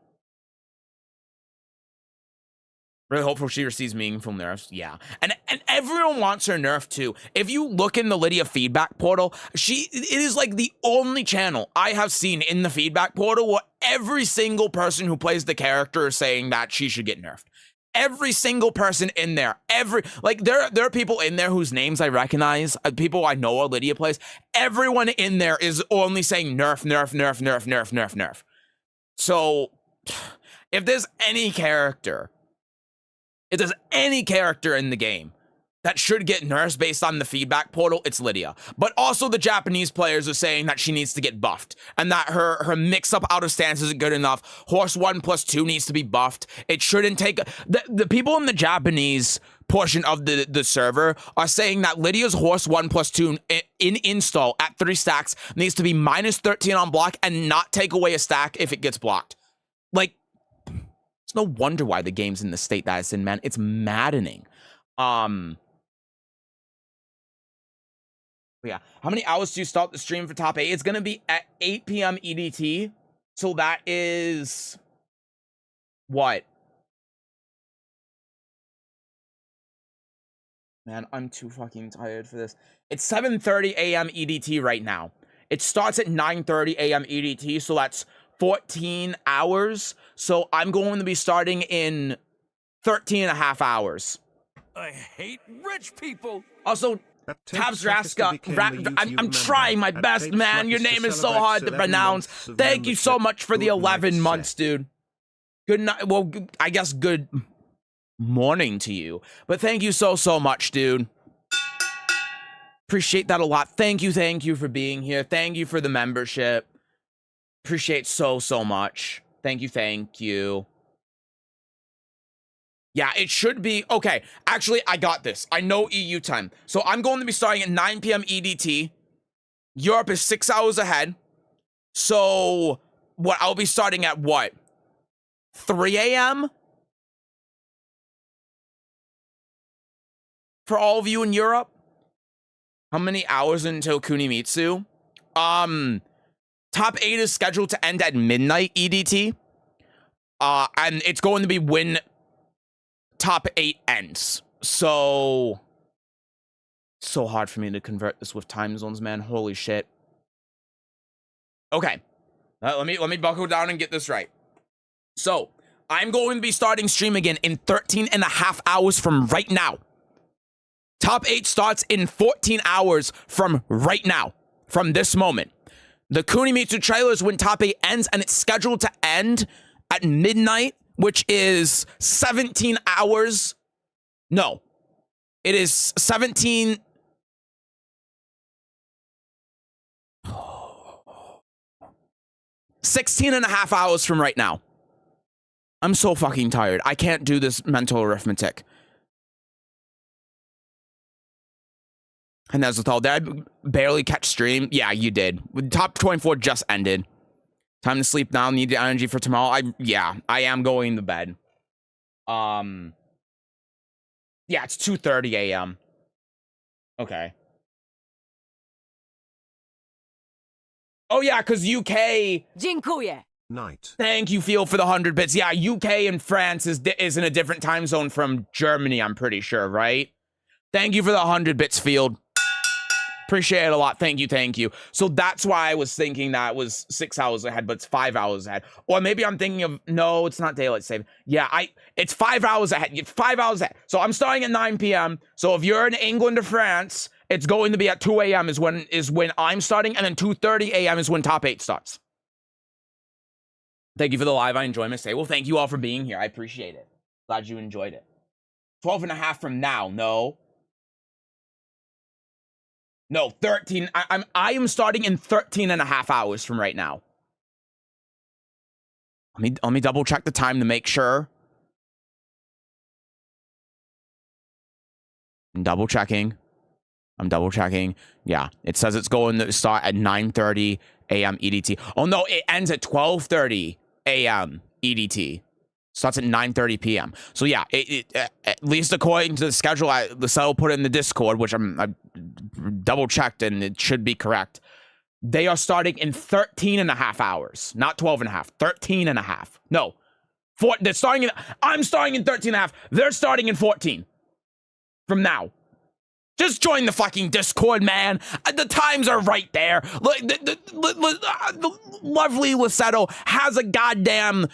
Really hopeful she receives meaningful nerfs. Yeah. And everyone wants her nerf too. If you look in the Lydia feedback portal, it is like the only channel I have seen in the feedback portal where every single person who plays the character is saying that she should get nerfed. Every single person in there, there are people in there whose names I recognize, people I know Lydia plays. Everyone in there is only saying nerf, nerf, nerf, nerf, nerf, nerf, nerf. So, if there's any character in the game that should get nerfs based on the feedback portal, it's Lydia. But also the Japanese players are saying that she needs to get buffed, and that her mix-up out of stance isn't good enough. Horse 1+2 needs to be buffed. It shouldn't take... The people in the Japanese portion of the server are saying that Lydia's Horse 1+2 in install at 3 stacks needs to be -13 on block and not take away a stack if it gets blocked. Like, it's no wonder why the game's in the state that it's in, man. It's maddening. Yeah. How many hours do you start the stream for top 8? It's going to be at 8 p.m. EDT. So that is what? Man, I'm too fucking tired for this. It's 7:30 a.m. EDT right now. It starts at 9:30 a.m. EDT, so that's 14 hours. So I'm going to be starting in 13 and a half hours. I hate rich people. Also, Tabs Raska, I'm trying my best, man. Your name is so hard to pronounce. Thank you so much for the 11 months, dude. Good night. Well, I guess good morning to you. But thank you so much, dude. Appreciate that a lot. Thank you for being here. Thank you for the membership. Appreciate so much. Thank you. Yeah, it should be okay. Actually, I got this. I know EU time. So I'm going to be starting at 9 p.m. EDT. Europe is 6 hours ahead. So what, I'll be starting at what? 3 a.m. for all of you in Europe? How many hours until Kunimitsu? Top 8 is scheduled to end at midnight EDT. And it's going to be when top 8 ends. So hard for me to convert this with time zones, man. Holy shit. Okay. Let me buckle down and get this right. So, I'm going to be starting stream again in 13 and a half hours from right now. Top 8 starts in 14 hours from right now, from this moment. The Kunimitsu trailer is when top 8 ends, and it's scheduled to end at midnight, which is 17 hours. No, it is 17. 16 and a half hours from right now. I'm so fucking tired. I can't do this mental arithmetic. And that's all. Did I barely catch stream? Yeah, you did. Top 24 just ended. Time to sleep now. Need the energy for tomorrow. I am going to bed. Yeah, it's 2:30 a.m. Okay. Oh yeah, because UK. Night. Thank you, Phil, for the 100 bits. Yeah, UK and France is in a different time zone from Germany, I'm pretty sure, right? Thank you for the 100 bits, Field. Appreciate it a lot. Thank you. So that's why I was thinking that was 6 hours ahead, but it's 5 hours ahead. Or maybe I'm thinking of, no, it's not daylight saving. Yeah, it's 5 hours ahead. It's 5 hours ahead. So I'm starting at 9 p.m. So if you're in England or France, it's going to be at 2 a.m. is when I'm starting, and then 2:30 a.m. is when top 8 starts. Thank you for the live. I enjoy my stay. Well, thank you all for being here. I appreciate it. Glad you enjoyed it. 12 and a half from now. No, 13. I am starting in 13 and a half hours from right now. Let me double check the time to make sure. I'm double checking. Yeah, it says it's going to start at 9:30 a.m. EDT. Oh no, it ends at 12:30 a.m. EDT. Starts at 9:30 p.m. So yeah, at least according to the schedule, the cell put in the Discord, which I double checked and it should be correct. They are starting in 13 and a half hours, not 12 and a half, 13 and a half. No, I'm starting in 13 and a half. They're starting in 14 from now. Just join the fucking Discord, man. The times are right there. Look, the lovely Lissetto has a goddamn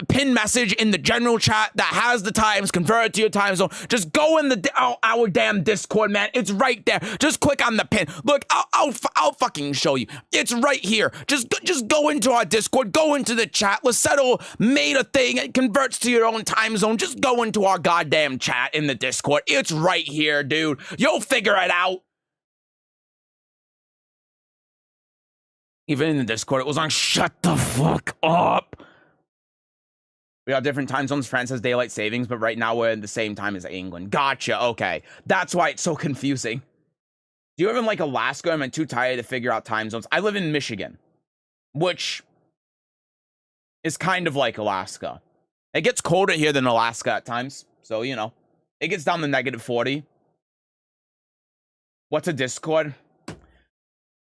pin message in the general chat that has the times converted to your time zone. Just go in our damn Discord, man. It's right there. Just click on the pin. Look, I'll fucking show you. It's right here. Just go into our Discord. Go into the chat. Lissetto made a thing. It converts to your own time zone. Just go into our goddamn chat in the Discord. It's right here, dude. You'll figure it out. Even in the Discord, it was on shut the fuck up. We have different time zones. France has daylight savings, but right now we're in the same time as England. Gotcha. Okay. That's why it's so confusing. Do you live in like Alaska? I'm too tired to figure out time zones. I live in Michigan, which is kind of like Alaska. It gets colder here than Alaska at times. So, you know, it gets down to -40. What's a Discord?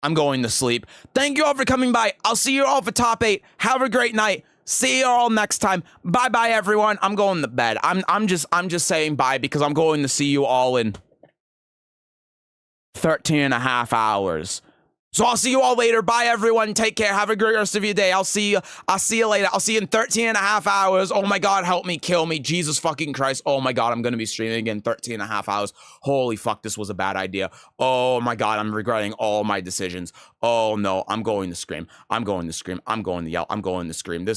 I'm going to sleep. Thank you all for coming by. I'll see you all for top 8. Have a great night. See you all next time. Bye-bye, everyone. I'm going to bed. I'm just saying bye because I'm going to see you all in 13 and a half hours. So I'll see you all later. Bye, everyone. Take care. Have a great rest of your day. I'll see you later. I'll see you in 13 and a half hours. Oh my God, help me, kill me. Jesus fucking Christ. Oh my God, I'm going to be streaming again 13 and a half hours. Holy fuck, this was a bad idea. Oh my God, I'm regretting all my decisions. Oh no, I'm going to scream. I'm going to scream. I'm going to yell. I'm going to scream. This